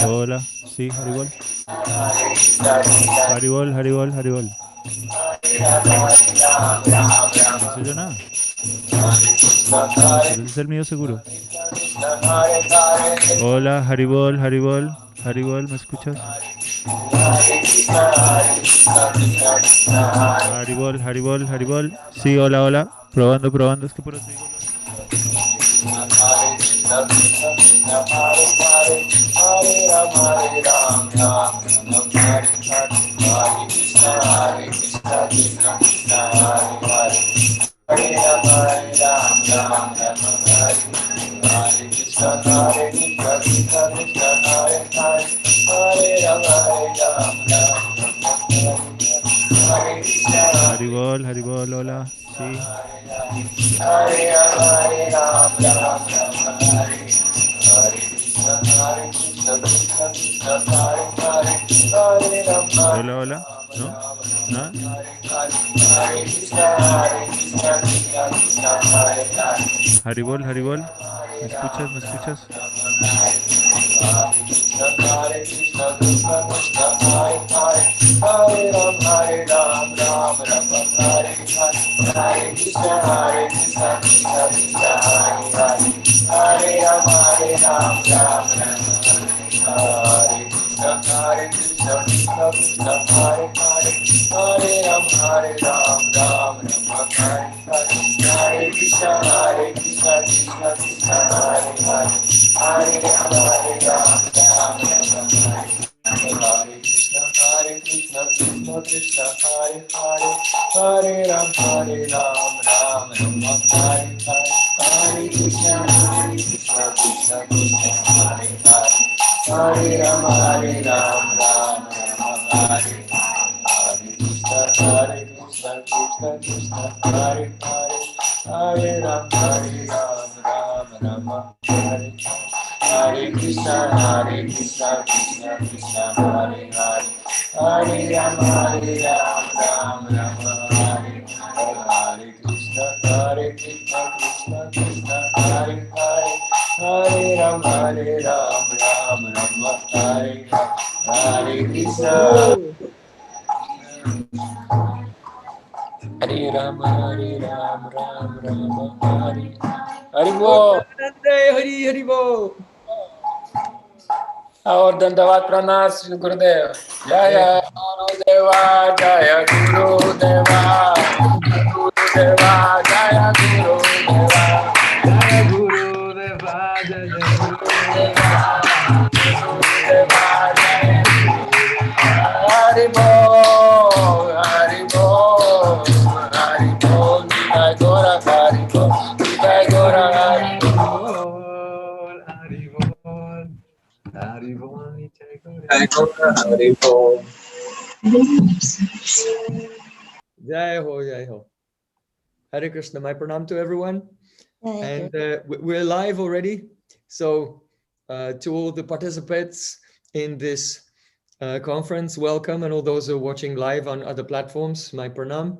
Hola, sí, Haribol. Haribol, Haribol, Haribol. No sé yo nada. Pero ese es el mío seguro. Hola, Haribol, Haribol, Haribol, ¿me escuchas? Haribol, Haribol, Haribol. Sí, hola, hola. Probando, probando. Es que por eso digo. Haribol, Haribol, hola. Sí. Hola, hola. ¿No? ¿Nada? Haribol, Haribol. ¿Me escuchas? ¿Me escuchas? Hare Ram, Ram Ram, Hare Hare Bo. Hari Hari Bo. और दंडवत प्रणाम श्री गुरुदेव. जय गुरुदेवा, जय गुरुदेवा, गुरुदेवा, जय गुरुदेवा, Jai Guru Deva, Jai Gurudev. गुरुदेवा, जय हरि बोल, हरि बोल, हरि बोल, जय गौरा हरि बोल, जय गौरा हरि बोल. Hari Bol, Hari Bol, Hari Bol. Jai Ho, Jai Ho. Hare Krishna, my pranam to everyone. And we're live already. So to all the participants in this conference, welcome. And all those who are watching live on other platforms, my pranam.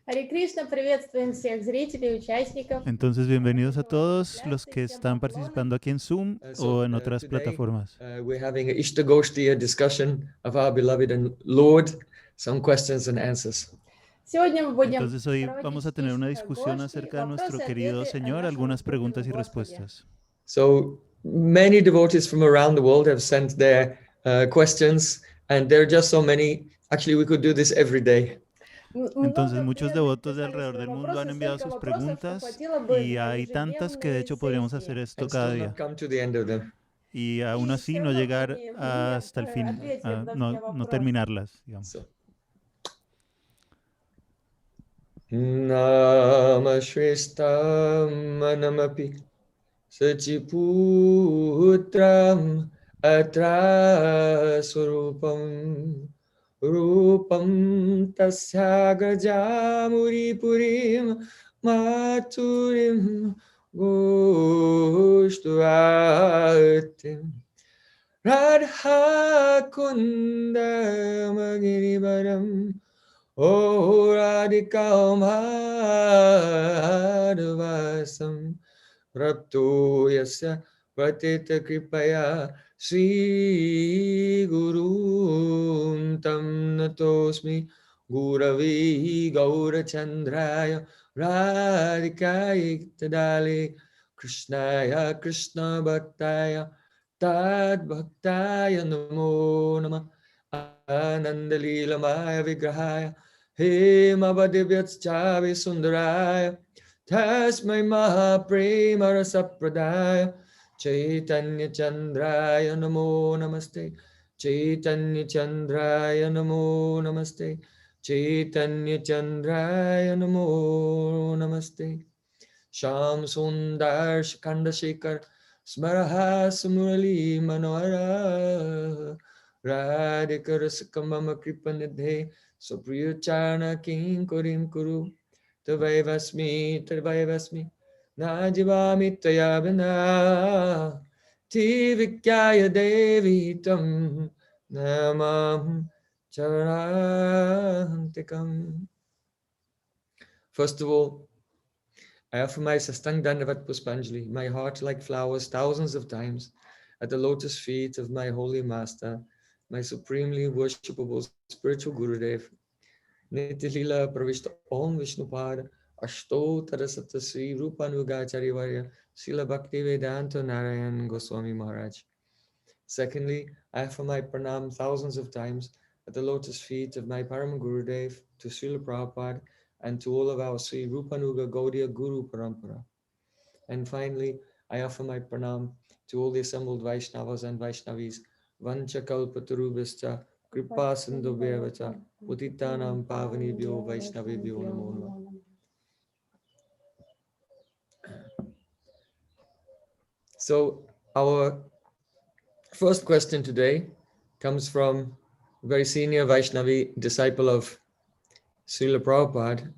Харе Кришна, приветствуем всех зрителей, участников. Entonces, bienvenidos a todos los que están participando aquí en Zoom o en otras plataformas. We're having a Ishtagoshti, a discussion of our beloved and Lord, some questions and answers. Entonces hoy vamos a tener una discusión acerca de nuestro querido Señor, algunas preguntas y respuestas. So many devotees from around the world have sent their questions, and there are just so many. Actually, we could do this every day. Entonces muchos devotos de alrededor del mundo han enviado sus preguntas y hay tantas que de hecho podríamos hacer esto cada día. Y aún así no llegar hasta el fin, no terminarlas, digamos. Namashrestam Sachiputram Atra Surupam Rupam Tasyagajamuri Purim Maturim Goshtuatim Radha Kunda Magiribaram O Radhika Madhvasam Prapto Yasya Pratita Kripaya Sri Guru Tam Natosmi Guravi Gaurachandraya Radhikaya Tadali Krishnaya Krishna Bhaktaya Tad Bhaktaya Namo Namah Anandalila Maya Vigrahaya Hemavadivyatchavi Sundaraya Tasmai Mahaprema Rasapradaya Chaitanya Chandraya Namo Namaste Chaitanya Chandraya Namo Namaste Chaitanya Chandraya Namo Namaste Sham Sundar Shikanda Shikar Smaraha Sumurali Manohara Radhika Rasakamama Kripanidhe Supriyuchana King Kurim Kuru Tavaivasmi Najivami Tayavana Tivikyaya Devi Tam Namam Charantikam. First of all, I offer my Sastang Dandavat Puspanjali, my heart like flowers thousands of times, at the lotus feet of my holy master, my supremely worshipable spiritual Gurudev. Nitilila Pravishta Om Vishnupad Ashto Tarasata Sri Rupanugachari Varya Srila Bhakti Vedanta Narayan Goswami Maharaj. Secondly, I offer my pranam thousands of times at the lotus feet of my Param Gurudev, to Srila Prabhupada, and to all of our Sri Rupanuga Gaudiya Guru Parampara. And finally, I offer my pranam to all the assembled Vaishnavas and Vaishnavis, Vancha Kalpatarubhascha, Kripa Sindhubhyavacha, Utitanam Pavanibhyo Vaishnavibhyo Namo Namah. So our first question today comes from a very senior Vaishnavi disciple of Srila Prabhupada,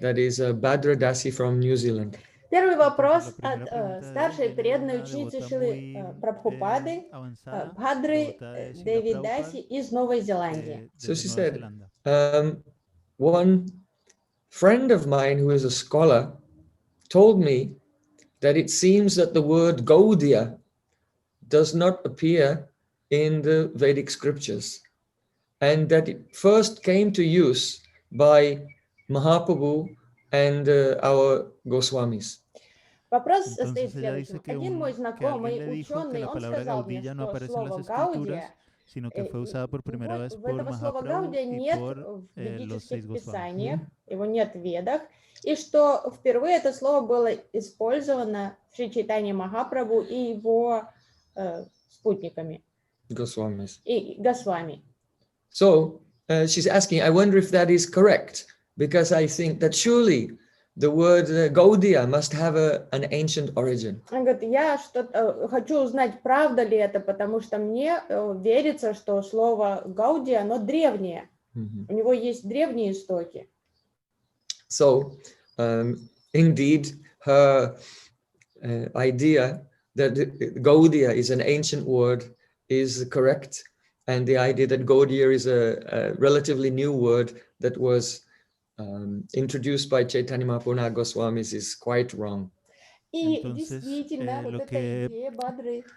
that is Bhadra Dasi from New Zealand. Первый вопрос от старшей преданной ученицы Шрилы Прабхупады, Бхадры Деви Даси из Новой Зеландии. So she said, one friend of mine who is a scholar told me that it seems that the word Gaudiya does not appear in the Vedic scriptures, and that it first came to use by Mahaprabhu and our Goswamis. Вопрос состоит в следующем. Один мой знакомый ученый, он сказал мне, что слово «гаудия», этого слова «гаудия» нет в ведических писаниях, его нет в Ведах, и что впервые это слово было использовано в Шри Чайтанье Махапрабху и его спутниками. Госвами. So she's asking, I wonder if that is correct, because I think that surely the word Gaudiya must have an ancient origin. Он говорит, я хочу узнать, правда ли это, потому что мне верится, что слово Гаудия, оно древнее. У него есть древние истоки. So, indeed, her idea that Gaudiya is an ancient word is correct, and the idea that Gaudiya is a relatively new word that was introduced by Chaitanya Mahaprabhu Goswamis is quite wrong. Entonces, lo que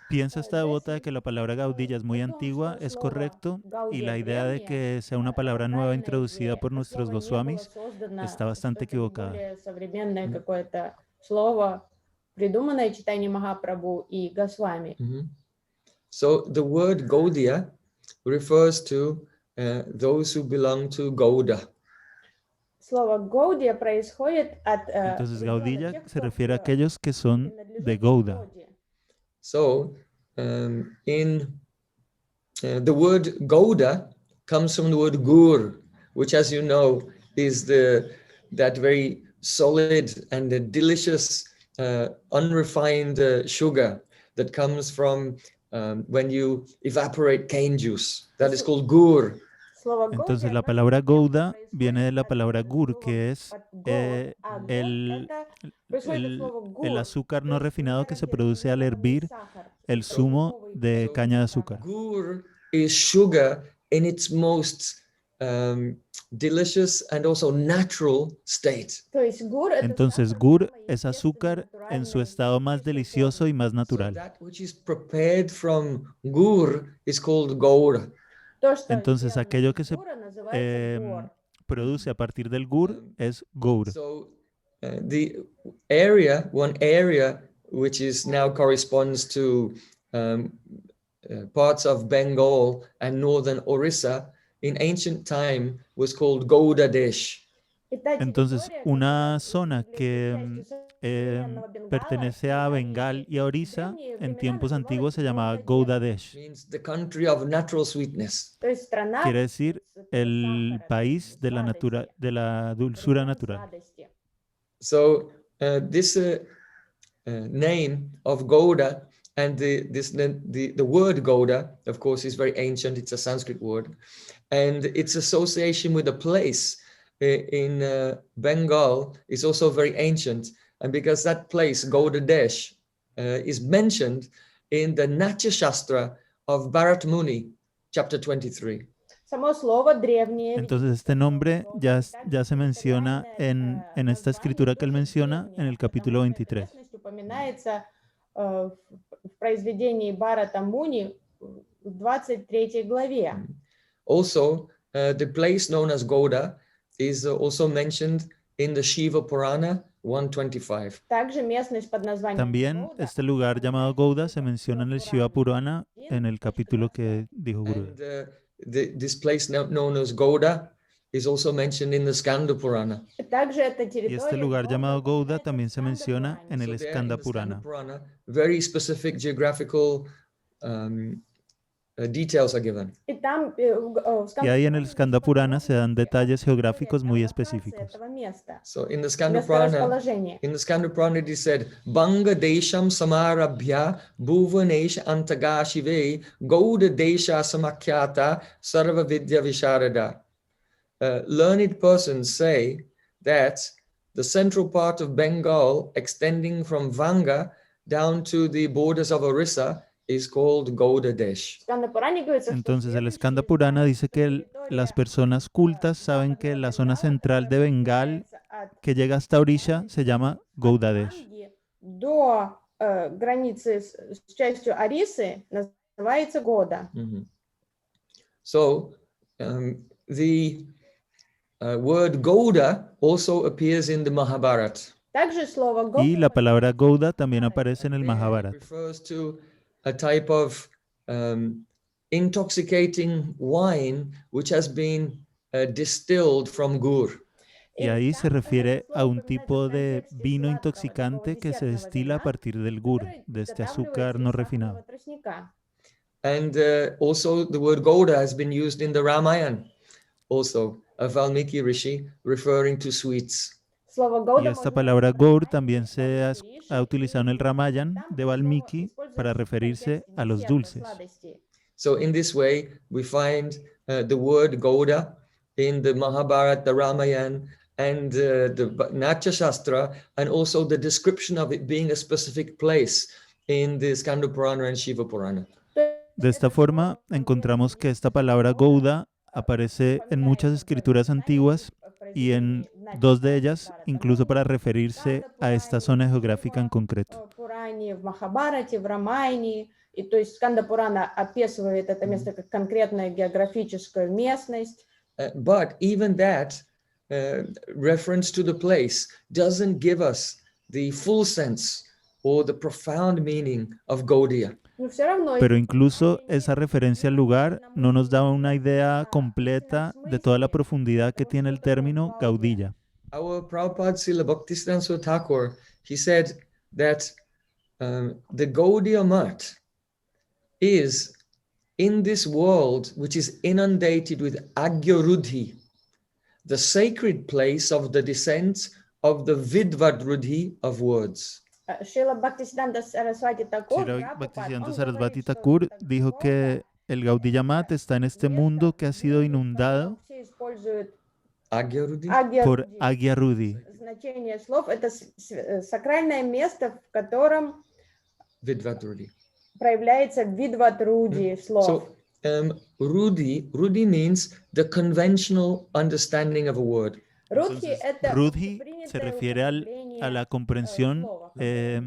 piensa esta devota de que la palabra gaudilla es muy antigua es correcto, y la idea de que sea una palabra nueva introducida por nuestros Goswamis está bastante equivocada. So the word Gaudiya refers to those who belong to Gauda. Entonces Gaudilla se refiere a aquellos que son de Gouda. So the word Gouda comes from the word gur, which, as you know, is that very solid and delicious unrefined sugar that comes from when you evaporate cane juice. That is called gur. Entonces la palabra Gouda viene de la palabra gur, que es el azúcar no refinado que se produce al hervir el zumo de caña de azúcar. Gur is sugar in its most delicious and also natural state. Entonces gur es azúcar en su estado más delicioso y más natural. So that which is prepared from gur is called gaura. Entonces aquello que se produce a partir del gur es gaur. So one area which is now corresponds to parts of Bengal and northern Orissa in ancient time was called Gouda Desh. Entonces una zona que pertenece a Bengal y a Orissa en tiempos antiguos se llamaba Gouda Desh. Means the country of natural sweetness. Quiere decir el país de la dulzura natural. So this name of Gouda and the word Gouda, of course, is very ancient. It's a Sanskrit word, and its association with a place in Bengal is also very ancient. And because that place, Gouda Desh, is mentioned in the Natya Shastra of Bharat Muni, chapter 23. Entonces este nombre ya se menciona en esta escritura que él menciona en el capítulo 23. Also, the place known as Gouda is also mentioned in the Shiva Purana 125. También este lugar llamado Gouda se menciona en el Shiva Purana en el capítulo que dijo Guru. This place known as Gouda is also mentioned in the Skanda Purana. Y este lugar llamado Gouda también se menciona en el Skanda Purana. Very specific geographical details are given. Y ahí en el Skanda Purana se dan detalles geográficos muy específicos. So in the Skanda Purana it is said, Banga Desham Samarabhya Bhuvanesh Antagashive Gouda Desha Samakyata Sarva Vidya Visharada. Learned persons say that the central part of Bengal, extending from Vanga down to the borders of Orissa, is called Gouda Desh. Entonces el Skanda Purana dice que las personas cultas saben que la zona central de Bengal que llega hasta Orissa se llama Gouda Desh. So the word Gouda also appears in the Mahabharata. Y la palabra Gouda también aparece en el Mahabharata. Refers to a type of intoxicating wine which has been distilled from gur. Y ahí se refiere a un tipo de vino intoxicante que se destila a partir del gur, de este azúcar no refinado. And also the word Gouda has been used in the Ramayana, also of Valmiki Rishi, referring to sweets. Y esta palabra Gaur también ha utilizado en el Ramayana de Valmiki para referirse a los dulces. So in this way, we find the word Gauda in the Mahabharata, the Ramayana, and the Natya Shastra, and also the description of it being a specific place in the Skanda Purana and Shiva Purana. De esta forma, encontramos que esta palabra Gouda aparece en muchas escrituras antiguas y en dos de ellas, incluso para referirse a esta zona geográfica en concreto. И то есть Сканда Пурана описывает это место как конкретную географическую местность. But even that reference to the place doesn't give us the full sense or the profound meaning of Gaudiya. Pero incluso esa referencia al lugar no nos da una idea completa de toda la profundidad que tiene el término Gaudiya. Our Prabhupada Srila Bhaktisiddhanta Thakur, he said that the Gaudiya Math is in this world which is inundated with Agya-Rudhi, the sacred place of the descent of the Vidvad-Rudhi of words. Srila Bhaktisiddhanta Saraswati Thakur dijo que el Gaudiya Math está en este mundo que ha sido inundado por Agya-Rudhi. Значение слов — это сакральное место, в котором Vidvad-Rudhi. Проявляется Vidvad-Rudhi слов. So, Rudhi means the conventional understanding of a word. Rudhi se refiere a la comprensión.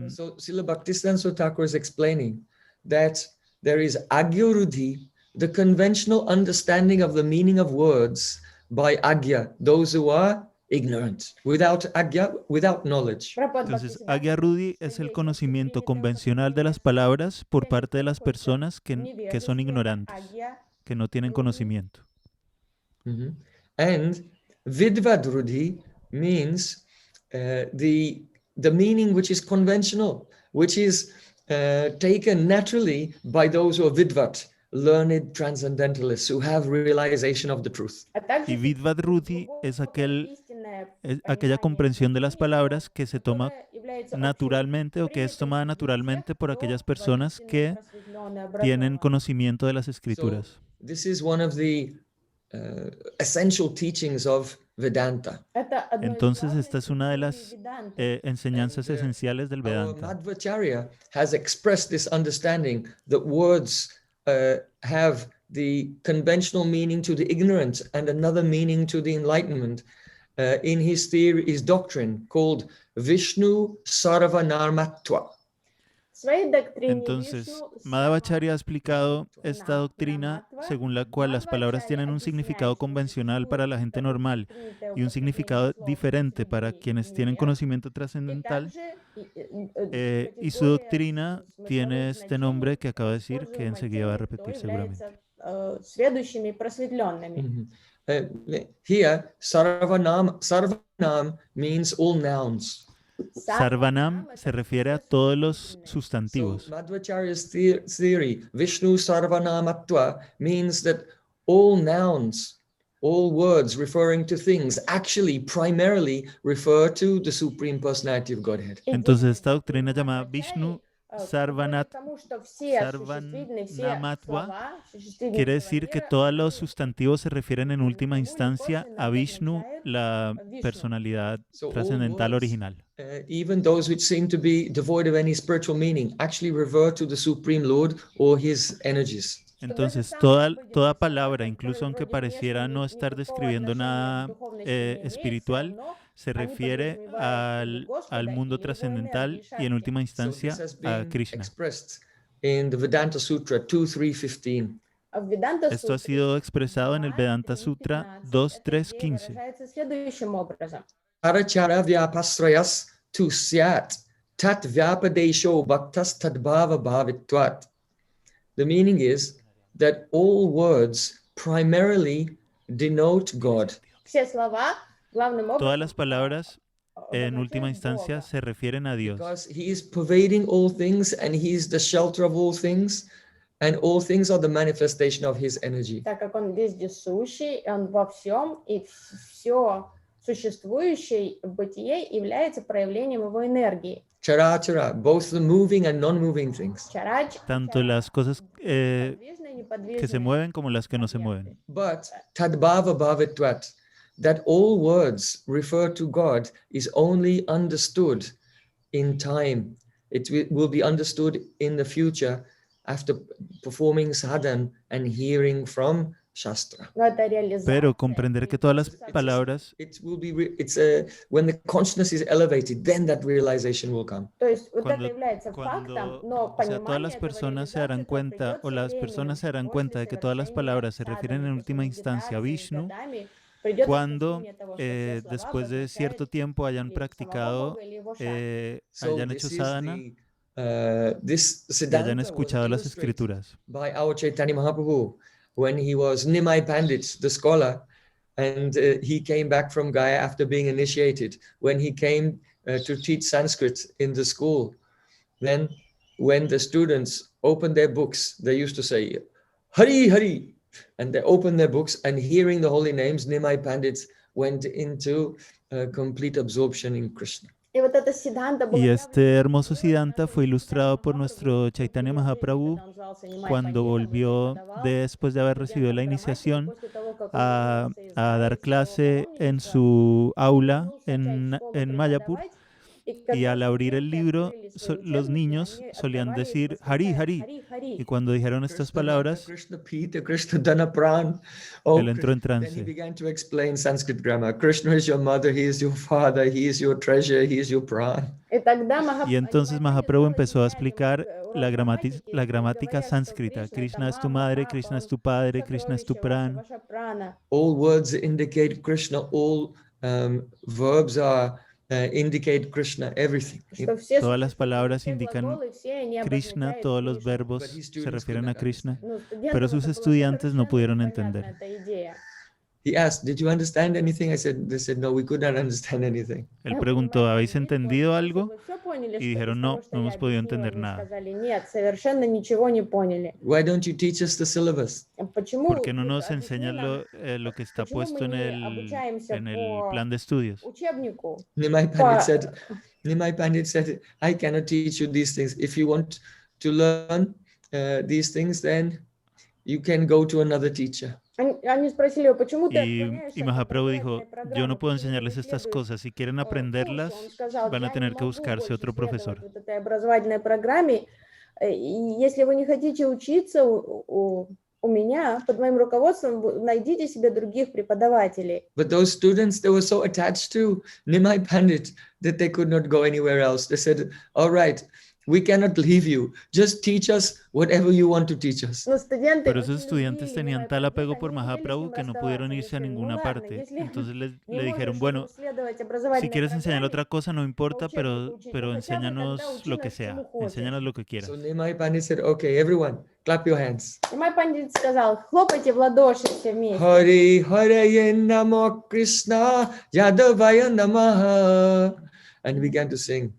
So Srila Bhaktisiddhanta Thakur is explaining that there is Agya Rudhi, the conventional understanding of the meaning of words by Agya, those who are ignorant, without Agya, without knowledge. Entonces, Agya Rudhi es el conocimiento convencional de las palabras por parte de las personas que son ignorantes, que no tienen conocimiento. And Vidvad Rudhi means the meaning which is conventional, which is taken naturally by those who are Vidvat, learned transcendentalists who have realization of the truth. Y Vidvad Rudhi es aquella comprensión de las palabras que se toma naturalmente o que es tomada naturalmente por aquellas personas que tienen conocimiento de las escrituras. So, this is one of the essential teachings of Vedanta. Entonces esta es una de las enseñanzas esenciales del Vedanta. Madhvacharya has expressed this understanding that words have the conventional meaning to the ignorant and another meaning to the enlightenment in his theory, his doctrine called Vishnu Sarvanarmatva. Entonces, Madhvacharya ha explicado esta doctrina según la cual las palabras tienen un significado convencional para la gente normal y un significado diferente para quienes tienen conocimiento trascendental. Y su doctrina tiene este nombre que acabo de decir, que enseguida va a repetir seguramente. Here, Sarvanam means all nouns. Sarvanam se refiere a todos los sustantivos. So, Madhvacharya's theory, Vishnu Sarvanamatva, means that all nouns, all words referring to things, actually primarily refer to the Supreme Personality of Godhead. Entonces esta doctrina llamada Vishnu Sarvanamatva quiere decir que todos los sustantivos se refieren en última instancia a Vishnu, la personalidad trascendental original. Even those which seem to be devoid of any spiritual meaning actually revert to the Supreme Lord or his energies. Entonces, toda palabra, incluso aunque pareciera no estar describiendo nada espiritual, se refiere al mundo trascendental y en última instancia a Krishna. In the Vedanta Sutra 2.3.15. Esto ha sido expresado en el Vedanta Sutra 2.3.15. Arachara vyapasrayas tu syat tat vyapadesho bhaktas tadbhava bhavitvat. The meaning is that all words primarily denote God. Todas las palabras en última instancia se refieren a Dios. Because he is pervading all things and he is the shelter of all things and all things are the manifestation of his energy. Так как он вездесущий, он во всем, и все существующее бытие является проявлением его энергии. Chara chara, both the moving and non-moving things. Tanto las cosas que se mueven como las que no se mueven. But tadbhava bhavitvat, that all words refer to God, is only understood in time. It will be understood in the future after performing sadhan and hearing from Shastra. Pero comprender que todas las palabras, When the consciousness is elevated, then that realization will come. o sea, todas las personas se darán cuenta, o las personas se darán cuenta de que todas las palabras se refieren en última instancia a Vishnu, cuando después de cierto tiempo hayan practicado, hayan hecho sadhana y hayan escuchado las escrituras. By our Chaitanya Mahaprabhu, when he was Nimai Pandit, the scholar, and he came back from Gaya after being initiated. When he came to teach Sanskrit in the school, then when the students opened their books, they used to say, Hari, Hari, and they opened their books, and hearing the holy names, Nimai Pandits went into complete absorption in Krishna. Y este hermoso Siddhanta fue ilustrado por nuestro Chaitanya Mahaprabhu cuando volvió después de haber recibido la iniciación a dar clase en su aula en Mayapur. Y al abrir el libro, los niños solían decir Hari, Hari. Y cuando dijeron estas palabras, él entró en trance. Then he began to explain Sanskrit grammar. Krishna is your mother, he is your father, he is your treasure, he is your pran. Y entonces Mahaprabhu empezó a explicar la gramática sánscrita. Krishna es tu madre, Krishna es tu padre, Krishna es tu pran. All words indicate Krishna, all verbs are indicate Krishna, everything. Todas las palabras indican Krishna, todos los verbos se refieren a Krishna, pero sus estudiantes no pudieron entender. He asked, "Did you understand anything?" They said, "No, we could not understand anything." Él preguntó, ¿habéis entendido algo? Y dijeron, no hemos podido entender nada. Why don't you teach us the syllabus? ¿Por qué no nos enseñan lo que está puesto en el plan de estudios? Nimai Pandit said, I cannot teach you these things. If you want to learn these things, then you can go to another teacher. Y Mahaprabhu dijo, yo no puedo enseñarles estas cosas. Si quieren aprenderlas, van a tener que buscarse otro profesor. But those students, they were so attached to Nimai Pandit that they could not go anywhere else. They said, all right, we cannot leave you. Just teach us whatever you want to teach us. Pero esos estudiantes tenían tal apego por Mahaprabhu que no pudieron irse a ninguna parte. Entonces le dijeron, bueno, si quieres enseñar otra cosa no importa, pero enséñanos lo que sea. Enséñanos lo que quieras. So Nimai Pandit said, okay, everyone, clap your hands. Nimai Pandit сказал, хлопайте в ладоши все вместе. Hari Haraye Namo Krishna Yadavaya Namaha. And began to sing.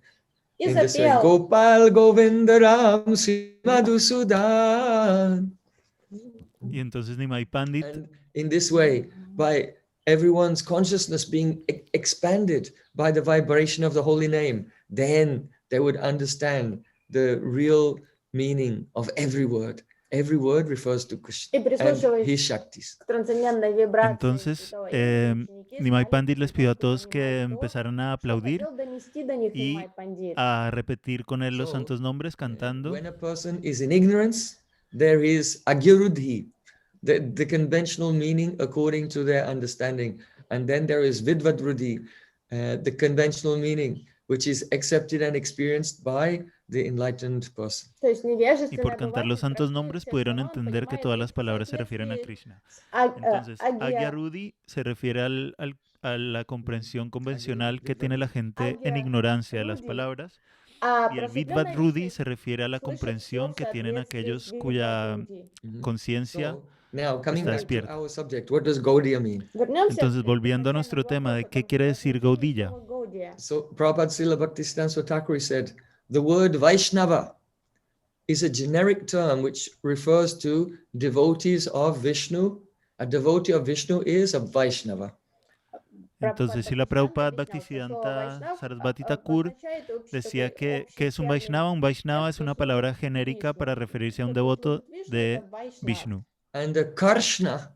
In this way, Gopal Govinda Ram Madhusudan. Y entonces Nimai Pandit, and in this way, by everyone's consciousness being expanded by the vibration of the holy name, then they would understand the real meaning of every word. Every word refers to Krishna and his Shaktis. Entonces, Nimai Pandit les pidió a todos que empezaran a aplaudir y a repetir con él los santos nombres cantando. When a person is in ignorance, there is Agyarudhi, the conventional meaning according to their understanding. And then there is Vidvadrudhi, the conventional meaning, which is accepted and experienced by the enlightened person. Y por cantar los santos nombres pudieron entender que todas las palabras se refieren a Krishna. Entonces, Agyarudhi se refiere a la comprensión convencional que tiene la gente en ignorancia de las palabras. Y el Vidvadrudhi se refiere a la comprensión que tienen aquellos cuya conciencia está despierta. Entonces, volviendo a nuestro tema de qué quiere decir Gaudiya. So Prabhupada Srila Bhaktisiddhanta Swami Thakur said, the word Vaishnava is a generic term which refers to devotees of Vishnu. A devotee of Vishnu is a Vaishnava. Entonces, si la Prabhupada Bhaktisiddhanta Sarasvati Thakur decía que es un Vaishnava es una palabra genérica para referirse a un devoto de Vishnu. And a Karshna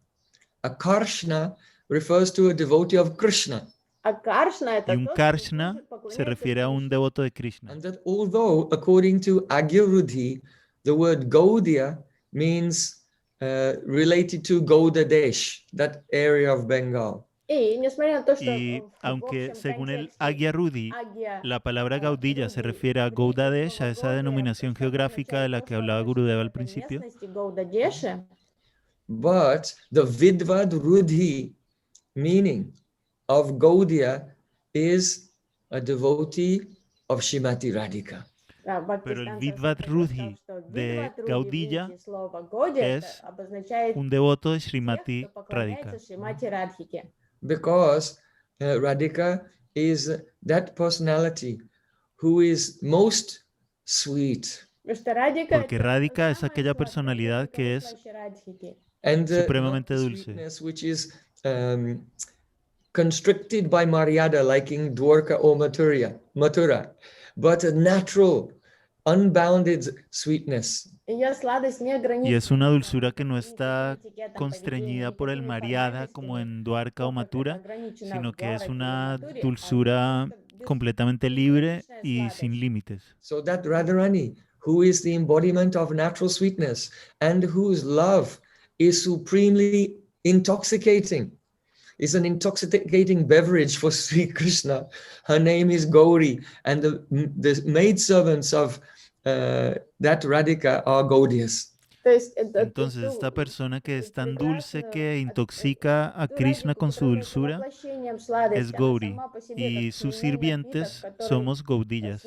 refers to a devotee of Krishna. Y un Karshna se refiere a un devoto de Krishna. And that although, according to Agyarudhi, the word Gaudiya means related to Gauda Desh, that area of Bengal. Y aunque según el Agyarudhi, la palabra Gaudilla se refiere a Gaudadesh, a esa denominación geográfica de la que hablaba Gurudeva al principio, but the Vidvad Rudhi meaning of Gaudiya is a devotee of Shrimati Radhika. pero el Vidvat Rudhi de Gaudilla es un devoto de Srimati Radhika. Because Radhika is that personality who is most sweet. Porque Radhika es aquella personalidad que es And supremamente not the dulce. sweetness which is constricted by Maryada, like in Dwarka or Mathura, but a natural, unbounded sweetness. Y es una dulzura que no está constreñida por el Mariada como en Dwarka o Mathura, sino que es una dulzura completamente libre y sin límites. So that Radharani, who is the embodiment of natural sweetness and whose love is supremely intoxicating, is an intoxicating beverage for Sri Krishna. Her name is Gauri, and the maidservants of that Radhika are Gaudiyas. Entonces esta persona que es tan dulce que intoxica a Krishna con su dulzura es Gauri y sus sirvientes somos Gaudillas.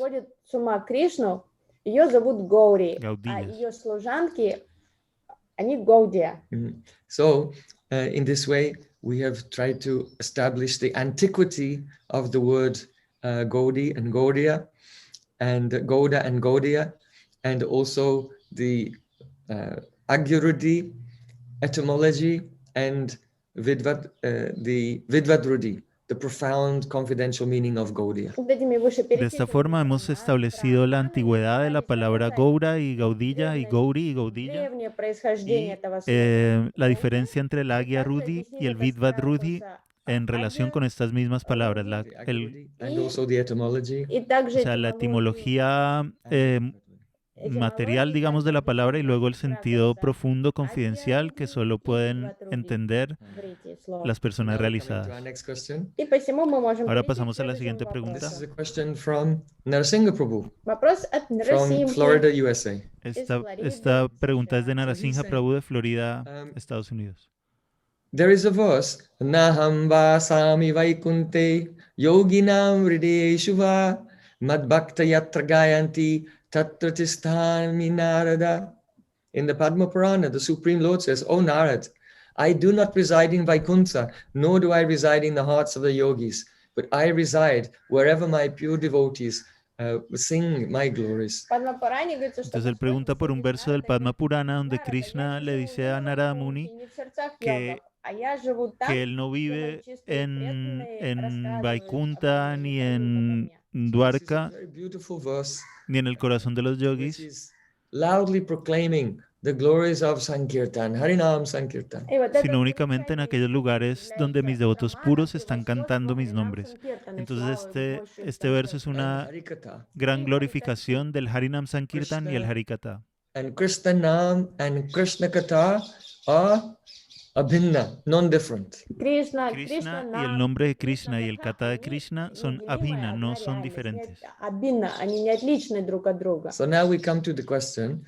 Gaudillas. So in this way we have tried to establish the antiquity of the word Gaudi and Gaudiya, and Gauda and Gaudiya, and also the Agyarudhi etymology and the Vidvadrudi, the profound confidential meaning of Gaudiya. De esta forma hemos establecido la antigüedad de la palabra Gaura y Gaudilla y Gauri y Gaudilla y la diferencia entre el Agyarudhi y el Vidvadrudhi en relación con estas mismas palabras, And also the etymology. o sea, la etimología material, digamos, de la palabra y luego el sentido profundo, confidencial, que solo pueden entender las personas realizadas. Ahora pasamos a la siguiente pregunta. This is a question from Narasimha Prabhu from Florida, USA. Esta pregunta es de Narasimha Prabhu de Florida, Estados Unidos. There is a verse, Naham vasami vaikunte yoginam hridayeshu va madbhakta yatra gayanti tatratisthan Narada. In the Padma Purana, the Supreme Lord says, O Narad, I do not reside in Vaikuntha, nor do I reside in the hearts of the yogis, but I reside wherever my pure devotees sing my glories. Entonces él pregunta por un verso del Padma Purana donde Krishna le dice a Narada Muni que él no vive en Vaikuntha ni en Dwarka ni en el corazón de los yogis, Loudly proclaiming the glories of Sankirtan, Harinam Sankirtan. sino únicamente en aquellos lugares donde mis devotos puros están cantando mis nombres. Entonces este verso es una gran glorificación del Harinam Sankirtan y el Harikatha. And Krishna Nam and Krishna Katha are abhinna, non-different. Krishna y el nombre de Krishna y el Katha de Krishna son abhina, no son diferentes. So now we come to the question.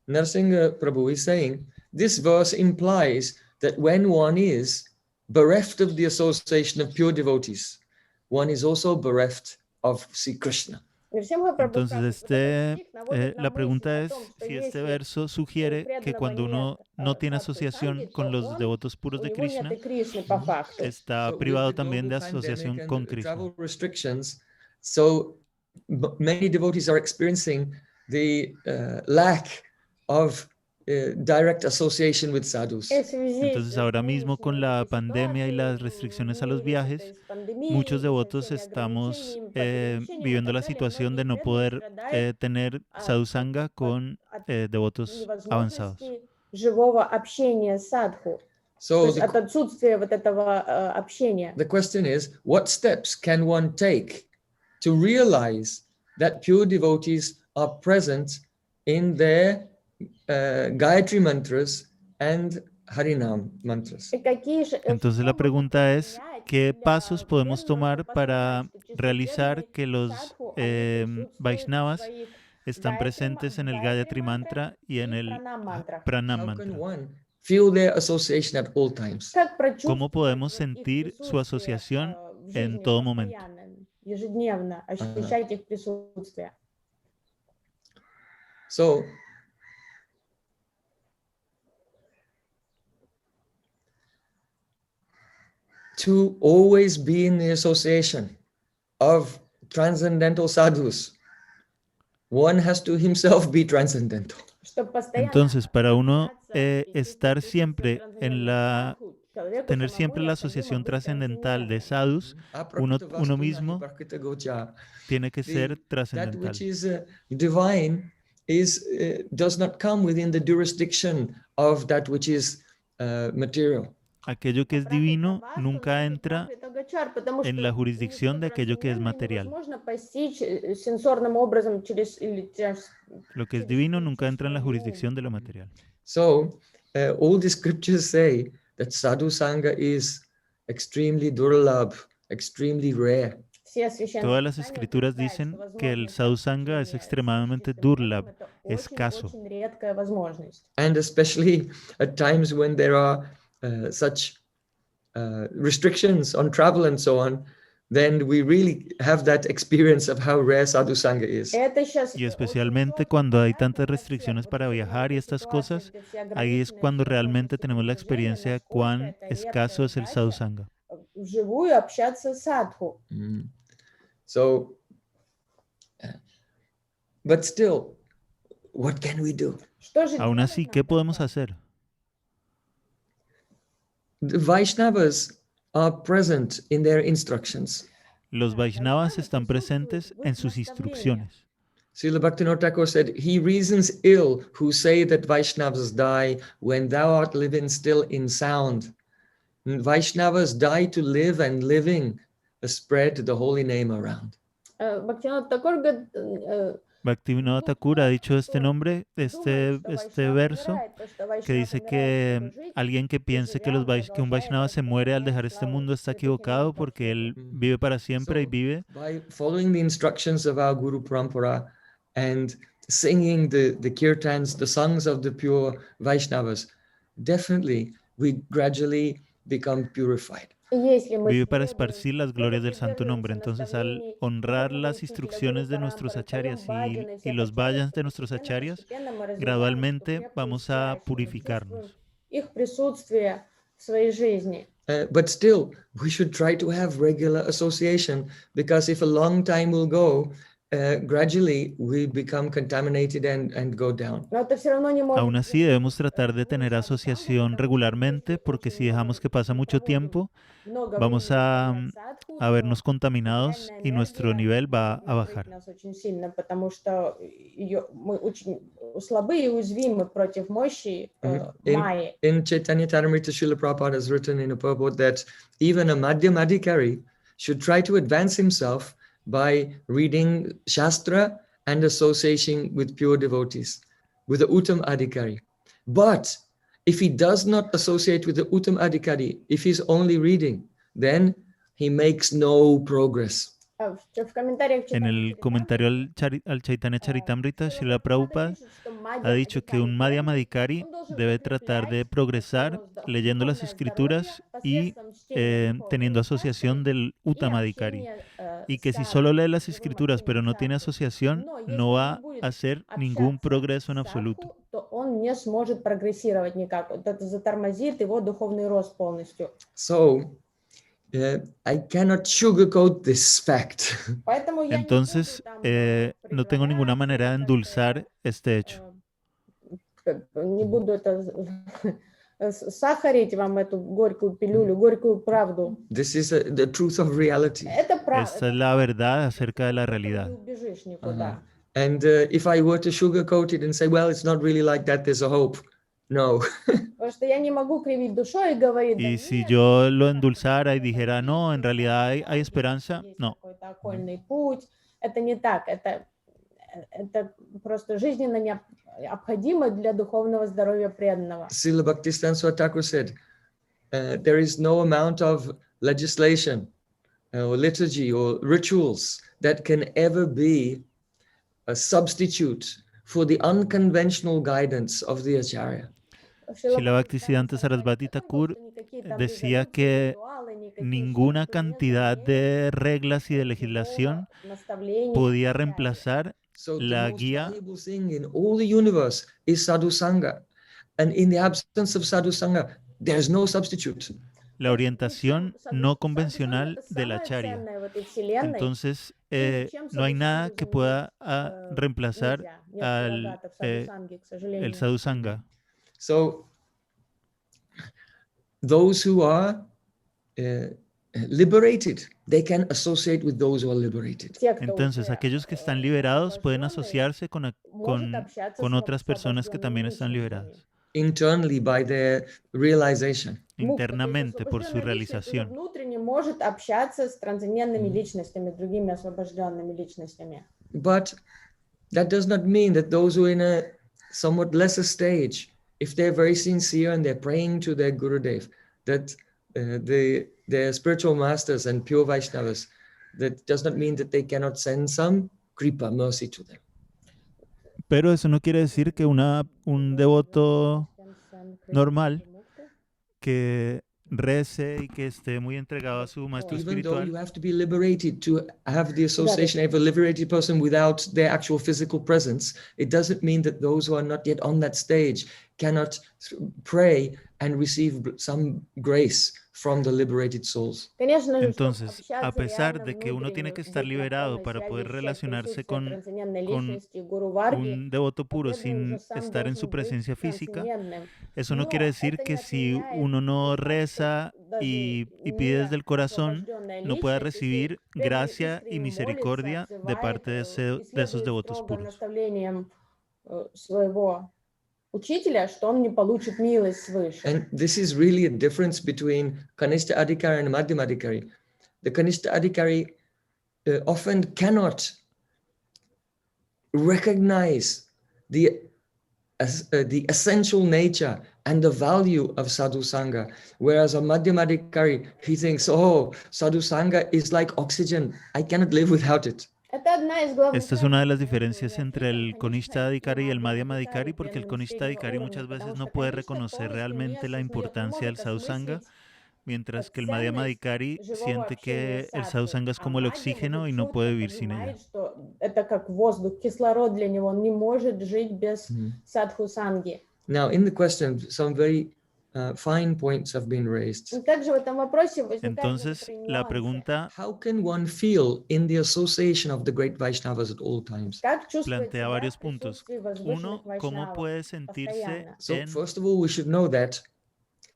Narasimha Prabhu is saying, this verse implies that when one is bereft of the association of pure devotees, one is also bereft of Sri Krishna. Entonces la pregunta es si este verso sugiere que cuando uno no tiene asociación con los devotos puros de Krishna, está privado también de asociación con Krishna. So many devotees are experiencing the lack of direct association with sadhus. Entonces ahora mismo con la pandemia y las restricciones a los viajes, muchos devotos estamos viviendo la situación de no poder tener sadhusanga con devotos avanzados. So the question is, what steps can one take to realize that pure devotees are present in their Gayatri mantras and Harinam mantras? Entonces la pregunta es, ¿qué pasos podemos tomar para realizar que los Vaishnavas están presentes en el Gayatri Mantra y en el Pranam How can Mantra? one feel their association at all times? ¿Cómo podemos sentir su asociación en todo momento? So to always be in the association of transcendental sadhus, one has to himself be transcendental. Entonces, para uno estar siempre en tener siempre la asociación trascendental de sadhus, uno mismo tiene que ser That trascendental. which is divine does not come within the jurisdiction of that which is material. Aquello que es divino nunca entra en la jurisdicción de aquello que es material. Lo que es divino nunca entra en la jurisdicción de lo material. So all the scriptures say that sadhu sangha is extremely durlabh, extremely rare. Todas las escrituras dicen que el sadhusanga es extremadamente durlabh, escaso. And especially at times when there are such restrictions on travel and so on, then we really have that experience of how rare sadhu sangha is. Y especialmente cuando hay tantas restricciones para viajar y estas cosas, ahí es cuando realmente tenemos la experiencia de cuán escaso es el sadhusanga. So, but still, what can we do? Aún así, ¿qué podemos hacer? The Vaishnavas are present in their instructions. Los Vaishnavas están presentes en sus instrucciones. Srila Bhaktivinoda Thakur said, "He reasons ill who say that Vaishnavas die when thou art living still in sound. Vaishnavas die to live, and living spread the holy name around." Bhaktivinoda Thakur ha dicho este nombre, este verso, que dice que alguien que piense que un Vaishnava se muere al dejar este mundo está equivocado porque él vive para siempre y vive. By following the instructions of our Guru Parampara and singing the kirtans, the songs of the pure Vaishnavas, definitely we gradually become purified. Vive para esparcir las glorias del santo nombre. Entonces, al honrar las instrucciones de nuestros acharyas y los vayas de nuestros acharyas, gradualmente vamos a purificarnos. But still, we should try to have regular association, because if a long time will go, gradually we become contaminated and go down. Aún así, debemos tratar de tener asociación regularmente, porque si dejamos que pasa mucho tiempo, vamos a vernos contaminados y nuestro nivel va a bajar. In Chaitanya Charitamrita, Srila Prabhupada has written in a purport that even a Madhyamadhikari should try to advance himself by reading Shastra and associating with pure devotees, with the Uttam Adhikari. But if he does not associate with the Uttam Adhikari, if he's only reading, then he makes no progress. En el comentario al Chaitanya Charitamrita, Srila Prabhupada ha dicho que un Madhyamadhikari debe tratar de progresar leyendo las escrituras y teniendo asociación del Uttamadhikari. Y que si solo lee las escrituras pero no tiene asociación, no va a hacer ningún progreso en absoluto. So, I cannot sugarcoat this fact. Entonces, no tengo ninguna manera de endulzar este hecho. не буду это сахарить вам эту горькую пилюлю, горькую правду. This is the truth of reality. Это правда. Esta es la verdad acerca de la Не realidad. убежишь никуда. And if I were to sugarcoat it and say, well, it's not really like that, there's a hope. No. Потому что я не могу кривить душой и говорить, Y si yo lo endulzara y dijera, no, en realidad hay esperanza, no. какой-то окольный путь. Это не так. Это просто жизненно необходимо для духовного здоровья преданного. Srila Bhaktisiddhanta Swami Thakur said, there is no amount of legislation or liturgy or rituals that can ever be a substitute for the unconventional guidance of the Acharya. Srila Bhaktisiddhanta Sarasvati Thakur decía que ninguna cantidad de reglas y de legislación podía reemplazar So la the most guía. valuable thing in all the universe is sadhu sangha. And in the absence of sadhu sangha, there's no substitute. La orientación no convencional del acharya. Entonces, no hay nada que pueda reemplazar al el sadhusanga. So those who are liberated, they can associate with those who are liberated. Entonces, aquellos que están liberados pueden asociarse con otras personas que también están liberadas. Internally by their realization. Internamente por su realización. Внутренне может общаться с трансцендентными личностями, другими освобожденными личностями. But that does not mean that those who are in a somewhat lesser stage, if they're very sincere and they're praying to their Gurudev, that their spiritual masters and pure Vaishnavas, that does not mean that they cannot send some kripa, mercy to them. Pero eso no quiere decir que un devoto normal que rece y que esté muy entregado a su maestro Even though espiritual, you have to be liberated to have the association of a liberated person without their actual physical presence, it doesn't mean that those who are not yet on that stage cannot pray and receive some grace from the liberated souls. entonces, a pesar de que uno tiene que estar liberado para poder relacionarse con un devoto puro sin estar en su presencia física, eso no quiere decir que si uno no reza y pide desde el corazón, no pueda recibir gracia y misericordia de parte de esos devotos puros. Учителя, что он не получит милость свыше. And this is really a difference between Kanishta Adhikari and Madhyama Adhikari. The Kanishta Adhikari often cannot recognize the essential nature and the value of sadhu sangha, whereas a Madhyama Adhikari, he thinks, oh, sadhu sangha is like oxygen, I cannot live without it. Esta es una de las diferencias entre el Konishta Adhikari y el Madhyama Adhikari, porque el Konishta Adhikari muchas veces no puede reconocer realmente la importancia del sadhusanga, mientras que el Madhyama Adhikari siente que el sadhusanga es como el oxígeno y no puede vivir sin ella. Now, in the question, some very fine points have been raised. Entonces, la pregunta How can one feel in the association of the great Vaishnavas at all times? plantea varios puntos. Uno, ¿cómo puede sentirse So, en... first of all, we should know that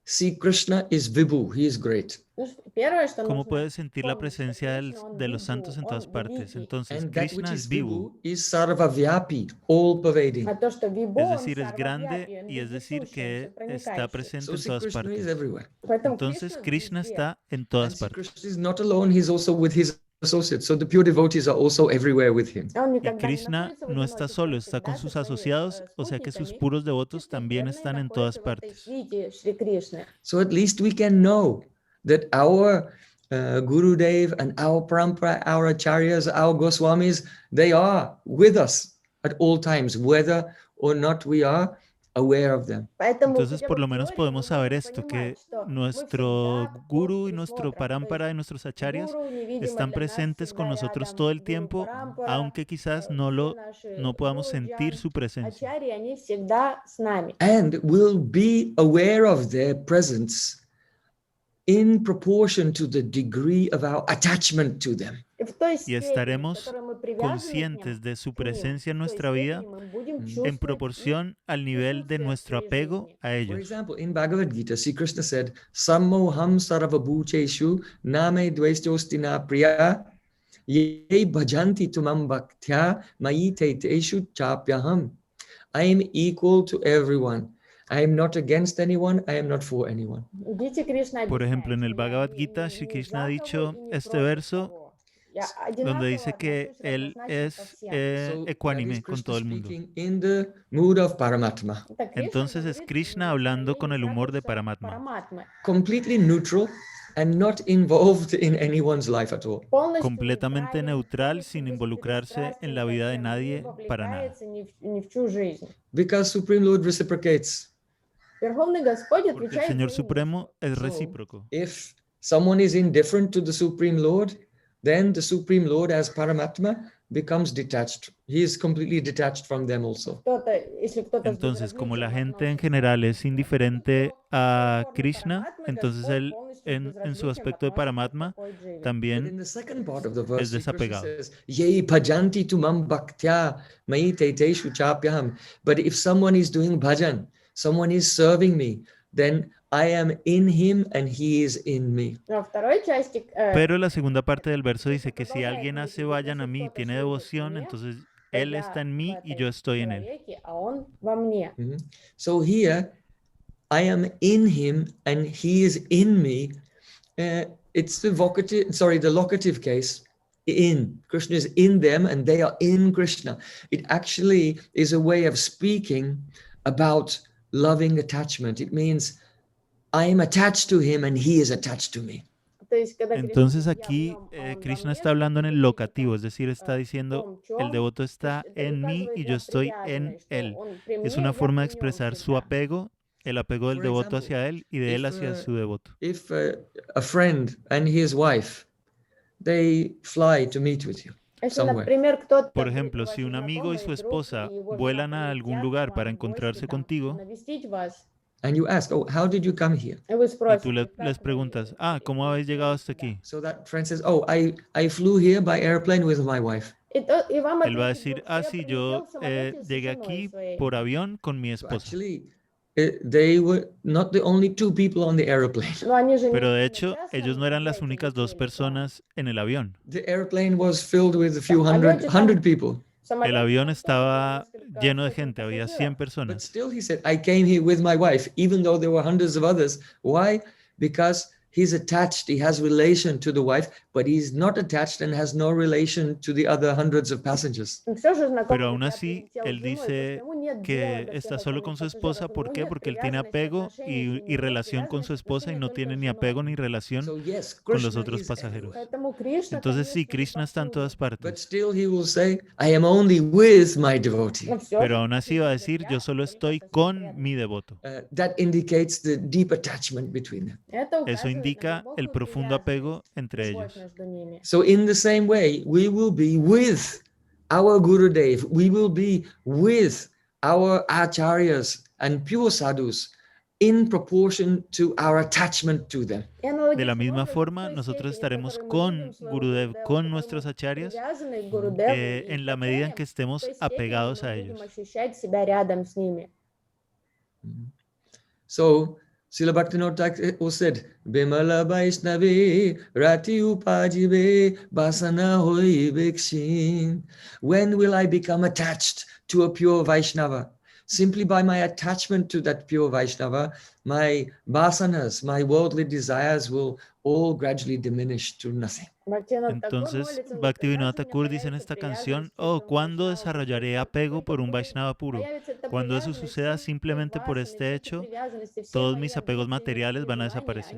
see Krishna is Vibhu, he is great. ¿Cómo puede sentir la presencia de los santos en todas partes? Entonces, And that which Krishna is es vivo, is Sarva Vyapi, all pervading. es decir, es grande y es decir que está presente So en see todas Krishna is partes. everywhere. Entonces, Krishna está en And todas see partes. Krishna is not alone, he's also with his associates. So the pure devotees are also everywhere with him. Y Krishna no está solo, está con sus asociados, o sea que sus puros devotos también están en todas partes. So at least we can know that our Gurudev and our Parampara, our Acharyas, our Goswamis, they are with us at all times, whether or not we are aware of them. Entonces, por lo menos podemos saber esto, que nuestro guru y nuestro parampara y nuestros acharyas están presentes con nosotros todo el tiempo, aunque quizás no podamos sentir su presencia. And we'll be aware of their presence in proportion to the degree of our attachment to them. y estaremos conscientes de su presencia en nuestra vida en proporción al nivel de nuestro apego a For ellos. example, in Bhagavad Gita, Sri Krishna said, Sammoham sarvabhucheshu name dvaistostina priya ye bhajanti tumam bhaktya mayi teshu chapyaham. I am equal to everyone. I am not against anyone. I am not for anyone. Por ejemplo, en el Bhagavad Gita, Sri Krishna ha dicho este verso donde dice que él es So that is ecuánime con Krishna todo el mundo. speaking in the mood of Paramatma. Entonces es Krishna hablando con el humor de Paramatma, Completely neutral and not involved in anyone's life at all. completamente neutral, sin involucrarse en la vida de nadie para nada. Because Supreme Lord reciprocates. Porque el Señor Supremo es So, recíproco. if someone is indifferent to the Supreme Lord, then the Supreme Lord as Paramatma becomes detached. He is completely detached from them also. Entonces, como la gente en general es indiferente a Krishna, entonces él en su aspecto de Paramatma But también in the second part of the es verse, Sri Krishna desapegado. says, Ye bhajanti tumam bhaktya mayi teshu chapyaham. But if someone is doing bhajan, someone is serving me, then I am in him and he is in me. Pero la segunda parte del verso dice que si alguien hace vayan a mí y tiene devoción, entonces él está en mí y yo estoy en él. Mhm. So here, I am in him and he is in me. It's the the locative case. In Krishna is in them and they are in Krishna. It actually is a way of speaking about loving attachment. It means I am attached to him and he is attached to me. Entonces aquí Krishna está hablando en el locativo, es decir, está diciendo el devoto está en mí y yo estoy en él. Es una forma de expresar su apego, el apego del For devoto example, hacia él y de él hacia su devoto. If a friend and his wife, they fly to meet with you somewhere. Por ejemplo, si un amigo y su esposa vuelan a algún lugar para encontrarse contigo And you ask, oh, how did you come here? y tú les preguntas, ¿cómo habéis llegado hasta aquí? So that friend says, oh, I flew here by airplane with my wife. Él va a decir, sí, yo llegué aquí por avión con mi So esposa. actually, they were not the only two people on the airplane. Pero de hecho, ellos no eran las únicas dos personas en el avión. The airplane was filled with a few hundred people. El avión estaba lleno de gente, había 100 But personas. still, he said, I came here with my wife, even though there were hundreds of others. Why? Because he's attached, he has relation to the wife, but he's not attached and has no relation to the other hundreds of passengers. Pero aún así, él dice que está solo con su esposa. ¿Por qué? Porque él tiene apego y relación con su esposa y no tiene ni apego ni relación So yes, con los Krishna otros is pasajeros. everywhere. Entonces sí, Krishna está en todas But partes. still he will say, I am only with my devotee. Pero aún así va a decir, yo solo estoy con mi devoto. That indicates the deep attachment between them. Eso indica el profundo apego entre ellos. So in the same way, we will be with our Gurudev, we will be with our acharyas and pure sadhus in proportion to our attachment to them. De la misma forma, nosotros estaremos con Gurudev, con nuestros acharyas, en la medida en que estemos apegados a ellos. So, Srila Bhaktivinoda Thakur said, Bimala Vaishnavi Rati Upajive Basana Hoi Vikshin. When will I become attached to a pure Vaishnava? Simply by my attachment to that pure Vaishnava, my basanas, my worldly desires will all gradually diminish to nothing. Entonces, Bhaktivinoda Thakur dice en esta canción, ¿cuándo desarrollaré apego por un Vaishnava puro? Cuando eso suceda simplemente por este hecho, todos mis apegos materiales van a desaparecer.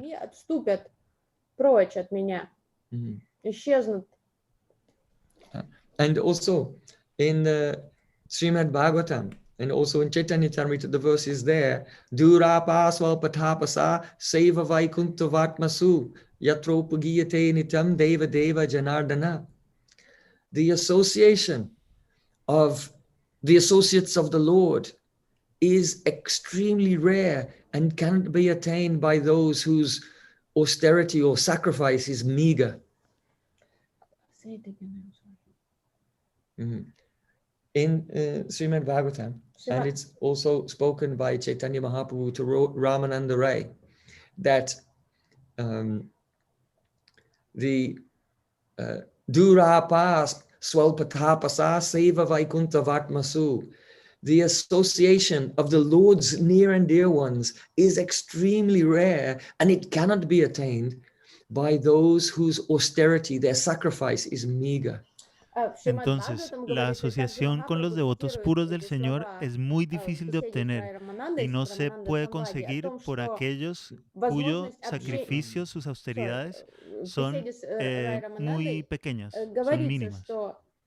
And also in Srimad Bhagavatam, and also in Chaitanya Charitamrita, the verse is there, Durapa swalpatapasa seva vaikunthavatmasu yatropagiyate nitam deva deva janardana. The association of the associates of the Lord is extremely rare and cannot be attained by those whose austerity or sacrifice is meager. Say it again, I'm sorry. In Srimad Bhagavatam, and it's also spoken by Chaitanya Mahaprabhu to Ramananda Rai, that the Durapas Swalpatapasa Seva Vaikunta Vatmasu, the association of the Lord's near and dear ones is extremely rare, and it cannot be attained by those whose austerity, their sacrifice is meager. Entonces, la asociación con los devotos puros del Señor es muy difícil de obtener y no se puede conseguir por aquellos cuyo sacrificio, sus austeridades, son muy pequeñas, son mínimas.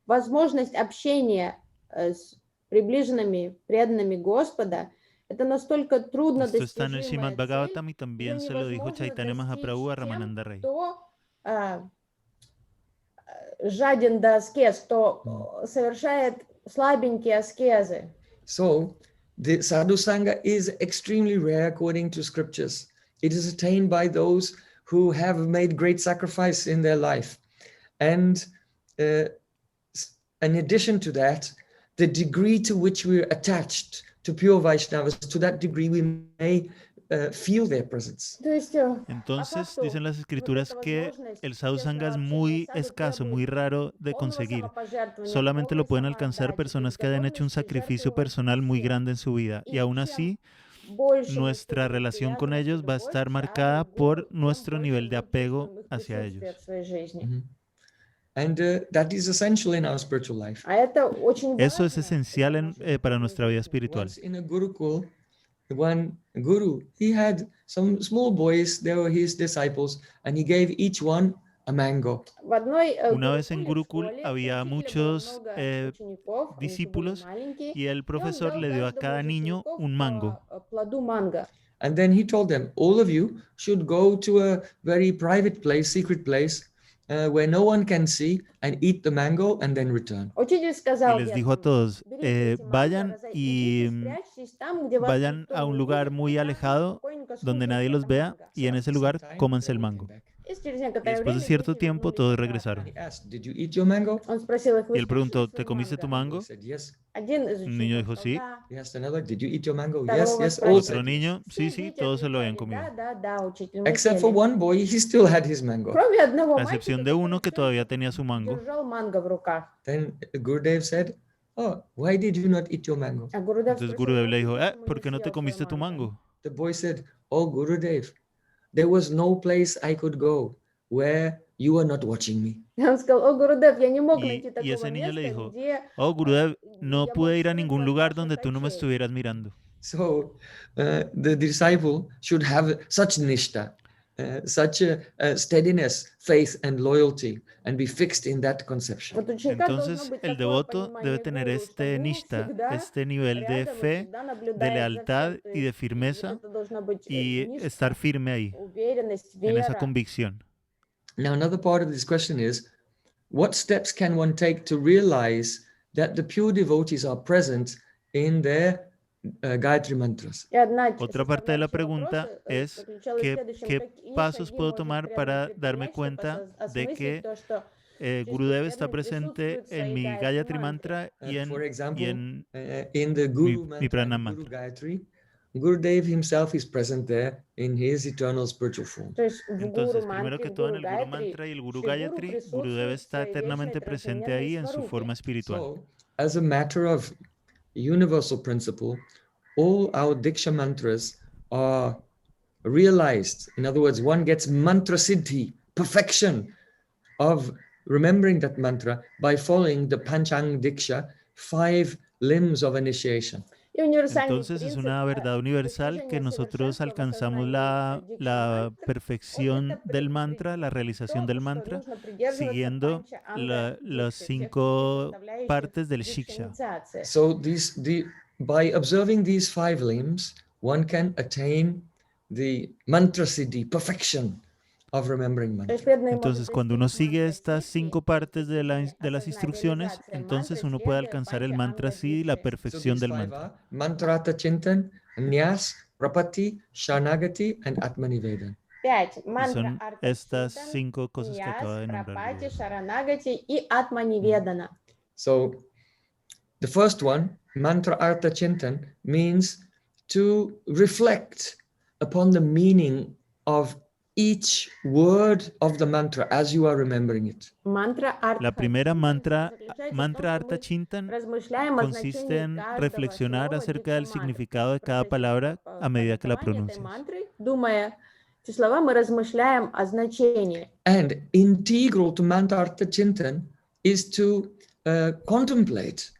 Возможность общения с приближенными, преданными Господа, это настолько трудно Esto está en el достижимая Srimad Bhagavatam y también se lo dijo Chaitanya Mahaprabhu a Ramananda Rai. Жаден до аскез, кто совершает слабенькие аскезы. So, the sadhu sangha is extremely rare according to scriptures. It is attained by those who have made great sacrifice in their life. And in addition to that, the degree to which we're attached to pure Vaishnavas, to that degree we may feel their presence. Entonces, dicen las escrituras que el sadhusanga es muy escaso, muy raro de conseguir. Solamente lo pueden alcanzar personas que hayan hecho un sacrificio personal muy grande en su vida. Y aún así, nuestra relación con ellos va a estar marcada por nuestro nivel de apego hacia ellos. And that is essential in our spiritual life. Eso es esencial para nuestra vida espiritual. Once in a Gurukul, one guru, he had some small boys, they were his disciples, and he gave each one a mango. Una vez en Gurukul había muchos discípulos y el profesor le dio a cada niño un mango. And then he told them, all of you should go to a very private place, secret place, where no one can see, and eat the mango and then return. Y les dijo a todos, vayan a un lugar muy alejado donde nadie los vea y en ese lugar cómanse el mango. Y después de cierto tiempo todos regresaron. He asked, did you eat your mango? Y él preguntó, ¿te comiste tu mango? He said, yes. Un niño dijo, sí. He asked another, did you eat your mango? Yes, yes, all Otro said niño, sí, todos se lo habían comido. except for one boy, he still had his mango. A excepción de uno que todavía tenía su mango. Then Gurudev said, oh, why did you not eat your mango? Entonces Gurudev le dijo, ¿por qué no te comiste tu mango? The boy said, oh, Gurudev, there was no place I could go where you were not watching me. Y ese niño le dijo, oh, Gurudev, no pude ir a ningún lugar donde tú no me estuvieras mirando. So the disciple should have such nishta, such a steadiness, faith and loyalty, and be fixed in that conception. Entonces, el devoto debe tener este nishta, este nivel de fe, de lealtad y de firmeza, y estar firme ahí, en esa convicción. Now, another part of this question is, what steps can one take to realize that the pure devotees are present in their Gayatri mantras? Otra parte de la pregunta es, ¿qué pasos puedo tomar para darme cuenta de que Gurudev está presente en mi Gayatri mantra y For example, en in the Guru mi mantra, Pranam and mantra. Guru Gayatri, Gurudev himself is present there in his eternal spiritual form. Entonces, primero que todo en el Guru Mantra y el Guru Gayatri, Gurudev está eternamente presente ahí en su forma espiritual. So, as a matter of universal principle, all our Diksha mantras are realized. In other words, one gets mantra siddhi, perfection of remembering that mantra by following the Panchang Diksha, 5 limbs of initiation. Entonces es una verdad universal que nosotros alcanzamos la perfección del mantra, la realización del mantra, siguiendo las 5 partes del Shiksha. So by observing these 5 limbs, one can attain the mantra siddhi, perfection of remembering mantra. Entonces, cuando uno sigue estas 5 partes de las instrucciones, entonces uno puede alcanzar el mantra siddhi, la perfección del mantra. Mantrata chintan, nyas, prapati, shanagati, and atmanivedan. 5. Y Мантра son Арта estas Чинтан, 5 cosas que Ньяс, acaba de nombrar Прапати, Gurudev. Шаранагати и Атманиведана. So the first one, mantra artha chintan, means to reflect upon the meaning of each word of the mantra as you are remembering it. Мантра Арта La primera mantra Mantra Artha Chintan размышляем о consiste значении en каждого reflexionar слова acerca del дикшамантры. significado de cada palabra a medida que la Повествование этой pronuncias. мантры, думая эти слова, мы размышляем о значении. And integral to mantra artha chintan is to contemplate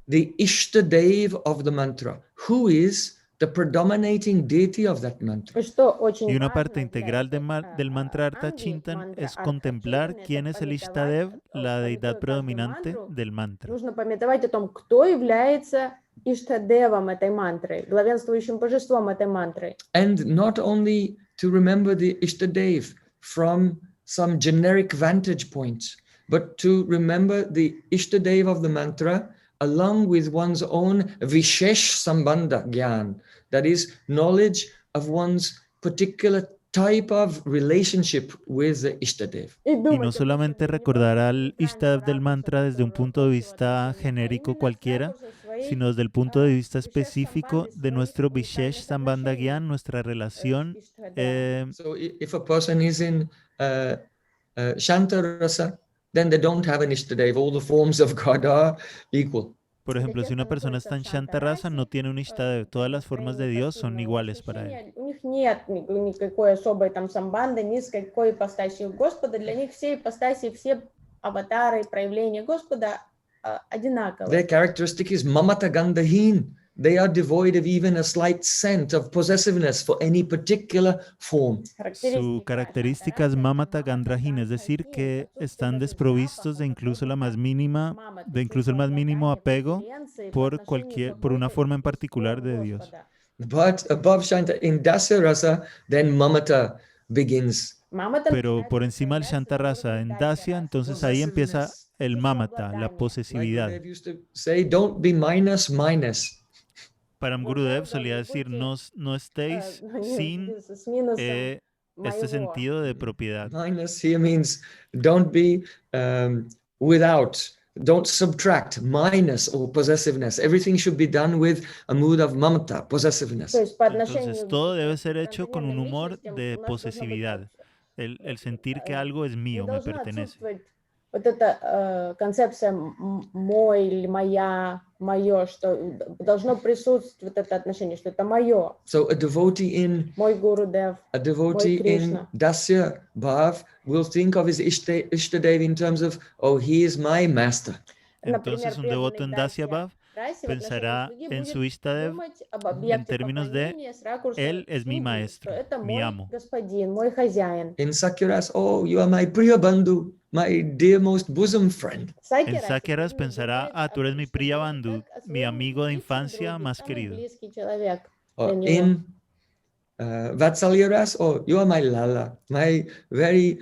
the Ishtadev of the mantra, who is the predominating deity of that mantra. Что очень Y una важно parte integral del mantra Artha Chintan es contemplar quién es el Ishtadev, la deidad predominante del mantra. Нужно памятовать о том, кто является Иштадевом этой мантры, главенствующим божеством этой мантры. And not only to remember the Ishtadev from some generic vantage points, but to remember the Ishtadev of the mantra along with one's own Vishesh Sambandha Gyan, that is, knowledge of one's particular type of relationship with the Ishtadev. Y no solamente recordar al Ishtadev del mantra desde un punto de vista genérico cualquiera, sino desde el punto de vista específico de nuestro Vishesh Sambandha Gyan, nuestra relación. So if a person is in Shanta Rasa, then they don't have an Ishtadev. All the forms of God are equal. Por ejemplo, si una persona está en Shanta Rasa, no tiene un Ishtadev. Todas las formas de Dios son iguales para él. У них нет никакой особой там самбанды, ни с какой ипостаси Господа. Для них все ипостаси, все аватары, проявления Господа одинаковые. Their characteristic is mamata gandahin. They are devoid of even a slight scent of possessiveness for any particular form. Su característica es mamata gandrahin, es decir, que están desprovistos de incluso el más mínimo apego por una forma en particular de Dios. But above Shanta, in Dasya Rasa, then mamata begins. Pero por encima del Shanta Rasa, en Dasya, entonces ahí empieza el mamata, la posesividad. Like Gurudev used to say, don't be minus. Param Gurudev solía decir, no estéis sin este sentido de propiedad. Minus here means don't be without, don't subtract minus or possessiveness. Everything should be done with a mood of mamata, possessiveness. Entonces todo debe ser hecho con un humor de posesividad, el sentir que algo es mío, me pertenece. Вот эта концепция мой или моя, мое, что должно присутствовать вот это отношение, что это мое. So a devotee in Мой Гурудев, a devotee in Dasya Bhav will think of his Ishtadev in terms of, oh, he is my master. Entonces un devoto en Dasya Bhav pensará en su Ishtadev en términos de él es mi maestro, mi amo. In Sakyaras, oh, you are my Priya Bandhu, my dear most bosom friend. En Sakyaras pensará, tú eres mi Priya Bandhu, mi amigo de infancia más querido. In Vatsalyaras, oh, you are my Lala, my very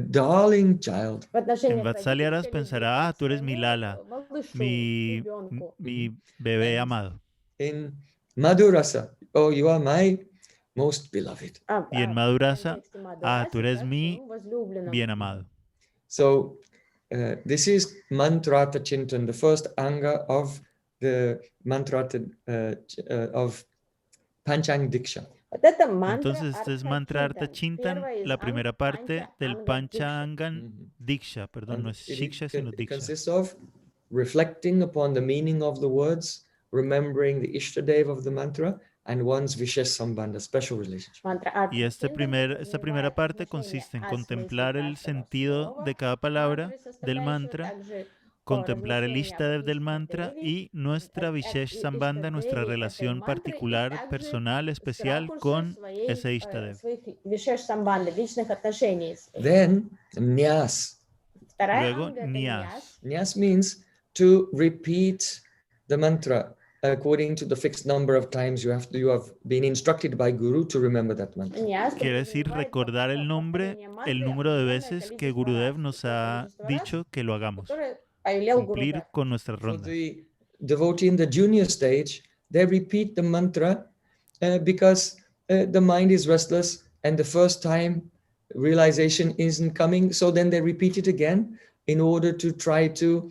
darling child. En Vatsalyaras pensará, tú eres mi Lala, mi bebé amado. In Madhurasa, oh, you are my most beloved. Y en Madhurasa, tú eres mi bien amado. So this is Mantrata Chintan, the first anga of the Mantrata of Panchang Diksha. Entonces este es Mantra Artha Chintan, la primera parte del Panchangan Diksha, perdón, no es Shiksha sino It Diksha. consists of reflecting upon the meaning of the words, remembering the Ishtadev of the mantra, and one's Vishesh Sambandha, special relationship. Y esta primera parte consiste en contemplar el sentido de cada palabra del mantra, contemplar el Ishtadev del mantra y nuestra Vishesh Sambandha, nuestra relación particular, personal, especial con ese Ishtadev. Then, Nyas. Luego, Nyas. Nyas means to repeat the mantra according to the fixed number of times you have been instructed by Guru to remember that mantra. Quiere decir recordar el nombre, el número de veces que Gurudev nos ha dicho que lo hagamos. Cumplir con nuestras For rondas. the devotee in the junior stage, they repeat the mantra because the mind is restless and the first time realization isn't coming, so then they repeat it again in order to try to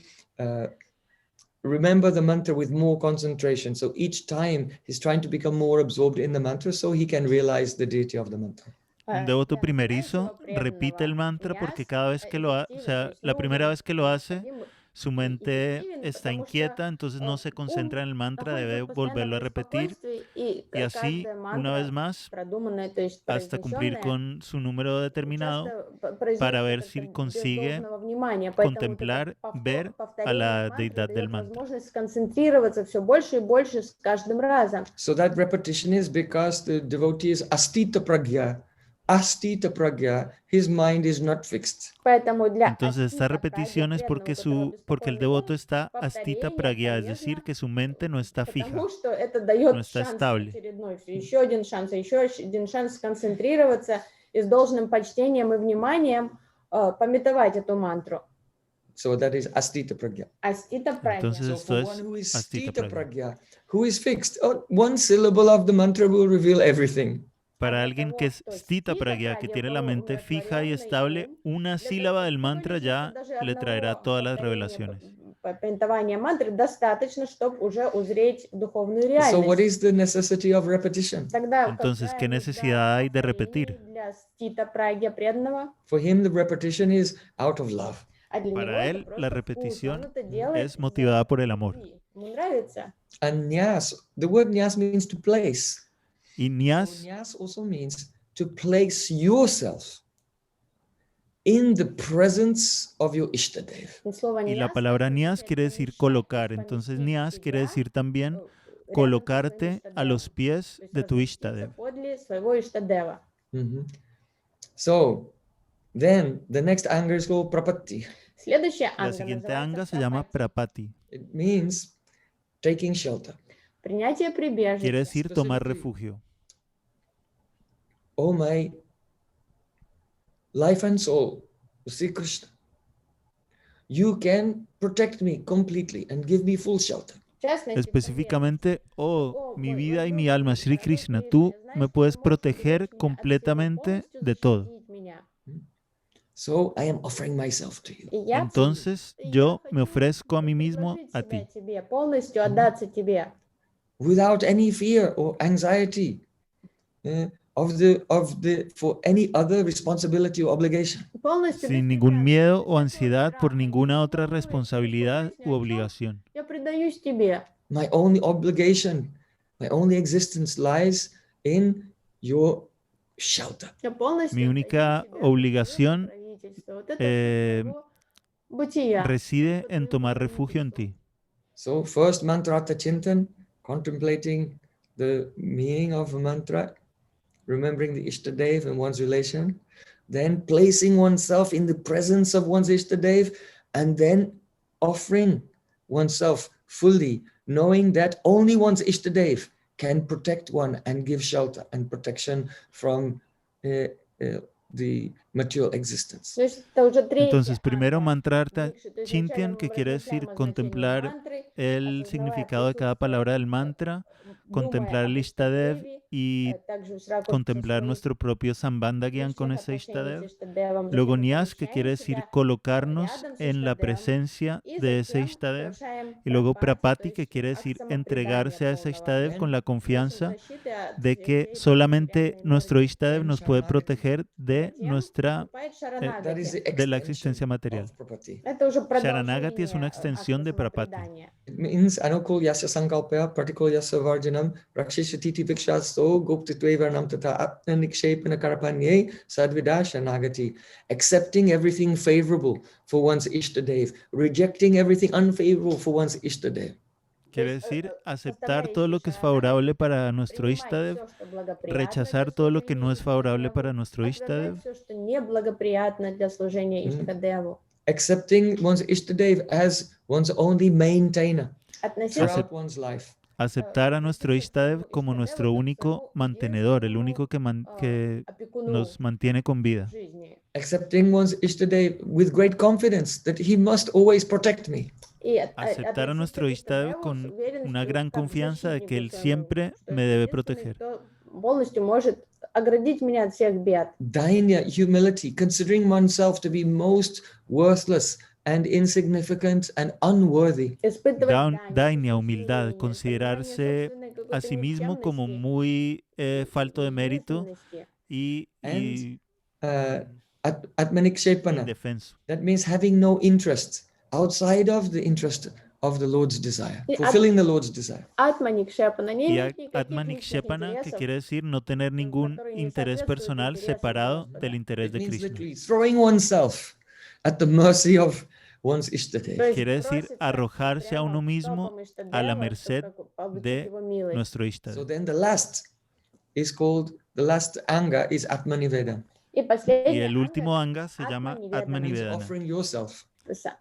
remember the mantra with more concentration. So each time he's trying to become more absorbed in the mantra so he can realize the deity of the mantra. Un devoto primerizo repite el mantra porque cada vez que lo hace, o sea, la primera vez que lo hace, su mente está inquieta, entonces no se concentra en el mantra, debe volverlo a repetir y así una vez más hasta cumplir con su número determinado para ver si consigue contemplar, ver a la deidad del mantra. So that repetition is because the devotee is astita pragya. Astita pragya, his mind is not fixed. Entonces esta repetición es porque el devoto está astita pragya, es decir, que su mente no está fija, no está estable. Еще один шанс сконцентрироваться и с должным почтением и вниманием пометовать эту мантру. So that is astita pragya. Astita pragya. Entonces So esto for es one who is astita stita pragya. pragya, who is fixed, one syllable of the mantra will reveal everything. Para alguien que es stita pragya, que tiene la mente fija y estable, una sílaba del mantra ya le traerá todas las revelaciones. So what is the necessity of repetition? Entonces, ¿qué necesidad hay de repetir? For him, the repetition is out of love. Para él, la repetición es motivada por el amor. And nyas, the word nyas means to place. Y So nyas nyas also means to place yourself in the presence of your Ishtadev. y la palabra nyas quiere decir colocar. Entonces, nyas quiere decir también colocarte a los pies de tu Ishtadev. Mhm. So then the next anga is called prapatti. La siguiente anga se llama prapati. It means taking shelter. Принятие прибежища. Quiere decir tomar refugio. Oh my life and soul, Sri Krishna, you can protect me completely and give me full shelter. Específicamente, oh, mi vida y mi alma, Sri Krishna, tú me puedes proteger completamente de todo. So I am offering myself to you. Entonces, yo me ofrezco a mí mismo a ti, Without any fear or anxiety for any other responsibility or obligation. sin ningún miedo o ansiedad por ninguna otra responsabilidad u obligación. Я предаюсь тебе. My only obligation, my only existence lies in your shelter. Я полностью Mi única предаю тебе. obligación Правительство. Вот это eh, твоего бытия. reside en tomar refugio en ti. So first mantrata chintan, contemplating the meaning of a mantra, remembering the Ishtadev and one's relation, then placing oneself in the presence of one's Ishtadev, and then offering oneself fully, knowing that only one's Ishtadev can protect one and give shelter and protection from the material existence. То есть это уже третья Entonces, primero anga. mantrarta Дикши, chintian, que quiere decir contemplar el significado de cada palabra del mantra, contemplar el Ishtadev y contemplar nuestro propio Sambandha-gyan con ese Ishtadev. Luego Nyas, que quiere decir colocarnos en la presencia de ese Ishtadev. Y luego Prapati, que quiere decir entregarse a ese Ishtadev con la confianza de que solamente nuestro Ishtadev nos puede proteger de That is the de la extension existencia material. of Prapati. Sharanagati es una extensión de Prapati. It means anukul yasya sankalpaya pratikul yasya varjanam rakshishititi vikshasto guptitvevarnam tata apnanikshepana karapanye sadvida shanagati. Accepting everything favorable for one's Ishtadev, rejecting everything unfavorable for one's Ishtadev. Quiere decir aceptar todo lo que es favorable para nuestro Ishtadev, rechazar todo lo que no es favorable para nuestro Ishtadev, Accepting one's Ishtadev as one's only maintainer throughout one's life. aceptar a nuestro Ishtadev como nuestro único mantenedor, el único que nos mantiene con vida. Accepting one's Ishtadev with great confidence that he must always protect me. Aceptar a nuestro Ishtadev con una gran confianza de que él siempre me debe proteger. полностью может оградить меня от всех бед. Dainya, humility, considering oneself to be most worthless and insignificant and unworthy. Испытывать Dainya, дайню, humildad, смирение, понимание considerarse собственной a какой-то sí mismo como никчемности muy falto de mérito бессмысленности. y Atmanik Shepana. indefenso. That means having no interest outside of the interest of the Lord's desire, И fulfilling the Lord's desire. Атманикшепана не Y иметь никаких Atmanik личных Shepana, que интересов, quiere decir no tener ningún которые не interés соответствуют personal интересам separado Господа. del interés It de means Krishna. literally throwing oneself at the mercy of one's То Ishtadev. есть Quiere decir броситься arrojarse a прямо uno к mismo стопам a la Иштадева, merced чтобы получить de его милость. nuestro So Ishtadev. then the last is called, the last anga is Atmanivedana. И Y последний el último анга anga se llama Means Atmanivedana, offering yourself.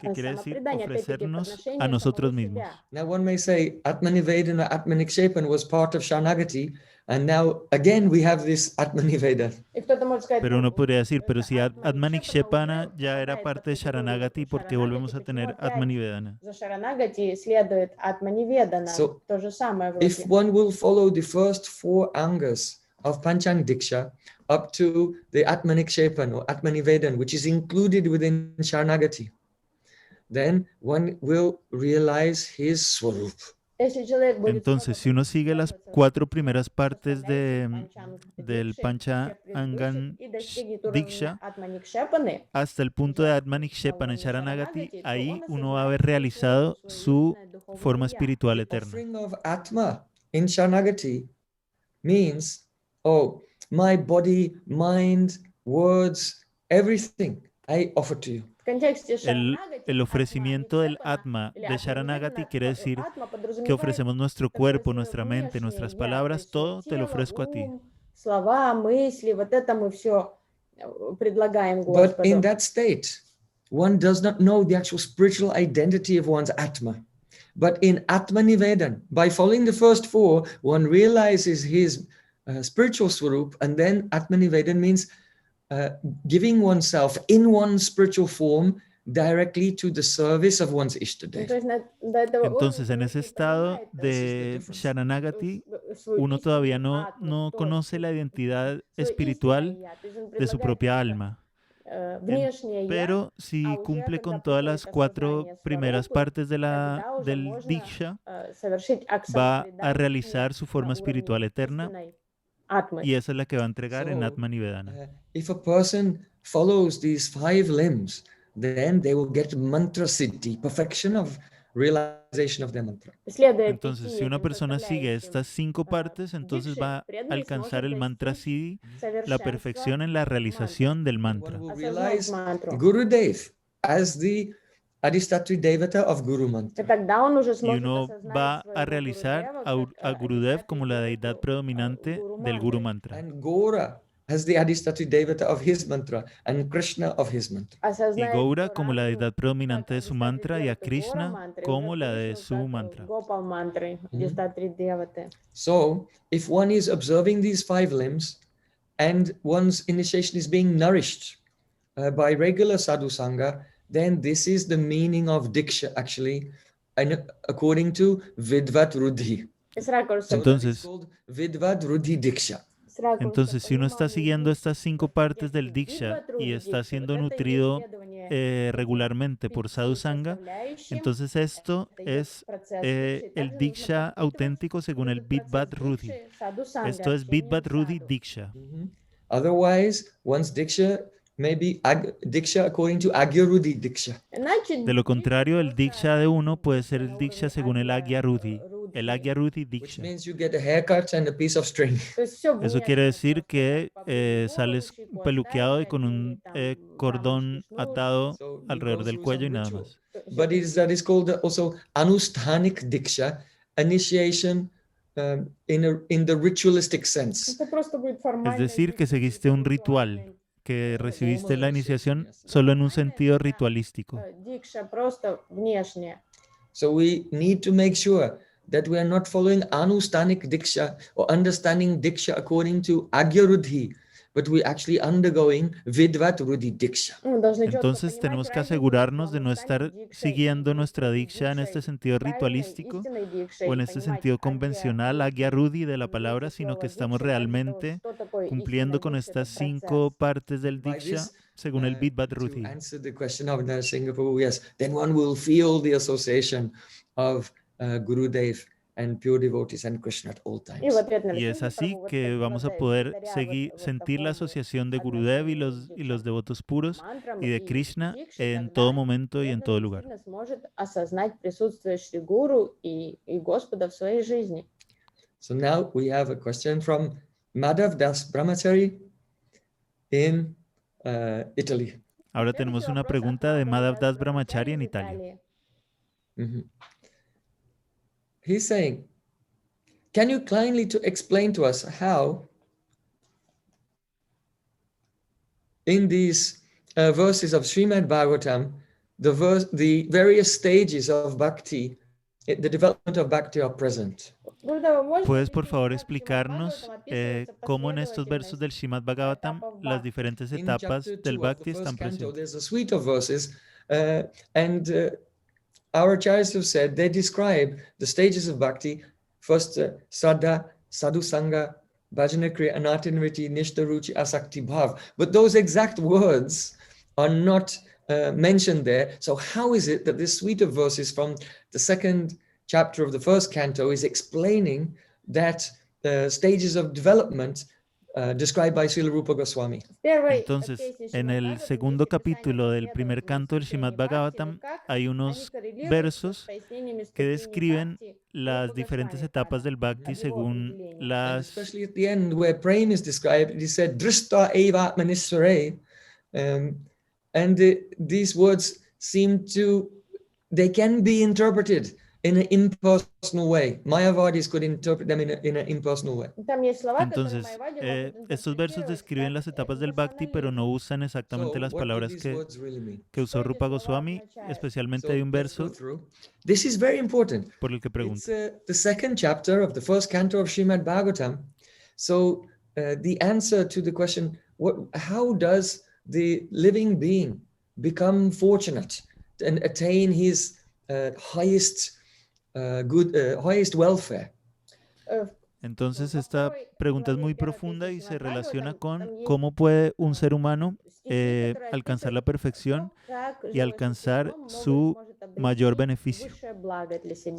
que quiere decir самопредание, опять-таки, по ofrecernos a отношению nosotros самого mismos. себя. Now one may say Atmanivedana, Atmanikshepan was part of Shanagati, and now again we have this Atmaniveda. И кто-то может сказать, Pero uno podría decir, pero si Atmanik Atmanik Shepana Shepana ya era попадает parte под de категорию Sharanagati, ¿por qué volvemos a Шаранагати, tener почему опять Atmanivedana? за Шаранагати следует Атманиведана? So, То же самое If вроде. one will follow the first 4 angas of Panchang Diksha up to the Atmanikshepan or Atmanivedan, which is included within Sharanagati, then one will realize his Swarup. Если человек будет Entonces, si uno sigue las 4 primeras partes del Pancha Angan и достигнет Diksha уровня Атманикшепаны, hasta el punto de Atmanik Shepana en Sharanagati, ahí uno va a haber realizado su forma espiritual eterna. Offering of Atma in Sharanagati means, oh, my body, mind, words, everything I offer to you. в контексте El Шаранагати, ofrecimiento del Atma или de Sharanagati quiere decir Атма que подразумевает ofrecemos nuestro такое cuerpo, свое nuestra mente, внешнее nuestras я, то palabras, есть todo te lo тело, ofrezco a ti. ум, слова, мысли, вот это мы все предлагаем But in Господу. that state, one does not know the actual spiritual identity of one's Atma. But in Atma Nivedan, by following the first 4, one realizes his spiritual swarup, and then Atma Nivedan means giving oneself in one's spiritual form directly to the service of one's Ну, то Ishtadev. есть до этого Entonces, en уровня ese человек не estado понимает de difference. Sharanagati, свою uno todavía истинную no, атму, no то conoce la есть identidad свое espiritual истинное я. То есть он de su предлагает propia только, alma. внешнее я, Pero а si уже cumple когда con todas приходит las 4 осознание primeras сварупы, partes de тогда уже del можно Diksha, совершить акт va a самопредания realizar su на forma уровне espiritual eterna истинной атмы. y esa es la que va a entregar en So, Atma Nivedana. if a person follows these 5 limbs, then they will get mantra siddhi, perfection of realization of their mantra. Следуя Entonces, si una persona sigue estas 5 partes, entonces va a alcanzar el mantra Siddhi, la perfección en la realización del One mantra. will осознать realize мантру. Gurudev as the Adhistatvi Devata of Guru И Mantra. тогда он уже Y сможет uno осознать va a своего realizar Гурудева a как Gurudev como la адистатви deidad девату predominante Гуру del Guru мантры. Mantra. And Gora as the Adhistatvi Devata of his mantra and Krishna of his mantra. Y Осознает Gaura como la Горату deidad predominante de как su адистатви mantra y a девату Гора Krishna мантры, como уже la de Кришну su как mantra. Гопал мантры, адистатви деваты. So, if one is observing these 5 limbs and one's initiation is being nourished by regular sadhu sangha, then this is the meaning of Diksha actually, and according to Vidvat Ruddhi. С ракурса, So that is Entonces, called Vidvat Ruddhi Diksha. с ракурса entonces, si uno está понимания siguiendo estas 5 partes del контексте Diksha Видватру y está Дикши, siendo вот это и nutrido исследование regularmente por sadhu пяти sangha, составляющим, entonces esto это идет es процесс Дикши. el Также нужно Diksha пропитывать auténtico según el этот процесс Vidvat Ruddhi. Дикши саду Esto санга, es общением Vidvat Ruddhi саду. Diksha. Otherwise, one's Diksha may be Diksha according to Agyaruddhi Diksha. Иначе De lo Дикша contrario, el просто Diksha de uno puede ser на el уровне Diksha según el Agya Ruddhi. El Agya Ruddhi Which Diksha. means you get a haircut and a piece of string. То есть всё Eso quiere внешнее decir просто, que как побрить голову, sales щеку peluqueado y оставить, con или un там cordón рамочки, шнур. atado So you alrededor go del through cuello y some nada ritual. más. But that is called also Anusthanik Diksha, initiation in the ritualistic sense. Это просто будет Es формальное decir, que seguiste un ritual, que recibiste la iniciación Yes. solo en un sentido ritualístico. Дикша просто внешняя. So we need to make sure that we are not following Anusthanik Diksha or understanding Diksha according to Agyaruddhi, but we're actually undergoing Vidvat Rudhi Diksha. Entonces tenemos que asegurarnos de no estar siguiendo nuestra diksha en este sentido ritualístico o en este sentido convencional, agya rudhi de la palabra, sino que estamos realmente cumpliendo con estas 5 partes del By diksha this, según el Vidvat to Rudhi. answer the question of Narasimha Prabhu, yes, then one will feel the association of Gurudev and pure devotees and Krishna at all times. Y es así que vamos a poder sentir la asociación de Gurudev y los devotos puros y de Krishna en todo momento y en todo lugar. So now we have a question from Madhav Das Brahmachari in Italy. Ahora tenemos una pregunta de Madhav Das Brahmachari en Italia. He's saying, can you kindly explain to us how in these verses of Srimad Bhagavatam, the various stages of bhakti, the development of bhakti are present? ¿Puedes por favor explicarnos cómo en estos versos del Srimad Bhagavatam las diferentes etapas del bhakti están presentes? There's a suite of verses and our acharyas have said they describe the stages of bhakti. First, Sadha, Sadhu Sangha, Bhajana Kriya, Anatinriti, Nishta Ruchi, Asakti Bhav. But those exact words are not mentioned there. So how is it that this suite of verses from the second chapter of the first canto is explaining that stages of development described by Srila Rupa Goswami? Entonces, en el segundo capítulo del primer canto del Srimad Bhagavatam hay unos versos que describen las diferentes etapas del bhakti según las... Especially at the end where Prem is described, he said, Drishta eva atmanisvare. These words seem to, they can be interpreted in an impersonal way. Mayavadis could interpret them in an impersonal way. Entonces, estos versos describen las etapas del bhakti, pero no usan exactamente las palabras que usó Rupa Goswami. Especialmente hay un verso This is very important. Por el que pregunto. It's the second chapter of the first canto of Srimad Bhagavatam. So the answer to the question, how does the living being become fortunate and attain his highest welfare? Entonces esta pregunta es muy profunda y se relaciona con cómo puede un ser humano alcanzar la perfección y alcanzar su mayor beneficio.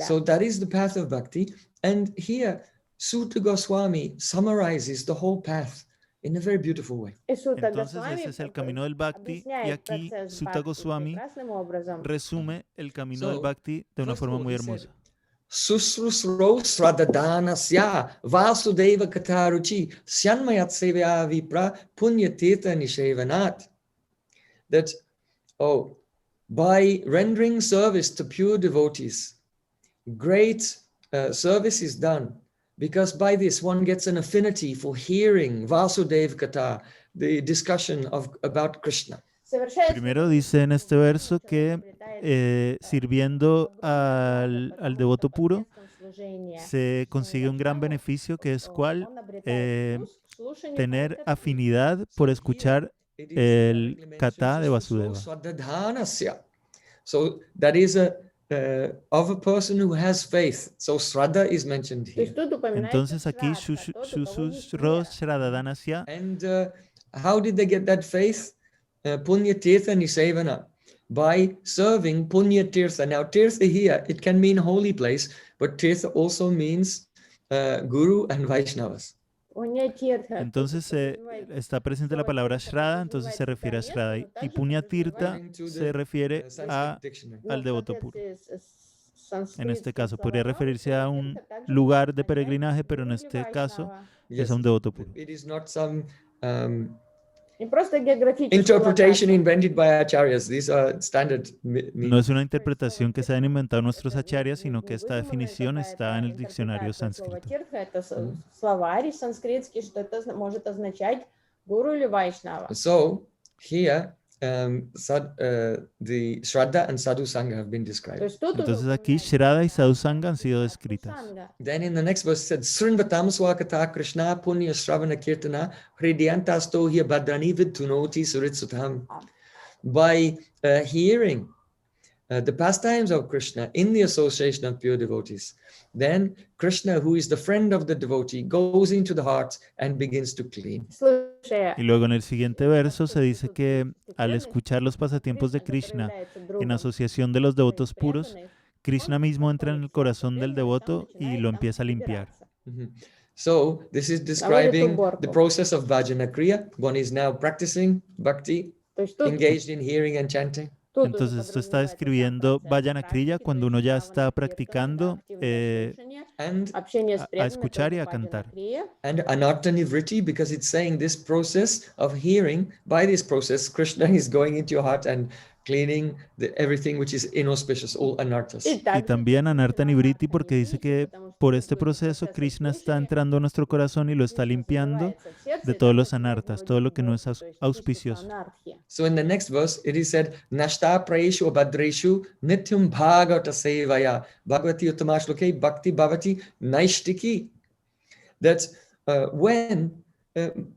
So that is the path of bhakti, and here Sutta Goswami summarizes the whole path in a very beautiful way. Entonces ese es el camino del bhakti y aquí Sutta Goswami resume el camino del bhakti de una forma muy hermosa. Susrusro sradhadanasya vasudeva kataruchi syanmayat sevya vipra punyatirtha nishevanat. That, by rendering service to pure devotees, great service is done, because by this one gets an affinity for hearing Vasudeva Katha, the discussion about Krishna. Primero dice en este verso que sirviendo al devoto puro se consigue un gran beneficio, que es cuál tener afinidad por escuchar el kata de Vasudeva. So that is of a person who has faith. So Shraddha is mentioned here. Entonces aquí Shususro Shradhadanasya. And how did they get that faith? Punya Tirtha Nisevana, by serving Punya Tirtha. Now Tirtha here, it can mean holy place, but Tirtha also means Guru and Vaishnavas. Entonces está presente la palabra Shraddha, entonces se refiere a Shraddha, y Punya Tirtha se refiere al devoto puro. En este caso podría referirse a un lugar de peregrinaje, pero en este caso es a un devoto puro. It is not some interpretation invented by acharyas. These are standard meanings. No es una interpretación que se han inventado nuestros acharyas, sino que esta definición está en el diccionario sánscrito. So here the Shraddha and Sadhu Sangha have been described. Entonces aquí Shraddha y Sadhu Sangha han sido descritas. Then in the next verse it said, Srinvatam swakata Krishna punya shravana kirtana hridyantasto hiya badrani vidhunoti suritsutam. By hearing the pastimes of Krishna in the association of pure devotees, then Krishna, who is the friend of the devotee, goes into the heart and begins to clean. Y luego en el siguiente verso se dice que al escuchar los pasatiempos de Krishna en asociación de los devotos puros, Krishna mismo entra en el corazón del devoto y lo empieza a limpiar. So this is describing the process of bhajana kriya. One is now practicing bhakti, engaged in hearing and chanting. Entonces esto está describiendo Vajana Kriya cuando uno ya está practicando a escuchar y a cantar. And anartha nivriti, because it's saying this process of hearing, by this process Krishna is going into your heart and cleaning everything which is inauspicious, all anarthas. Y también anartha nivriti porque dice que por este proceso Krishna está entrando a nuestro corazón y lo está limpiando de todos los anartas, todo lo que no es auspicioso. So in the next verse it is said, Nashta praeshu abhadreshu nityam bhagavata sevaya bhagavati uttamashloke bhakti bhavati naishtiki. That's when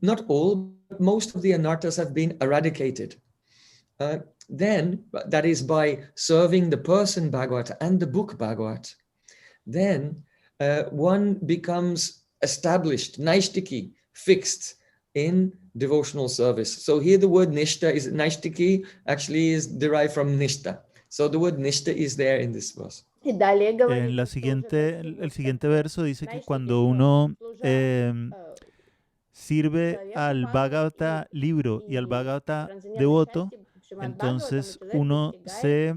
not all, but most of the anarthas have been eradicated. Then, that is by serving the person Bhagavat and the book Bhagavat, then one becomes established, naishtiki, fixed in devotional service. So here the word nishta is, naishtiki actually is derived from nishta. So the word nishta is there in this verse. En el siguiente verso dice que cuando uno sirve al Bhagavata libro y al Bhagavata devoto, entonces uno se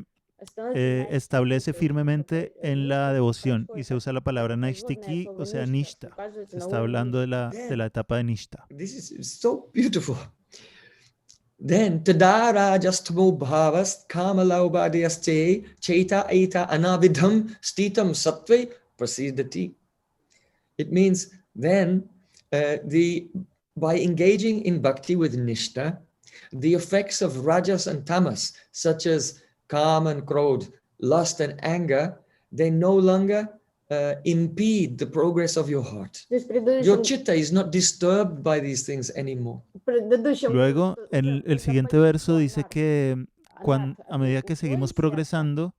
establece firmemente en la devoción y se usa la palabra naishtiki, o sea, nishta. Se está hablando de la etapa de nishta. This is so beautiful. Then tadara jastamo bhavas kamalaubadyaste cheta eta anavidham stitam sattve prasidati. It means then by engaging in bhakti with nishta, the effects of rajas and tamas, such as kam and krodh, lust and anger, they no longer impede the progress of your heart. Your chitta is not disturbed by these things anymore. Luego, en el siguiente verso dice que a medida que seguimos progresando,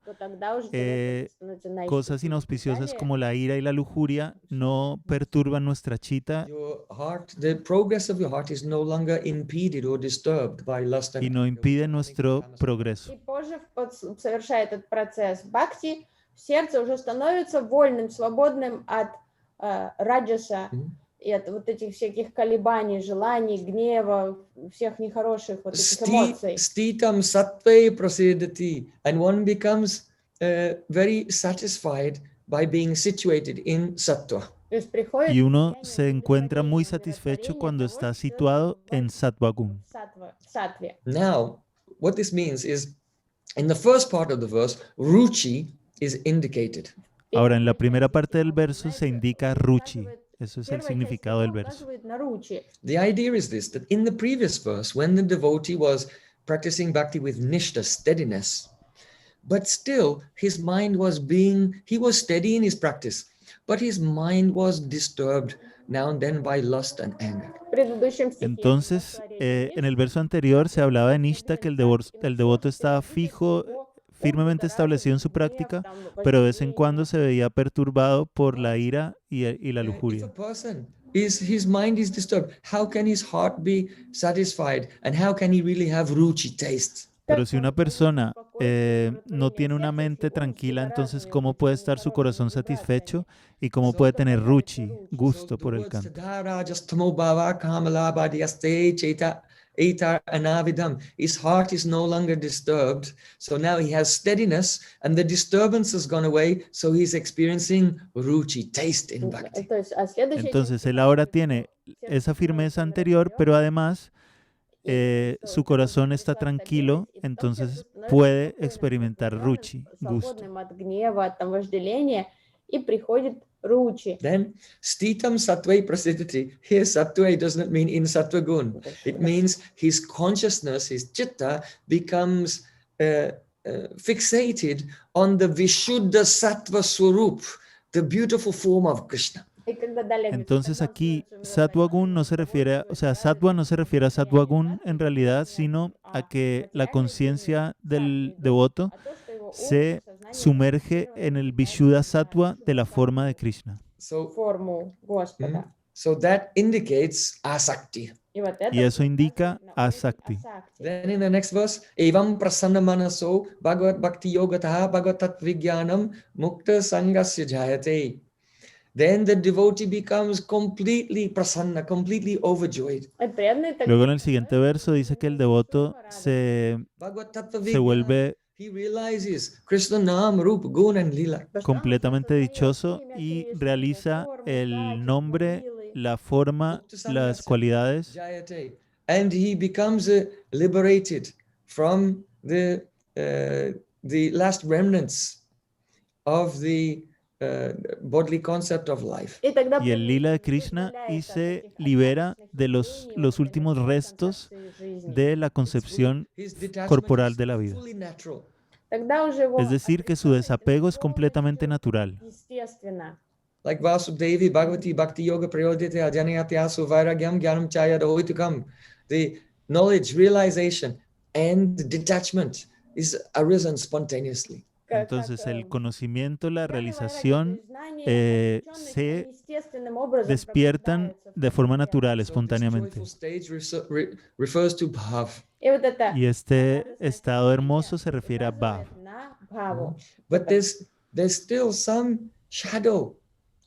cosas inauspiciosas como la ira y la lujuria no perturban nuestra chitta y no impiden nuestro progreso. Сердце уже становится вольным, свободным от раджаса и от вот этих всяких колебаний, желаний, гнева, всех нехороших вот этих эмоций. Stitam sattve prasidati, and one becomes very satisfied by being situated in sattva. Y uno se encuentra muy satisfecho cuando está situado en sattva-gun. Now, what this means is, in the first part of the verse, ruchi is indicated. Ahora, en la primera parte del verso se indica ruchi. Eso es el significado del verso. The idea is this, that in the previous verse, when the devotee was practicing bhakti with nishta, steadiness, but still his mind was he was steady in his practice, but his mind was disturbed now and then by lust and anger. Entonces, en el verso anterior se hablaba de nishta, que el devoto estaba firmemente establecido en su práctica, pero de vez en cuando se veía perturbado por la ira y la lujuria. His mind is disturbed. How can his heart be satisfied? And how can he really have ruchi, taste? Pero si una persona no tiene una mente tranquila, entonces ¿cómo puede estar su corazón satisfecho y cómo puede tener ruchi, gusto por el canto? His heart is no longer disturbed, so now he has steadiness, and the disturbance has gone away, so he's experiencing ruchi, taste in bhakti. Entonces él ahora tiene esa firmeza anterior, pero además su corazón está tranquilo, entonces puede experimentar ruchi, gusto. И приходит ruchi. Then Stitam Sattva Prasiddhati. Here Sattva does not mean in Sattva Gun. It means his consciousness, his chitta, becomes fixated on the Vishuddha Sattva Swarup, the beautiful form of Krishna. Entonces aquí Sattva Gun no se refiere, o sea, Sattva no se refiere a Sattva Gun en realidad, sino a que la conciencia del devoto se sumerge en el Vishuddha Sattva de la forma de Krishna. So Господа. that indicates asakti. Y eso indica asakti. Then in the next verse, evam prasanna manaso bhagavat bhakti yogataha bhagavat vijnanam mukta sangasya jayate. Then the devotee becomes completely prasanna, completely overjoyed. Luego en el siguiente verso dice que el devoto se vuelve He realizes Krishna Nam, Rup, Gun and Lila. completamente dichoso y realiza el nombre, la forma, las cualidades. Jayate. And he becomes liberated from the last remnants of the bodily concept of life. Y el lila de Krishna y se libera de los últimos restos de la concepción His detachment corporal is de la vida. fully natural. Es decir, que su desapego es completamente natural. Like Vasudevi Bhagavati Bhakti Yoga Prayodhite Ajanayatyasu Vairagyam Gyanam Chaya Doitukam. The knowledge, realization, and detachment is arisen spontaneously. Entonces el conocimiento, la realización se despiertan de forma natural, espontáneamente. This joyful stage refers to bhav. Y este estado hermoso se refiere a Bhav. But there's still some shadow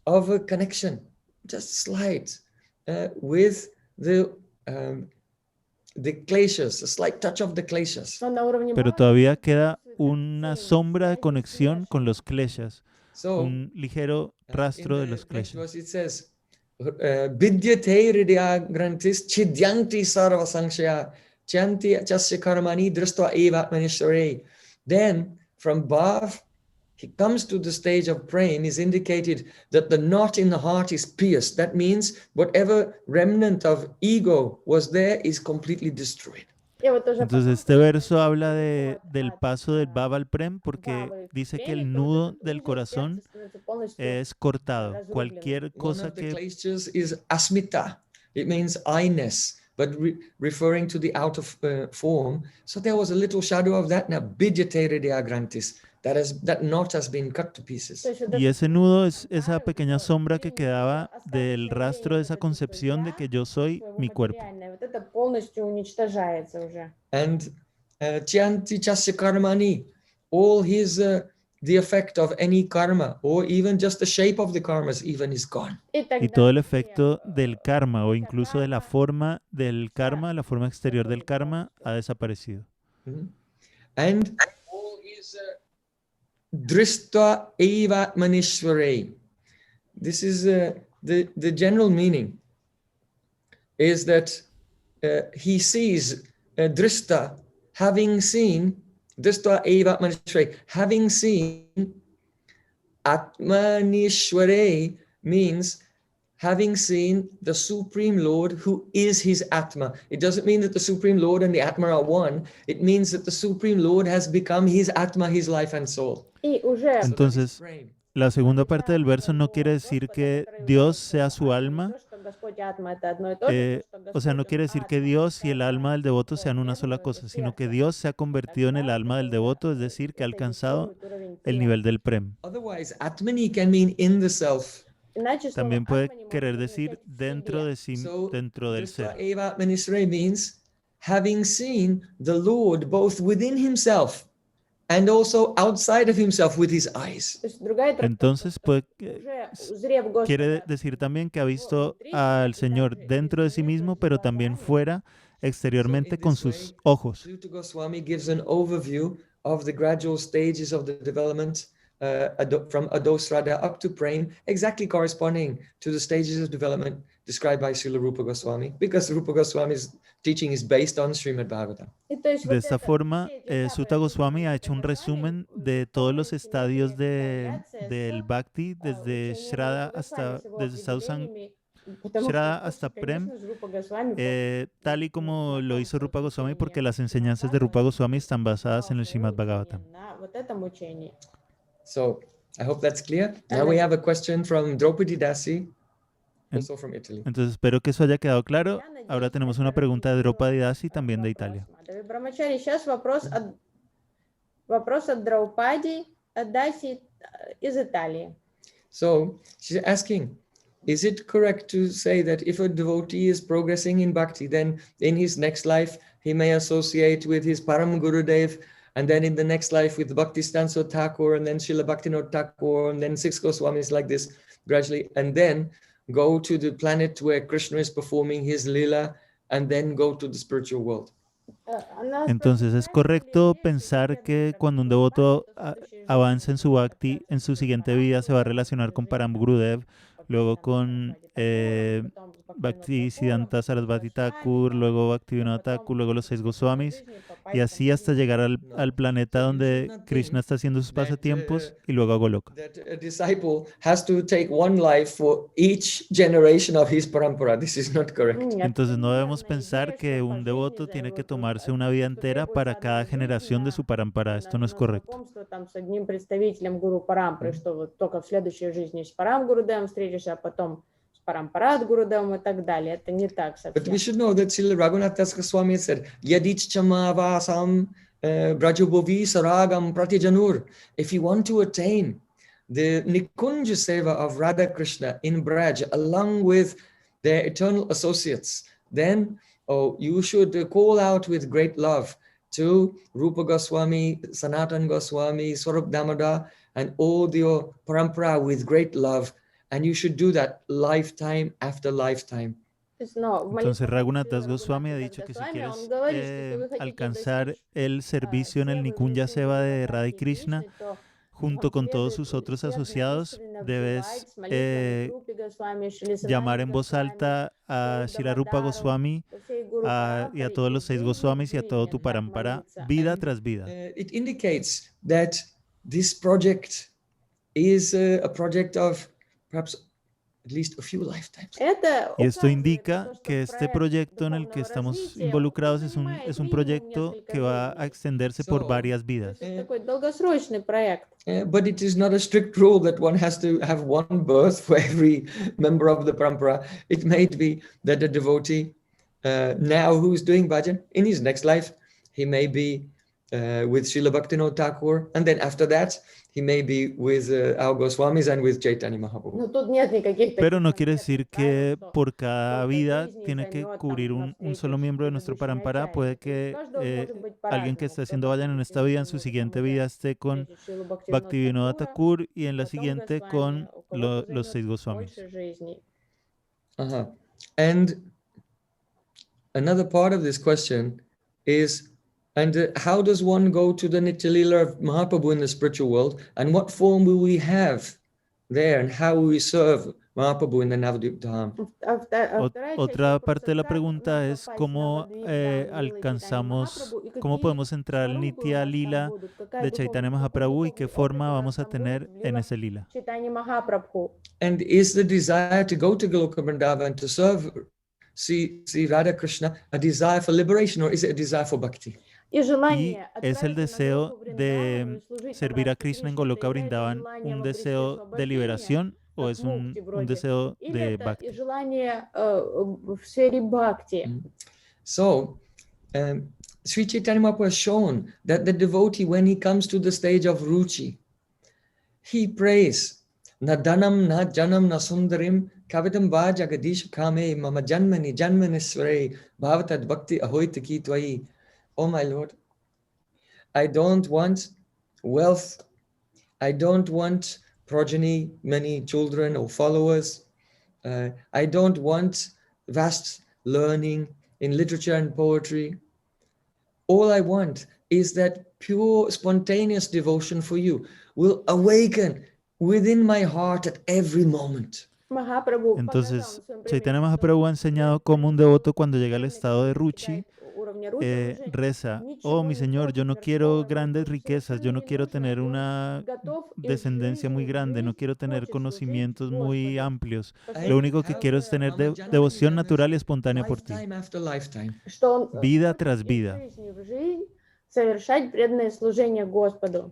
of a connection, just slight, with the kleshas, a slight touch of the kleshas. Pero todavía queda una sombra de conexión con los kleshas, So, un ligero rastro de los next kleshas. verse it says, Vidyate hridaya grantis chidyanti sarva sanshaya chanti chasya karmani dristva eva manishare. Then, from Bhav, he comes to the stage of prem, is indicated that the knot in the heart is pierced. That means whatever remnant of ego was there is completely destroyed. Entonces este verso habla del paso del Bhav al Prem porque dice que el nudo del corazón es cortado. Cualquier One cosa of the que kleshas is asmita. It means I-ness, but referring to the outer form. So there was a little shadow of that. Now, vidyate hridaya grantis. That knot has been cut to pieces. y ese nudo es esa pequeña sombra que quedaba del rastro de esa concepción de que yo soy mi cuerpo. And Chianti Chasya Karmani, all his the effect of any karma, or even just the shape of the karmas, even is gone. Y todo el efecto del karma o incluso de la forma del karma, la forma exterior del karma, ha desaparecido. And all his Drista eva manishvare. This is the general meaning is that he sees Drista having seen Drista eva manishvare, having seen Atmanishvare means having seen the Supreme Lord who is his Atma. It doesn't mean that the Supreme Lord and the Atma are one. It means that the Supreme Lord has become his Atma, his life and soul. Entonces, la segunda parte del verso no quiere decir que Dios sea su alma, o sea, no quiere decir que Dios y el alma del devoto sean una sola cosa, sino que Dios se ha convertido en el alma del devoto, es decir, que ha alcanzado el nivel del Prem. Otherwise, Atmani can mean in the self. También puede querer decir dentro de sí, dentro del ser. Eva Atmanishvare means having seen the Lord both within himself and also outside of himself with his eyes. Entonces quiere decir también que ha visto al Señor dentro de sí mismo, pero también fuera, exteriormente, con sus ojos. Sutta Goswami gives an overview of the gradual stages of the development from Adosrada up to Prem, exactly corresponding to the stages of development described by Srila Rupa Goswami, because Rupa Goswami's teaching is based on Srimad Bhagavatam. De esta forma, Sutta Goswami ha hecho un resumen de todos los estadios del Bhakti, desde Shraddha hasta, Shraddha hasta Prem, tal y como lo hizo Rupa Goswami, porque las enseñanzas de Rupa Goswami están basadas en el Srimad Bhagavatam. So, I hope that's clear. Now we have a question from Draupadi Dasi, also from Italy. Entonces espero que eso haya quedado claro. Ahora tenemos una pregunta de Draupadi Dasi, también de Italia. Сейчас вопрос от Драупади Даси из Италии. So, she's asking, is it correct to say that if a devotee is progressing in bhakti, then in his next life he may associate with his Param Gurudev, and then in the next life with Bhakti Stanso Thakur, and then Srila Bhaktivinoda Thakur, and then 6 Goswamis like this gradually, and then go to the planet where Krishna is performing his lila, and then go to the spiritual world? Entonces, ¿es correcto pensar que cuando un devoto avanza en su bhakti, en su siguiente vida se va a relacionar con Param Gurudev, luego con Bhakti Siddhanta Sarasvati Thakur, luego Bhaktivinoda Thakur, luego los 6 Goswamis, y así hasta llegar al planeta donde Krishna está haciendo sus pasatiempos y luego a Goloka? That a disciple has to take one life for each generation of his parampara. This is not correct. Entonces no debemos pensar que un devoto tiene que tomarse una vida entera para cada generación de su parampara. Esto no es correcto. Там с одним представителем гуру парампры, что вот только в следующей жизни с Парам Гурудевом встретишься, а потом с Парампарат Гурудевом и так далее. Это не так совсем. But we should know that Srila Raghunath Das Goswami said, Yadichchama vasam brajobovi saragam pratijanur. If you want to attain the Nikunja Seva of Radha Krishna in Braj, along with their eternal associates, then you should call out with great love to Rupa Goswami, Sanatan Goswami, Swarup Damodar, and all your parampara with great love. And you should do that lifetime after lifetime. Entonces Raghunath Das Goswami ha dicho que si quieres alcanzar el servicio en el Nikunja Seva de Radha y Krishna, junto con todos sus otros asociados, debes llamar en voz alta a Srila Rupa Goswami y a todos los 6 Goswamis y a todo tu parampara, vida tras vida. It indicates that this project is a project of perhaps at least a few lifetimes. Y esto indica que este proyecto en el que estamos involucrados es un proyecto que va a extenderse por varias vidas. But it is not a strict rule that one has to have one birth for every member of the parampara. It may be that a devotee now who's doing bhajan, in his next life, he may be with Srila Bhaktivinoda Thakur, and then after that, he may be with our Goswamis and with Chaitanya Mahaprabhu. Pero no quiere decir que por cada vida tiene que cubrir un solo miembro de nuestro parampara. Puede que alguien que esté haciendo bhajan en esta vida, en su siguiente vida esté con Bhaktivinoda Thakur y en la siguiente con los 6 Goswamis. And another part of this question is, and how does one go to the Nitya Leela of Mahaprabhu in the spiritual world? And what form will we have there? And how will we serve Mahaprabhu in the Navadvip Dham? Otra parte de la pregunta es cómo cómo podemos entrar al Nitya Leela de Chaitanya Mahaprabhu y qué forma vamos a tener en ese Leela. And is the desire to go to Goloka Vrindavan to serve Sri Radha Krishna a desire for liberation, or is it a desire for bhakti? Y es el deseo de servir a Krishna en Goloka Vrindavan un deseo de liberación o es un deseo de bhakti. So, Sri Chaitanya Mahaprabhu has shown that the devotee, when he comes to the stage of ruchi, he prays, na dhanam, na janam, na sundarim, kavitam va jagadish kame, mama janmani janmanisware, bhavatad bhakti ahoita ki tvai. Oh my Lord, I don't want wealth, I don't want progeny, many children or followers, I don't want vast learning in literature and poetry. All I want is that pure, spontaneous devotion for you will awaken within my heart at every moment. Entonces, Chaitanya Mahaprabhu ha enseñado cómo un devoto cuando llega al estado de Ruchi reza: oh mi Señor, yo no quiero grandes riquezas, yo no quiero tener una descendencia muy grande, no quiero tener conocimientos muy amplios. Lo único que quiero es tener devoción natural y espontánea por ti, Lifetime after lifetime. vida tras vida.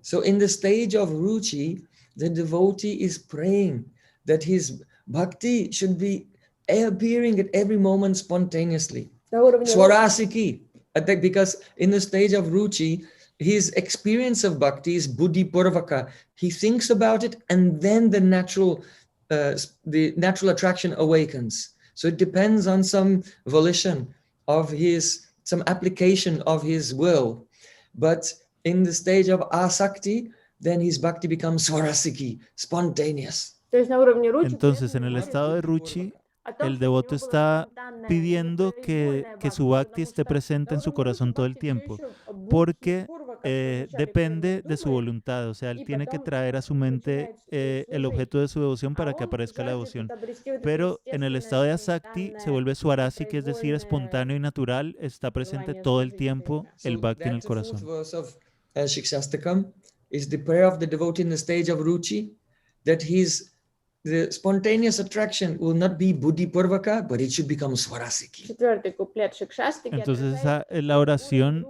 So in the stage of Ruchi, the devotee is praying that his bhakti should be appearing at every moment spontaneously. Swarasiki. Because in the stage of Ruchi, his experience of bhakti is buddhi purvaka. He thinks about it and then the natural attraction awakens. So it depends on some volition of his, some application of his will. But in the stage of asakti, then his bhakti becomes swarasiki, spontaneous. Entonces, en el estado de Ruchi, el devoto está pidiendo que su bhakti esté presente en su corazón todo el tiempo, porque depende de su voluntad. O sea, él tiene que traer a su mente el objeto de su devoción para que aparezca la devoción. Pero en el estado de asakti se vuelve swarasi, que es decir, espontáneo y natural, está presente todo el tiempo el bhakti en el corazón. Shikshastakam is the prayer of the devotee in the stage of Ruchi, that the spontaneous attraction will not be buddhi purvaka, but it should become swarasiki. Entonces esa es la oración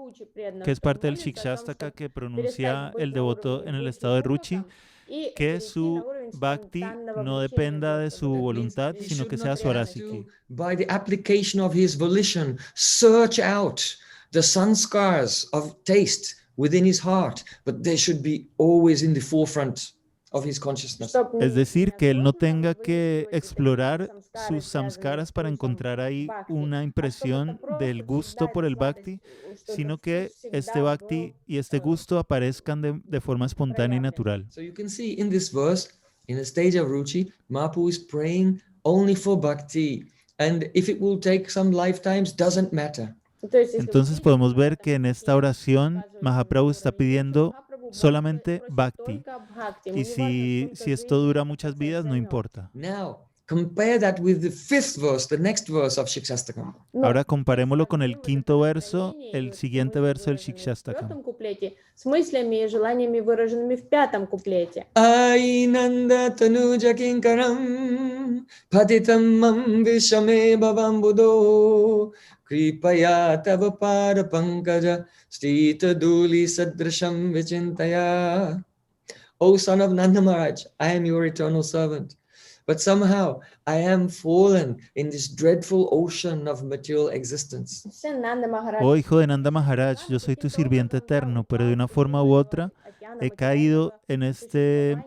que es parte del Shikshastaka que pronuncia el devoto en el estado de Ruchi, que su bhakti no dependa de su voluntad, sino que sea swarasiki. By the application of his volition, search out the sanskars of taste within his heart, but they should be always in the forefront of his consciousness. Es decir, que él no tenga que explorar sus samskaras para encontrar ahí una impresión del gusto por el bhakti, sino que este bhakti y este gusto aparezcan de forma espontánea y natural. So you can see in this verse, in the stage of Ruchi, Mahaprabhu is praying only for bhakti, and if it will take some lifetimes, doesn't matter. Entonces podemos ver que en esta oración Mahaprabhu está pidiendo solamente bhakti. Y si esto dura muchas vidas, no importa. Now, compare that with the fifth verse, the next verse of Shikshastakam. Ahora comparémoslo con el quinto verso, el siguiente verso del Shikshastakam. С мыслями и желаниями, выраженными в пятом куплете. Ainanda tanuja kinkaram patitam mam vishame bhavambudo kripaya tava pada pankaja stita duli sadrasham vichintaya. O son of Nanda Maharaj, I am your eternal servant. But somehow I am fallen in this dreadful ocean of material existence. Oh hijo de Nanda Maharaj, yo soy tu sirviente eterno, pero de una forma u otra he caído en este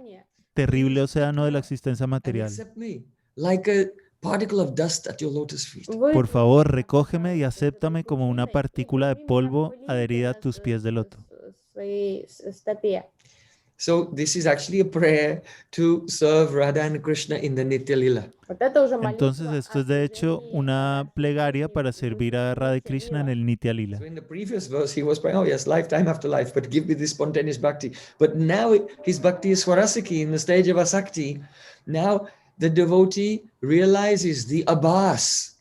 terrible océano de la existencia material. Accept me like a particle of dust at your lotus feet. Por favor, recógeme y acéptame como una partícula de polvo adherida a tus pies de loto. So this is actually a prayer to serve Radha and Krishna in the Nitya Lila. Entonces esto es de hecho una plegaria para servir a Radha y Krishna en el Nitya Lila. So in the previous verse he was praying, oh yes, lifetime after life, but give me this spontaneous bhakti. But now his bhakti is swarasiki in the stage of asakti. Now the devotee realizes the abhas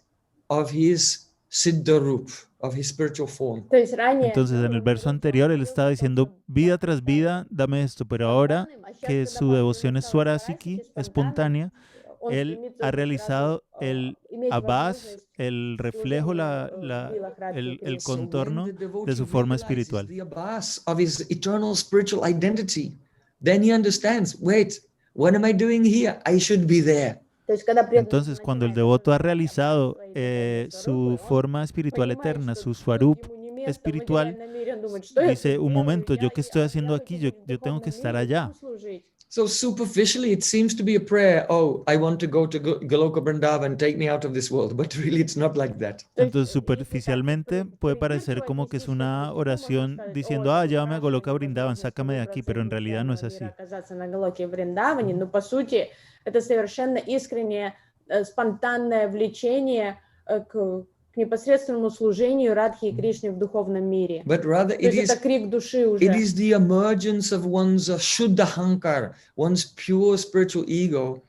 of his siddha roop, of his spiritual form. Entonces en el verso anterior él estaba diciendo vida tras vida, dame esto, pero ahora que su devoción es swarasiki, espontánea, él ha realizado el abhas, el reflejo, el contorno de su forma espiritual. The abhas of his eternal spiritual identity. Then he understands, wait, what am I doing here? I should be there. Entonces, cuando el devoto ha realizado su forma espiritual eterna, su swarup espiritual, dice, un momento, ¿yo qué estoy haciendo aquí? Yo tengo que estar allá. So superficially, it seems to be a prayer. Oh, I want to go to Goloka Vrindavan, take me out of this world. But really, it's not like that. Entonces, superficialmente puede parecer como que es una oración diciendo, llévame a Goloka Vrindavan, sácame de aquí, pero en realidad no es así. Это совершенно искреннее, спонтанное влечение к непосредственному служению Радхи и Кришне в духовном мире. But rather То есть это крик души уже. it is the emergence of one's Shuddha Hankar, one's pure spiritual ego,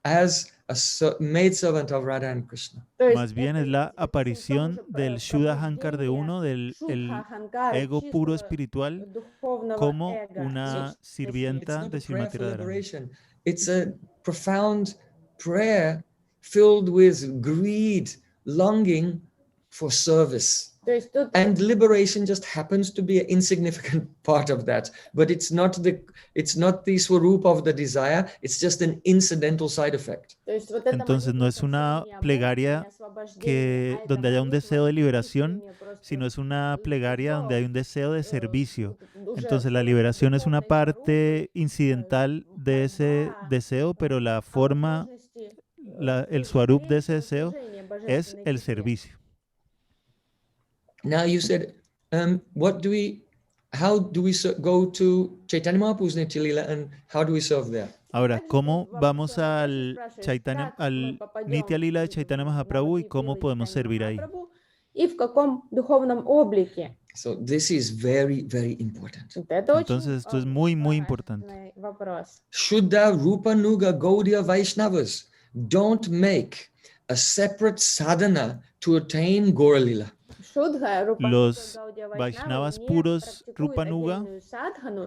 as a maid servant of Radha and Krishna. Más bien es la aparición del Shuddha Hankar de uno, del el ego puro espiritual, como una sirvienta de Srimati Radharani. It's a profound prayer filled with greed, longing for service. And liberation just happens to be an insignificant part of that, but it's not the swarup of the desire, it's just an incidental side effect. Entonces no es una plegaria donde haya un deseo de liberación, sino es una plegaria donde hay un deseo de servicio. Entonces la liberación es una parte incidental de ese deseo, pero la forma, el swarup de ese deseo es el servicio. Now you said, how do we go to Chaitanya Mahaprabhu's Nitya Lila and how do we serve there? Ahora, ¿cómo vamos al Nitya Lila de Chaitanya Mahaprabhu y cómo podemos servir ahí? So this is very, very important. Entonces esto es muy, muy importante. Shuddha Rupa Nuga Gaudiya Vaishnavas don't make a separate sadhana to attain Gaura Lila. Los Vaishnavas puros Rupanuga,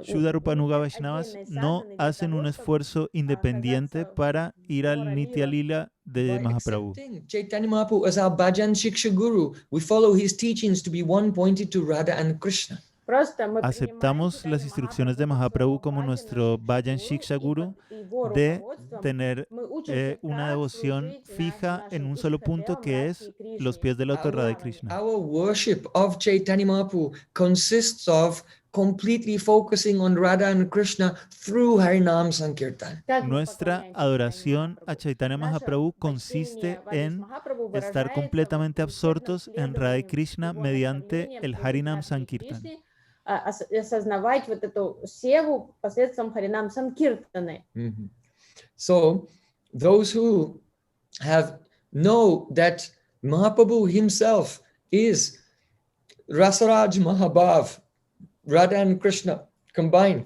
Shuddha Rupanuga Vaishnavas, no hacen un esfuerzo independiente para ir al Nitya Lila de Mahaprabhu. Chaitanya Mahaprabhu as our Bhajan Shiksha Guru, we follow his teachings to be one pointed to Radha and Krishna. Aceptamos las instrucciones de Mahaprabhu como nuestro Bhajan Shiksha Guru de tener una devoción fija en un solo punto, que es los pies del loto de Radha y Krishna. Our worship of Chaitanya Mahaprabhu consists of completely focusing on Radha and Krishna through Harinam Sankirtan. Nuestra adoración a Chaitanya Mahaprabhu consiste en estar completamente absortos en Radha y Krishna mediante el Harinam Sankirtan. Осознавать вот эту севу посредством Харинам Санкиртаны. So those who know that Mahaprabhu himself is Rasaraj Mahabhav, Radha and Krishna combined.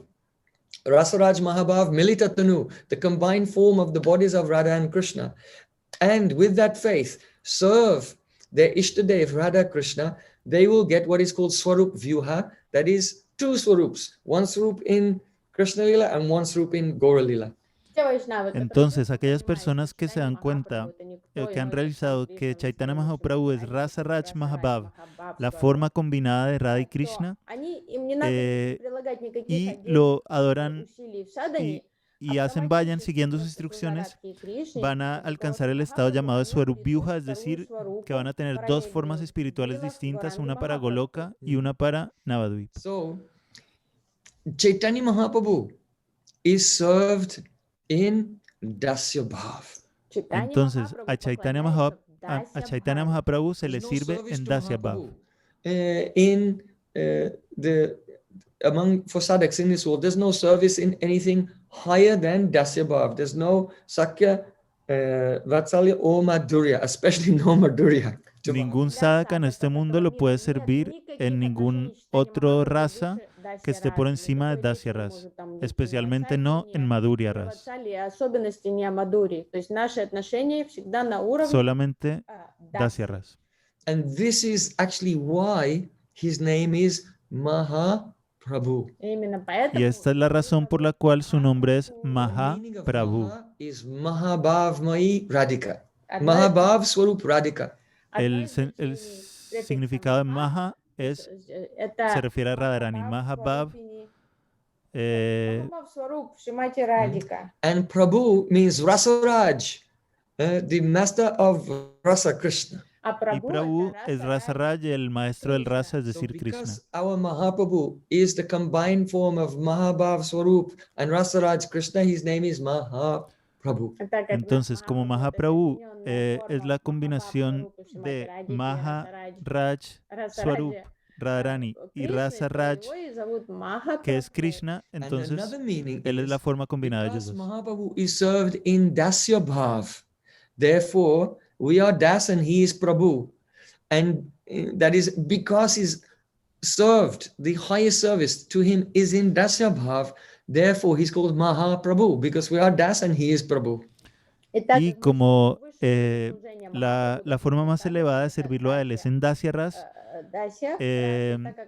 Rasaraj Mahabhav Milita Tanu, the combined form of the bodies of Radha and Krishna. And with that faith, serve their Ishtadev Radha Krishna, they will get what is called Swarup Vyuha, that is two Swarups, one Swarup in Krishna Lila and one Swarup in Gaura Lila. Entonces, aquellas personas que se dan cuenta, que han realizado que Chaitanya Mahaprabhu es Rasa Raj Mahabhav, la forma combinada de Radha y Krishna, y lo adoran y vayan siguiendo sus instrucciones, van a alcanzar el estado llamado de Swarup Vyuha, es decir, que van a tener dos formas espirituales distintas, una para Goloka y una para Navadvip. So, Chaitanya Mahaprabhu is served in Dasya Bhav. Entonces, a Chaitanya Mahaprabhu se le sirve en Dasya Bhav. For sadhaks in this world, there's no service in anything higher than Dasya Bhav. There's no Sakya, Vatsalya or Madhurya, especially no Madhurya. Ningún sadhaka en este mundo lo puede servir en ningún otro rasa que esté por encima de Dasya Ras, especialmente no en Madhurya Ras. Solamente Dasya Ras. And this is actually why his name is Mahaprabhu. Y esta es la razón por la cual su nombre es Mahaprabhu. Is Mahabhav Mai Radhika. Mahabhav Swarup Radhika. El significado de Maha se refiere a Radharani. Mahabhav. And Prabhu means Rasaraj, the master of Rasa Krishna. Y Prabhu es Rasaraj, el maestro del rasa, es decir, Krishna. Because our Mahaprabhu is the combined form of Mahabhav Swarup and Rasaraj Krishna, his name is Mahaprabhu. Entonces, como Mahaprabhu es la combinación de Maharaj Swarup, Radharani y Rasaraj, que es Krishna, entonces él es la forma combinada de ellos dos. Mahaprabhu is served in Dasya Bhav. Therefore, we are Das and he is Prabhu. and that is because he's served, the highest service to him is in Dasya Bhav. Therefore, he's called Mahaprabhu, because we are Das and he is Prabhu. Y como la forma más elevada de servirlo a él es en Dasya Ras,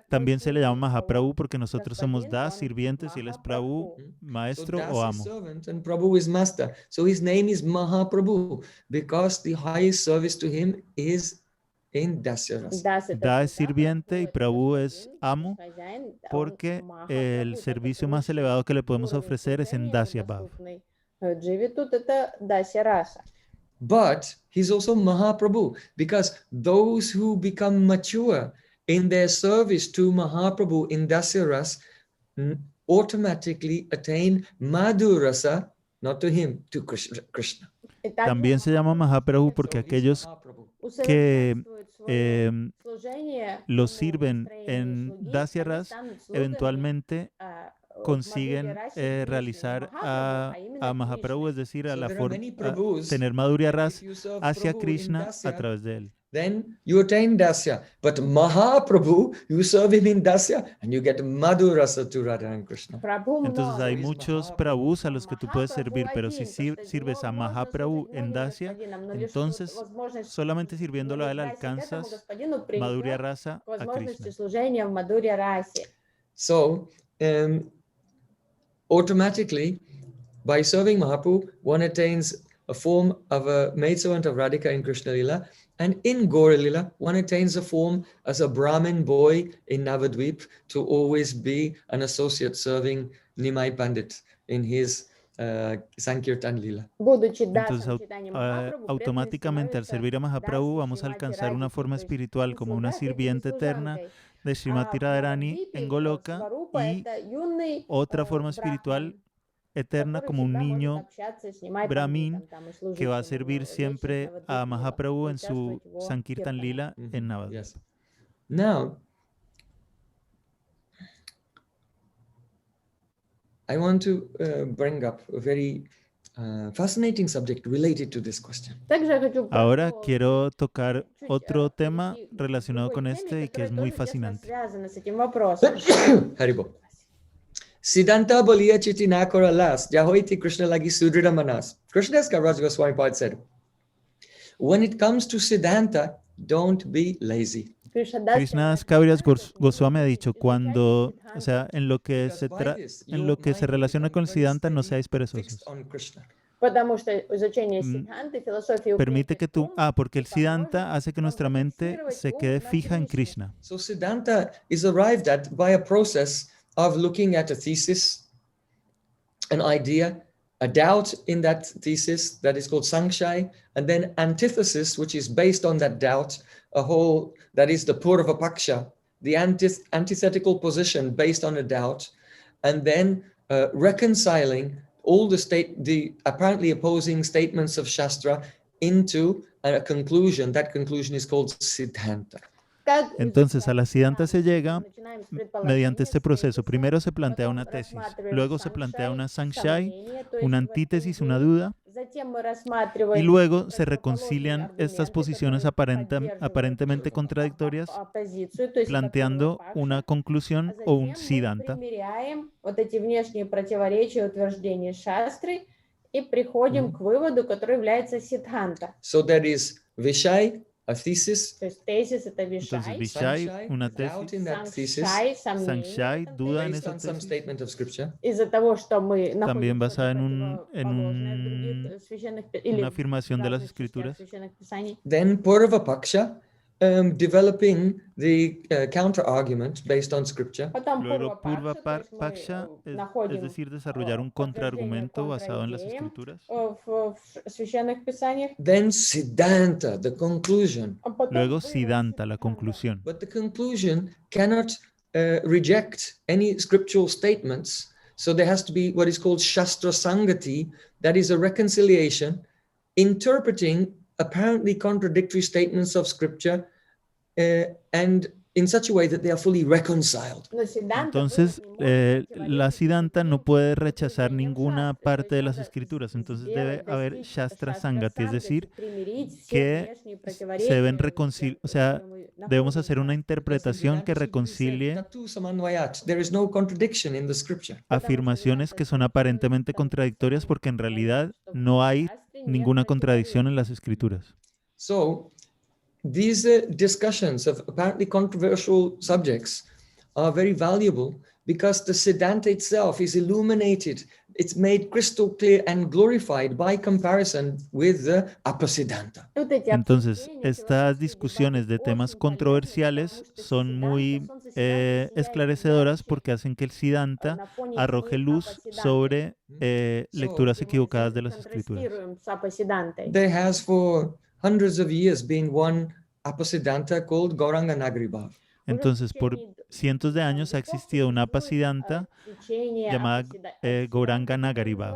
también se le llama Mahaprabhu porque nosotros somos Das, sirvientes, y él es Prabhu, maestro o amo. Servant and Prabhu is master. So his name is Mahaprabhu because the highest service to him is in Dasya Ras. Da es sirviente y Prabhu es amo porque el servicio más elevado que le podemos ofrecer es en Dasya Bhav. But he's also Mahaprabhu because those who become mature in their service to Mahaprabhu in Dasya Ras automatically attain Madhurasa, not to him, to Krishna. También se llama Mahaprabhu porque aquellos que los sirven en Dasya Ras eventualmente consiguen realizar a Mahaprabhu, es decir, tener Madhurya Ras hacia Krishna a través de él. Then you attain Dasya. But Mahaprabhu, you serve him in Dasya and you get Madhurasa to Radha and Krishna. Entonces hay muchos Prabhus a los que tú puedes servir, pero si sirves a Mahaprabhu en Dasya, entonces solamente sirviéndolo a él alcanzas Madhurya Rasa a Krishna. So, automatically, by serving Mahaprabhu, one attains a form of a maidservant of Radhika in Krishna Lila, and in Gaura Lila, one attains a form as a Brahmin boy in Navadvip to always be an associate serving Nimai Pandit in his Sankirtan Lila. Entonces, automáticamente al servir a Mahaprabhu vamos a alcanzar una forma espiritual como una sirviente eterna de Srimati Radharani en Goloka y otra forma espiritual eterna como un niño brahmin que va a servir siempre a Mahaprabhu en su Sankirtan Lila en Navadvip. Yes. Now, I want to bring up a very fascinating subject related to this question. Ahora quiero tocar otro tema relacionado con este y que es muy fascinante. Haribo. Siddhanta boliya chiti na kora las, jahoiti Krishna lagi sudrida manas. Krishnadas Kaviraj Goswami Pad said, when it comes to Siddhanta, don't be lazy. Krishnadas Kaviraj Goswami ha dicho, cuando, o sea, en lo que se relaciona con el Siddhanta, no seáis perezosos. Permite que porque el Siddhanta hace que nuestra mente se quede fija en Krishna. So Siddhanta is arrived at by a process of looking at a thesis, an idea, a doubt in that thesis that is called Sankshai, and then antithesis, which is based on that doubt, that is the Purva Paksha, the antithetical position based on a doubt, and then reconciling all the apparently opposing statements of Shastra into a conclusion. That conclusion is called Siddhanta. Entonces, a la Siddhanta se llega mediante este proceso. Primero se plantea una tesis, luego se plantea una Sankshai, una antítesis, una duda, y luego se reconcilian estas posiciones aparentemente contradictorias, planteando una conclusión o un Siddhanta. So there is Vishay, a thesis. Entonces, Vishai, una tesis, Sankshai, duda en esa tesis, también basada en una afirmación de las Escrituras. Then Purva Paksha, developing the counter-argument based on Scripture. Luego, Purva Paksha, es decir, desarrollar un contraargumento basado en las Escrituras. Then Siddhanta, the conclusion. Luego, Siddhanta, la conclusión. But the conclusion cannot reject any scriptural statements. So there has to be what is called Shastra Sangati, that is a reconciliation, interpreting apparently contradictory statements of scripture and in such a way that they are fully reconciled. Entonces, la Siddhanta no puede rechazar ninguna parte de las escrituras. Entonces debe haber Shastra Sangati, es decir, que se deben reconciliar, o sea, debemos hacer una interpretación que reconcilie afirmaciones que son aparentemente contradictorias porque en realidad no hay ninguna contradicción en las escrituras. So, these discussions of apparently controversial subjects are very valuable because the Siddhanta itself is illuminated. It's made crystal clear and glorified by comparison with the Apasiddhanta. Entonces, estas discusiones de temas controversiales son muy esclarecedoras porque hacen que el Siddhanta arroje luz sobre lecturas equivocadas de las escrituras. There has for hundreds of years been one Apasiddhanta called Gauranga Nagribhav. Entonces, por cientos de años ha existido una Apasiddhanta llamada Gauranga Nagaribhav.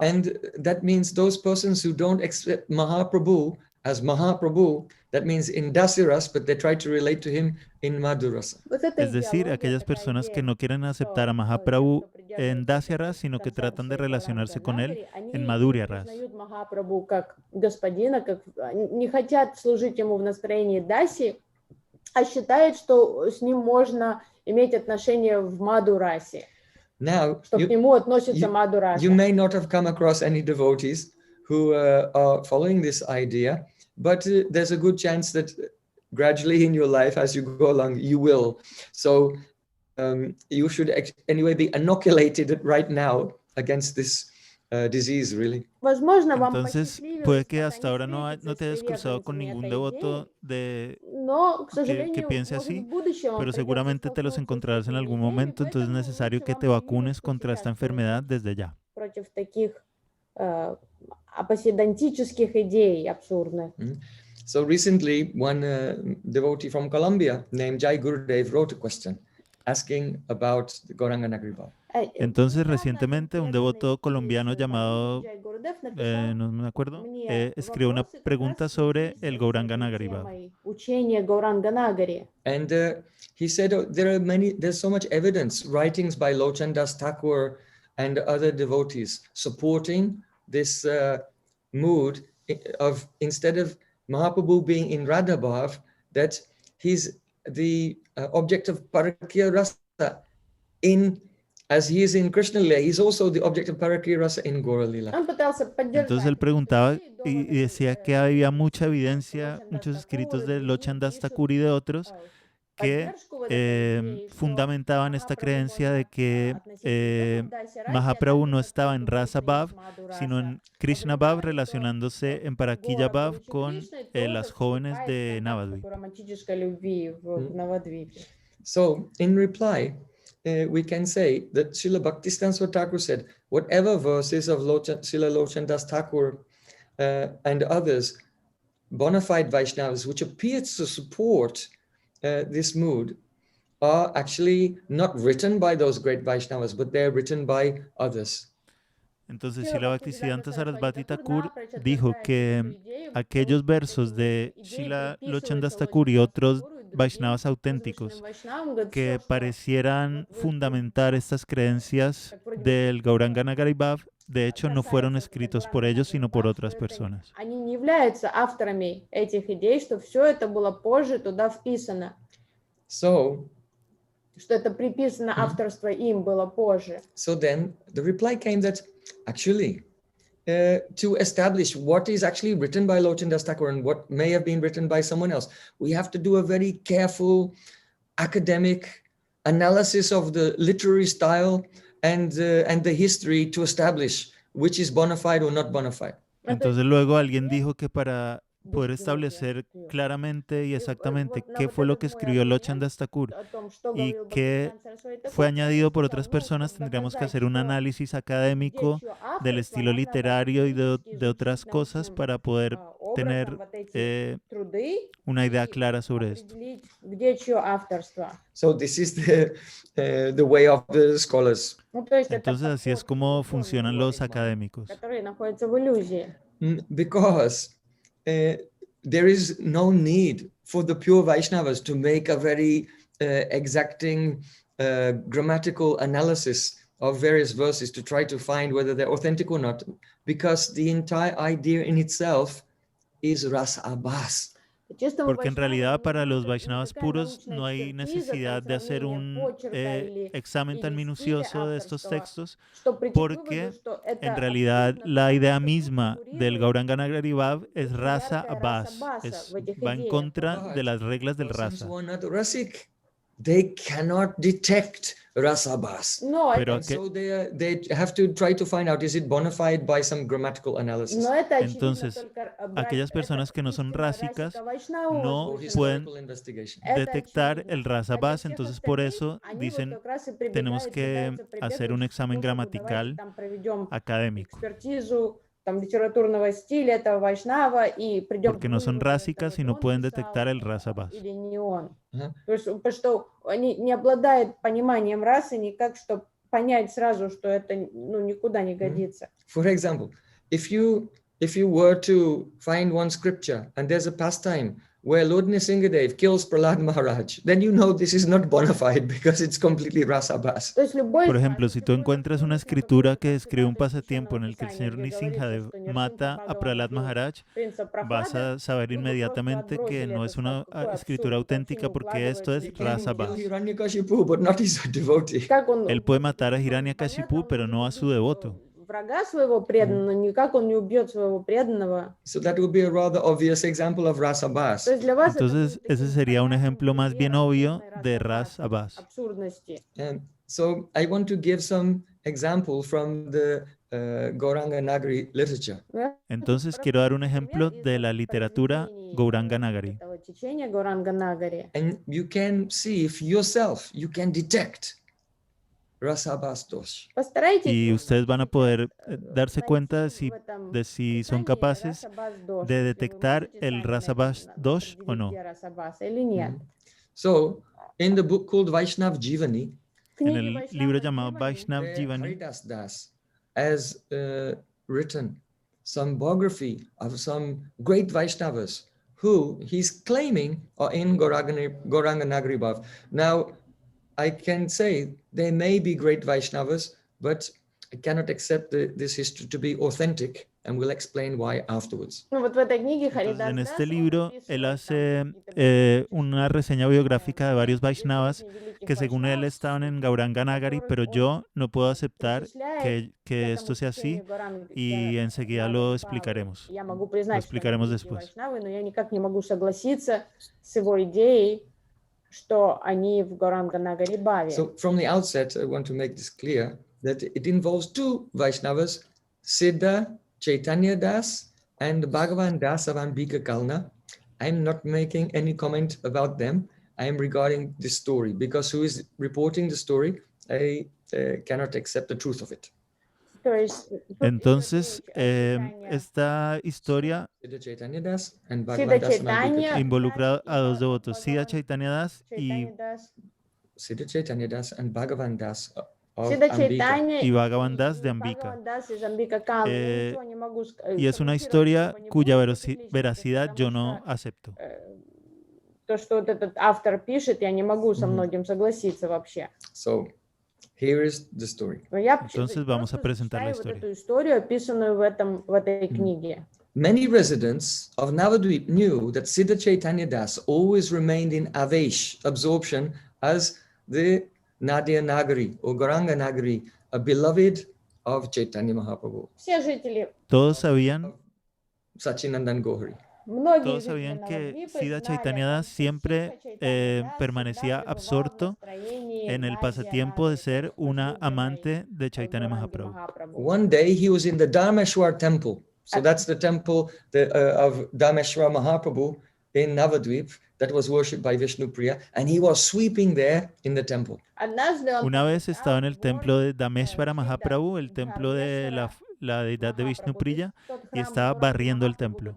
And that means those persons who don't accept Mahaprabhu as Mahaprabhu, that means in Dasiras, but they try to relate to him in Madhurasa. Es decir, aquellas personas que no quieren aceptar a Mahaprabhu en Dasya Ras, sino que tratan de relacionarse con él en Madhurya Ras. А считает, что с ним можно иметь отношения в Мадурасе, что к нему относится Мадураса. You may not have come across any devotees who are following this idea, but there's a good chance that gradually in your life, as you go along, you will. So you should anyway be inoculated right now against this disease, really. Entonces, puede que hasta ahora no te hayas cruzado con ningún devoto que piense así, pero seguramente te los encontrarás en algún momento, entonces es necesario que te vacunes contra esta enfermedad desde ya. So recently, one devotee from Colombia named Jai Gurudev wrote a question asking about the Gauranga Nagribhav. Entonces, recientemente, un devoto colombiano llamado, no me acuerdo, escribió una pregunta sobre el Gauranga Nagaribhav. And he said, there's so much evidence, writings by Lochandas Thakur and other devotees supporting this mood of, instead of Mahaprabhu being in Radha Bhav, that he's the object of Parakya Rasa as he is in Krishna Lila, he's also the object of Parakya Rasa in Gaura Lila. Entonces él preguntaba y decía que había mucha evidencia, muchos escritos de Lochandas Thakur y de otros que fundamentaban esta creencia de que Mahaprabhu no estaba en Rasa Bhav, sino en Krishna Bhav, relacionándose en Parakya Bhav con las jóvenes de Navadvip. So, in reply, we can say that Srila Bhaktisiddhanta Thakur said, whatever verses of Srila Lochandas Thakur and others, bona fide Vaishnavas, which appear to support this mood, are actually not written by those great Vaishnavas, but they're written by others. Entonces, Srila Bhaktisiddhanta Sarasvati Thakur dijo que aquellos versos de Srila Lochandas Thakur y otros Vaishnavas auténticos que parecieran fundamentar estas creencias del Gauranga Nagaribhav, de hecho no fueron escritos por ellos, sino por otras personas. So, что это приписано авторство им было позже. So then the reply came that actually to establish what is actually written by Lochandas Thakur and what may have been written by someone else, we have to do a very careful academic analysis of the literary style and the history to establish which is bona fide or not bona fide. Entonces luego alguien dijo que para poder establecer claramente y exactamente qué fue lo que escribió Lochandas Thakur y qué fue añadido por otras personas, tendríamos que hacer un análisis académico del estilo literario y de otras cosas para poder tener una idea clara sobre esto. So this is the way of the scholars. Entonces así es como funcionan los académicos. Because there is no need for the pure Vaishnavas to make a very exacting grammatical analysis of various verses to try to find whether they're authentic or not, because the entire idea in itself is ras abhas. Porque en realidad para los Vaishnavas puros no hay necesidad de hacer un examen tan minucioso de estos textos, porque en realidad la idea misma del Gauranga Nagari Bhav es rasa abhas, va en contra de las reglas del rasa. They cannot detect rasabhas. No, Pero so they have to try to find out, is it bona fide by some grammatical analysis? Entonces, aquellas personas que no son rásicas no pueden detectar el rasabhas, entonces por eso dicen tenemos que hacer un examen gramatical académico. Литературного стиля этого Вайшнава и придем Porque no son rásicas y no pueden detectar el rasabhas. Или не он. То есть, потому что они не обладают пониманием расы никак, чтобы понять сразу, что это никуда не годится. For example, if you were to find one scripture and there's a pastime where Lord Nrsingadev kills Prahlad Maharaj, then you know this is not bona fide because it's completely rasabhas. Por ejemplo, si tú encuentras una escritura que describe un pasatiempo en el que el señor Nrsingadev mata a Prahlad Maharaj, vas a saber inmediatamente que no es una escritura auténtica porque esto es rasabhas. Él puede matar a Hiranyakashipu, pero no a su devoto. Врага своего преданного, никак он не убьет своего преданного. So that would be a rather obvious example of rasabhas. Entonces, ese sería un ejemplo más bien obvio de rasabhas. So I want to give some example from the Gauranga Nagari literature. Entonces, quiero dar un ejemplo de la literatura Gauranga Nagari. And you can see if yourself, you can detect rasabhas dosh. Y ustedes van a poder darse cuenta de si son capaces de detectar el rasabhas dosh o no. So, in the book called Vaishnav Jivani, en el libro llamado Vaishnav Jivani, Haridas Das has written some biography of some great Vaishnavas who he's claiming are in Gauranga Nagari Bhav. Now, I can say they may be great Vaishnavas, but I cannot accept this history to be authentic, and we'll explain why afterwards. Entonces, en este libro, él hace una reseña biográfica de varios Vaishnavas que según él estaban en Gauranga Nagari, pero yo no puedo aceptar que esto sea así y enseguida lo explicaremos. Lo explicaremos después. Что они в Гауранга-Нагаре Бхаве. So from the outset, I want to make this clear that it involves two Vaishnavas, Siddha Chaitanya Das and Bhagavan Das of Ambika Kalna. I'm not making any comment about them. I am regarding this story because who is reporting the story, I cannot accept the truth of it. Entonces, esta historia involucra a dos devotos, Siddha Chaitanya Das y Bhagavan Das y Bhagavan Das de Ambika. Y es una historia cuya veracidad yo no acepto. То, что вот этот автор пишет, я не могу со многим согласиться вообще. So, here is the story. Entonces vamos a presentar la historia. Эту историю, описанную в этой книге. Many residents of Navadvip knew that Siddha Chaitanya Das always remained in Avesh, absorption, as the Nadia Nagari or Gauranga Nagari, a beloved of Chaitanya Mahaprabhu. Все жители. Todos sabían Sachinandan Gohari. Todos sabían que Siddha Chaitanya Das siempre permanecía absorto en el pasatiempo de ser una amante de Chaitanya Mahaprabhu. One day he was in the Dharmeshwar temple. So that's the temple of Dharmeshwar Mahaprabhu in Navadvip that was worshipped by Vishnu Priya, and he was sweeping there in the temple. Una vez estaba en el templo de Dharmeshwara Mahaprabhu, el templo de la deidad de Vishnu Priya, y estaba barriendo el templo.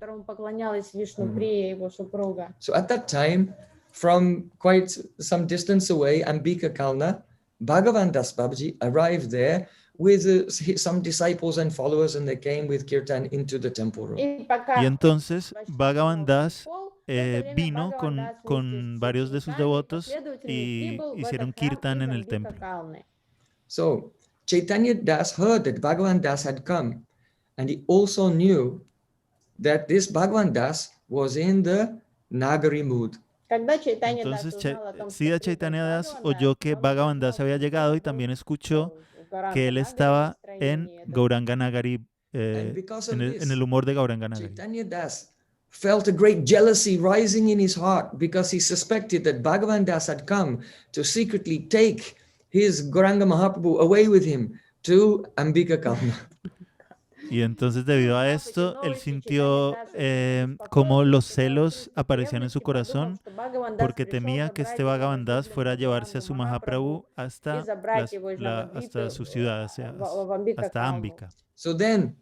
So at that time, from quite some distance away, Ambika Kalna, Bhagavan Das Babaji arrived there with some disciples and followers, and they came with kirtan into the temple room. Y entonces Bhagavan Das vino con varios de sus devotos y hicieron kirtan en el templo. So Chaitanya Das heard that Bhagavan Das had come, and he also knew that this Bhagavan Das was in the Nagari mood. Entonces Siddha Chaitanya Das oyó que Bhagavan Das había llegado y también escuchó que él estaba en Gauranga Nagari, en el humor de Gauranga Nagari. Chaitanya Das felt a great jealousy rising in his heart because he suspected that Bhagavan Das had come to secretly take his Gauranga Mahaprabhu away with him to Ambika Kalna. Y entonces debido a esto, él sintió como los celos aparecían en su corazón porque temía que este Bhagavan Das fuera a llevarse a su Mahaprabhu hasta su ciudad, hasta Ambika. So then,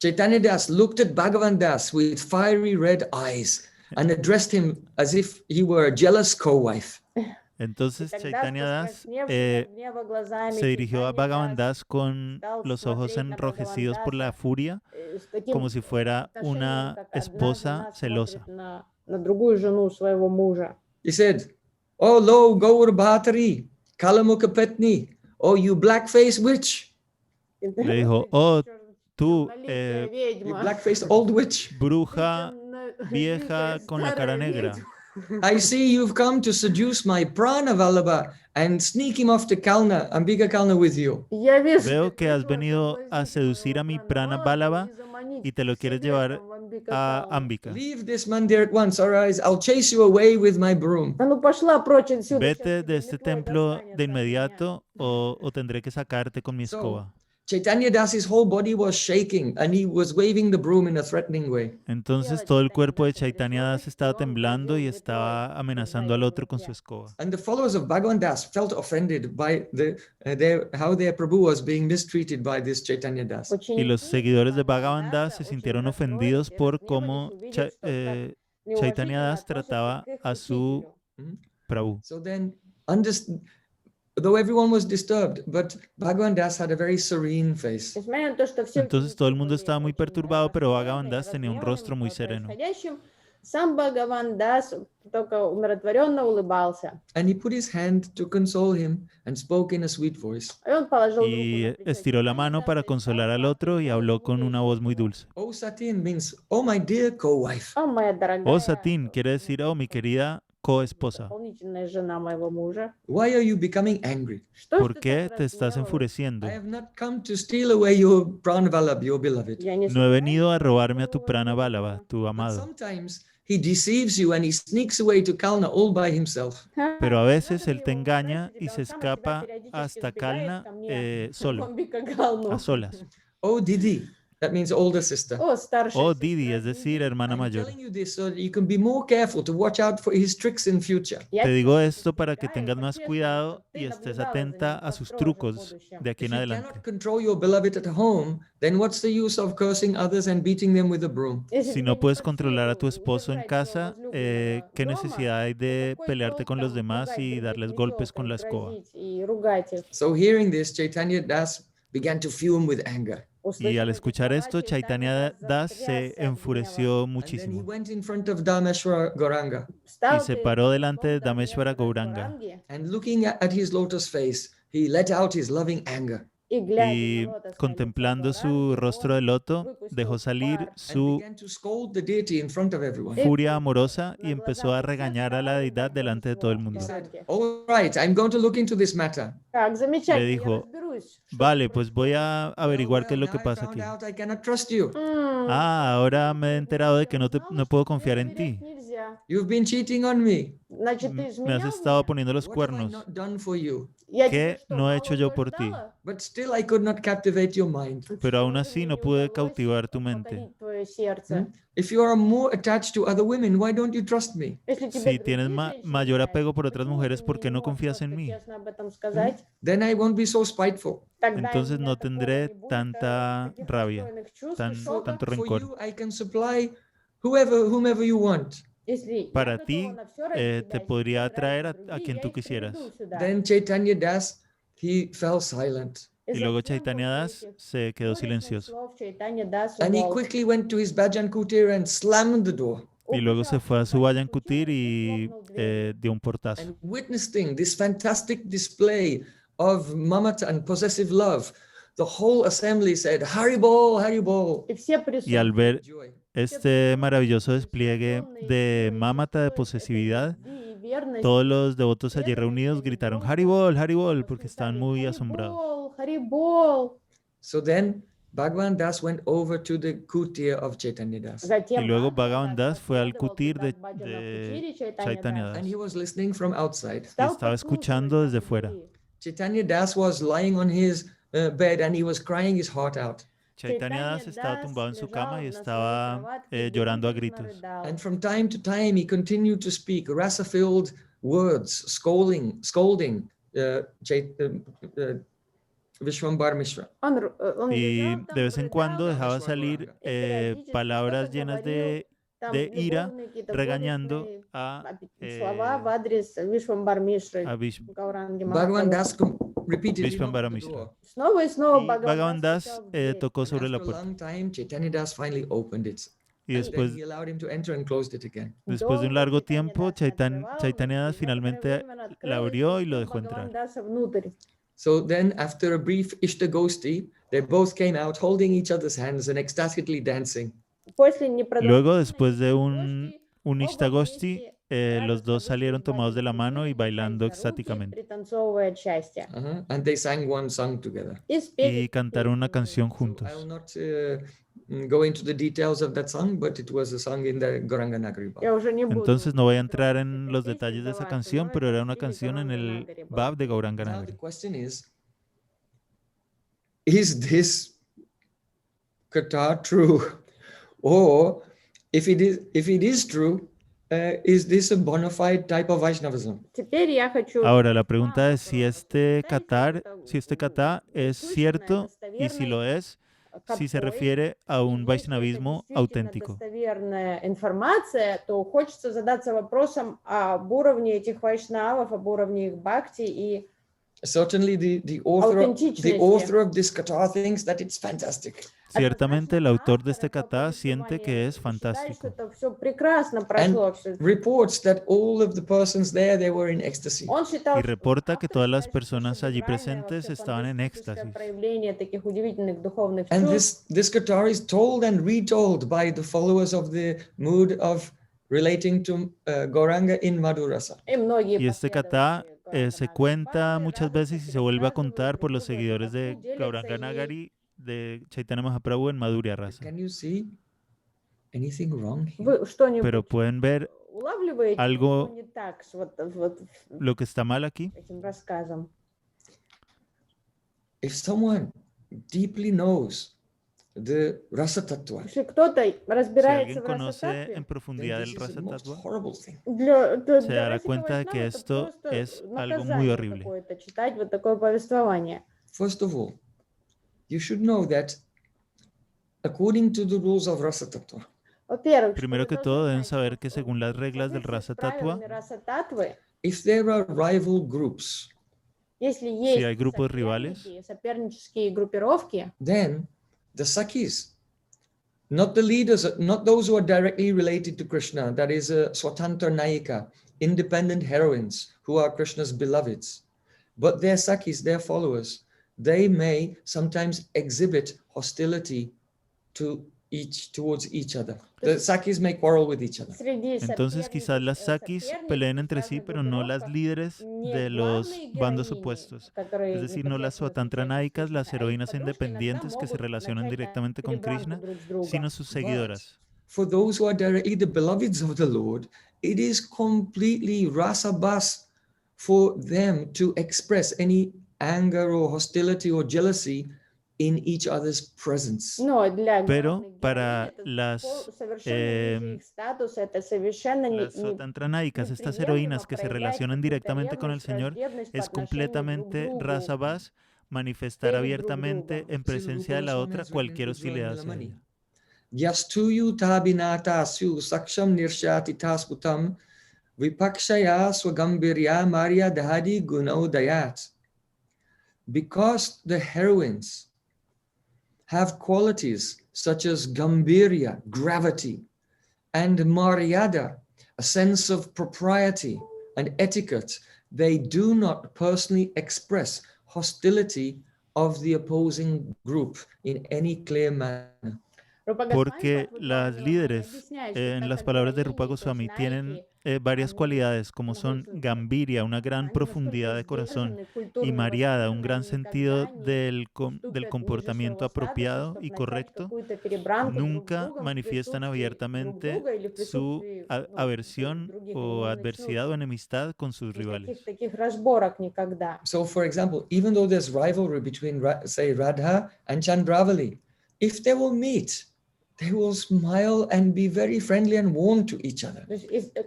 Chaitanya Das looked at Bhagavan Das with fiery red eyes and addressed him as if he were a jealous co-wife. Entonces Chaitanya Das se dirigió a Bhagavan Das con los ojos enrojecidos por la furia, como si fuera una esposa celosa. He said, "Oh, lo, Gaur Bhatari, Kalamukha Petni, oh, you black-faced witch." Le dijo, oh, tú, You black-faced old witch. bruja vieja con la cara negra. I see you've come to seduce my Prana Vallabha and sneak him off to Kalna, Ambika Kalna with you. Veo que has venido a seducir a mi Prana Vallabha y te lo quieres llevar a Ambika. Leave this mandir at once, or I'll chase you away with my broom. Vete de este templo de inmediato o tendré que sacarte con mi escoba. Chaitanya Das's whole body was shaking and he was waving the broom in a threatening way. Entonces todo el cuerpo de Chaitanya Das estaba temblando y estaba amenazando al otro con su escoba. And the followers of Bhagavan Das felt offended by how their Prabhu was being mistreated by this Chaitanya Das. Y los seguidores de Bhagavan Das se sintieron ofendidos por cómo Chaitanya Das trataba a su Prabhu. So then, though everyone was disturbed, but Bhagavan Das had a very serene face. Entonces todo el mundo estaba muy perturbado, pero Bhagavan Das tenía un rostro muy sereno. And he put his hand to console him and spoke in a sweet voice. Y estiró la mano para consolar al otro y habló con una voz muy dulce. Oh Satin means, oh my dear co-wife. Oh Satin quiere decir, oh mi querida coesposa. Why are you becoming angry? ¿Por qué te estás enfureciendo? I have not come to steal away your Prana Vallabha, your beloved. No he venido a robarme a tu Prana Vallabha, tu But amado. sometimes he deceives you and he sneaks away to Kalna all by himself. Pero a veces él te engaña y se escapa hasta Kalna solo, a solas. Oh Didi, that means older sister. Oh Didi, es decir, hermana I'm mayor. telling you this so that you can be more careful to watch out for his tricks in future. Te digo esto para que tengas más cuidado y estés atenta a sus trucos de aquí If en you adelante. cannot control your beloved at home, then what's the use of cursing others and beating them with a broom? Si no puedes controlar a tu esposo en casa, ¿qué necesidad hay de pelearte con los demás y darles golpes con la escoba? So hearing this, Chaitanya Das began to fume with anger. Y al escuchar esto, Chaitanya Das se enfureció And then he muchísimo went in front of Dhameshwara Gauranga, y se paró delante de Dhameshwara Gauranga and looking at his lotus face, he let out his loving anger. y contemplando su rostro de loto, dejó salir And su began to scold the deity in front of everyone. furia amorosa y empezó a regañar a la deidad delante de todo el mundo. He said, all right, I'm going to look into this matter. Le dijo, vale, pues voy a averiguar qué es lo que Now I pasa found aquí. out I cannot trust you. Ah, ahora me he enterado de que no puedo confiar en ti. You've been cheating on me. Me has estado poniendo los What have I cuernos. not done for you? ¿Qué no he hecho yo por ti? But still I could not captivate your mind. Pero aún así no pude cautivar tu mente. If you are more attached to other women, why don't you trust me? Si tienes mayor apego por otras mujeres, ¿por qué no confías en mí? Then I won't be so spiteful. Entonces no tendré tanta rabia, tanto For rencor. you, I can supply whomever you want. Para ti, te podría atraer a quien tú quisieras. Then Chaitanya Das, he fell silent. Y luego Chaitanya Das se quedó silencioso. And he quickly went to his bhajan kutir and slammed the door. Y luego se fue a su Vayan Kutir y dio un portazo. And witnessing this fantastic display of mamata and possessive love, the whole assembly said, Haribol, Haribol. Y al ver este maravilloso despliegue de mámata, de posesividad, todos los devotos allí reunidos gritaron Haribol, Haribol, porque estaban muy asombrados. So then Bhagavan Das went over to the kutir of Chaitanya Das. Y luego Bhagavan Das fue al kutir de Chaitanya Das. And he was listening from outside. Y estaba escuchando desde fuera. Chaitanya Das was lying on his bed and he was crying his heart out. Chaitanya Das estaba tumbado en su cama y estaba llorando a gritos. And from time to time he continued to speak rasa-filled words, scolding Vishwambar Mishra. Y de vez en cuando dejaba salir palabras llenas de ira, regañando a Bhagavan Das repeatedly Vishwambara knocked the Mishra. door. Y Bhagavan Das tocó sobre la After a puerta. long time, Chaitanya Das finally opened it. Y And después, then he allowed him to enter and closed it again. después de un largo tiempo, Chaitanya Das finalmente la abrió y lo dejó entrar. So then, after a brief Ishtagosti, they both came out holding each other's hands and ecstatically dancing. Luego, después de un Ishtagosti, los dos salieron tomados de la mano y bailando extáticamente. And they sang one song together. Y cantaron una canción juntos. I'll not go into the details of that song, but it was a song in the Gauranga Nagari Bhav. Entonces no voy a entrar en los detalles de esa canción, pero era una canción en el Bhav de Gauranga Now the Nagari. question is this katha true? Or if it is true, is this a bona fide type of Vaishnavism? Ahora, la pregunta es si este kata es cierto y si lo es, si se refiere a un Vaishnavismo auténtico. Информация, то хочется задаться вопросом об уровне этих вайшнавов, об уровне их бхакти и Certainly the author of this katha thinks that it's fantastic. Ciertamente el autor de este kata siente que es fantástico. And reports that all of the persons there, they were in ecstasy. Y reporta que todas las personas allí presentes estaban en éxtasis. And this katha is told and retold by the followers of the mood of relating to Gauranga in Madhurasa. Y este kata se cuenta muchas veces y se vuelve a contar por los seguidores de Gauranga Nagari de Chaitanya Mahaprabhu en Madhurya Rasa. Can you see anything wrong here? Pero pueden ver algo, lo que está mal aquí. If someone deeply knows the rasa tattva, Si alguien conoce en profundidad then el this is rasa the most tattva, horrible thing. se dará cuenta de que esto es algo muy horrible. First of all, you should know that according to the rules of rasa tattva, Primero que todo, deben saber que según las reglas del rasa tattva, if there are rival groups, si hay grupos rivales, then the Sakis, not the leaders, not those who are directly related to Krishna, that is Swatantra Nayika, independent heroines who are Krishna's beloveds, but their Sakis, their followers, they may sometimes exhibit hostility towards each other. The Sakis may quarrel with each other. entonces quizás las Sakis peleen entre sí, pero no las líderes de los bandos opuestos. Es decir, no las Swatantranayikas, las heroínas independientes que se relacionan directamente con Krishna, sino sus seguidoras. For those who are directly the beloveds of the Lord, it is completely rasabas for them to express any anger or hostility or jealousy in each other's presence. Pero para las Swatantranayikas, estas heroínas que se relacionan directamente con el Señor, es completamente rasabas manifestar abiertamente en presencia de la otra cualquier hostilidad hacia ella. Yastuyu tabinatasyu saksham nirshatitasputam vipakshaya swagambirya marya dahadi gunaudayat. because the heroines have qualities such as gambhirya, gravity, and maryada, a sense of propriety and etiquette, they do not personally express hostility of the opposing group in any clear manner. Porque las líderes, en las palabras de Rupa Goswami, tienen varias cualidades, como son Gambhirya, una gran profundidad de corazón, y Maryada, un gran sentido del comportamiento apropiado y correcto. Nunca manifiestan abiertamente su aversión o adversidad o enemistad con sus rivales. So, for example, even though there's rivalry between, say, Radha and Chandravali, if they will meet, they will smile and be very friendly and warm to each other.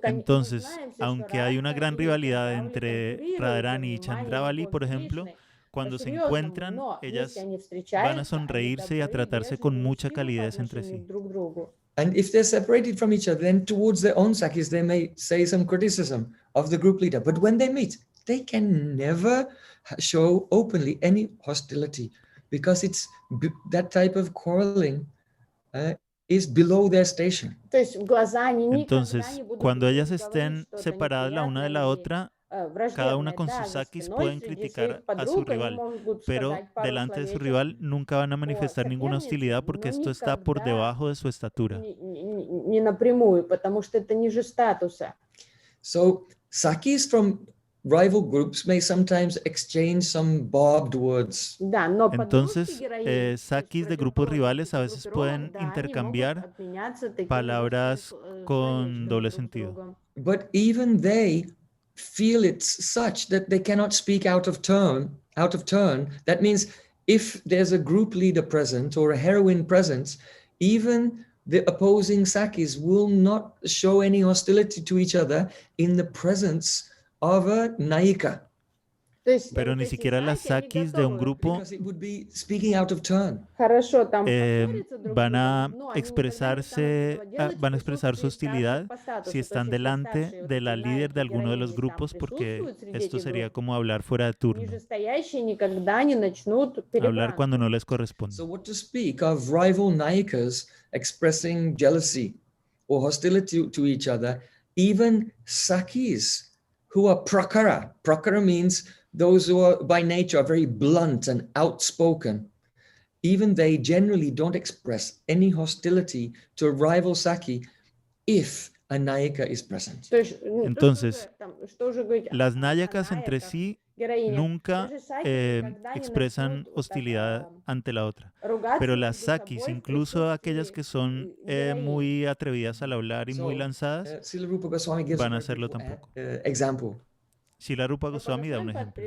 Entonces, aunque hay una gran rivalidad entre Radharani y Chandravali, por ejemplo, cuando se encuentran, ellas van a sonreírse y a tratarse con mucha calidez entre sí. And if they're separated from each other, then towards their own sakis, they may say some criticism of the group leader. But when they meet, they can never show openly any hostility, because it's that type of quarreling is below their station. Entonces, cuando ellas estén separadas la una de la otra, cada una con sus sakis pueden criticar a su rival, pero delante de su rival nunca van a manifestar ninguna hostilidad porque esto está por debajo de su estatura. So, sakis from rival groups may sometimes exchange some barbed words. Entonces, sakis de grupos rivales a veces pueden intercambiar palabras con doble sentido. But even they feel it's such that they cannot speak out of turn. That means if there's a group leader present or a heroine present, even the opposing sakis will not show any hostility to each other in the presence of a naika. Pero ni siquiera las sakis de un grupo van a expresar su hostilidad si están delante de la líder de alguno de los grupos, porque esto sería como hablar fuera de turno, hablar cuando no les corresponde. So what to speak of rival naikas expressing jealousy or hostility to each other, even sakis who are prakara. Prakara means those who are by nature very blunt and outspoken. Even they generally don't express any hostility to a rival saki if a nayaka is present. Entonces, las nayakas entre sí nunca expresan hostilidad ante la otra. Pero las sakis, incluso aquellas que son muy atrevidas al hablar y muy lanzadas, van a hacerlo tampoco. Srila Rupa Goswami da un ejemplo.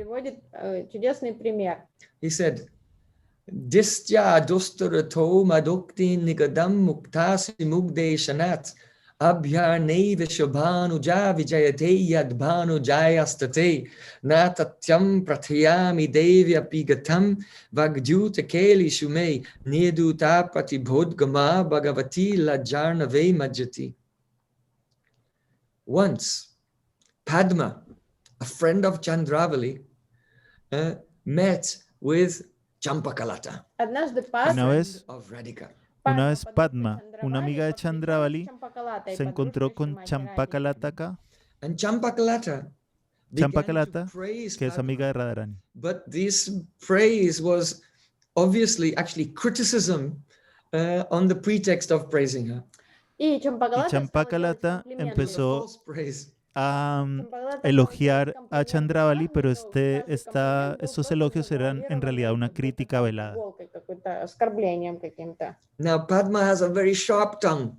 He said, Distya dostarato madukti nigadam muktasi mugde shanat abhyarne vishabhanu vijayate yadbhanu jayastate natatyam prathayami devya pigatam vagjuta keli shume niduta pratibhodgama bhagavati lajarnave majjati. Once, Padma, a friend of Chandravali, met with Champakalata Una vez Padma, una amiga de Chandravali, se encontró con Champakalataka. And Champakalata, que es amiga de Radharani. But this praise was obviously actually criticism on the pretext of praising her. Y Champakalata empezó a elogiar a Chandravali, pero estos elogios eran en realidad una crítica velada. Now Padma has a very sharp tongue.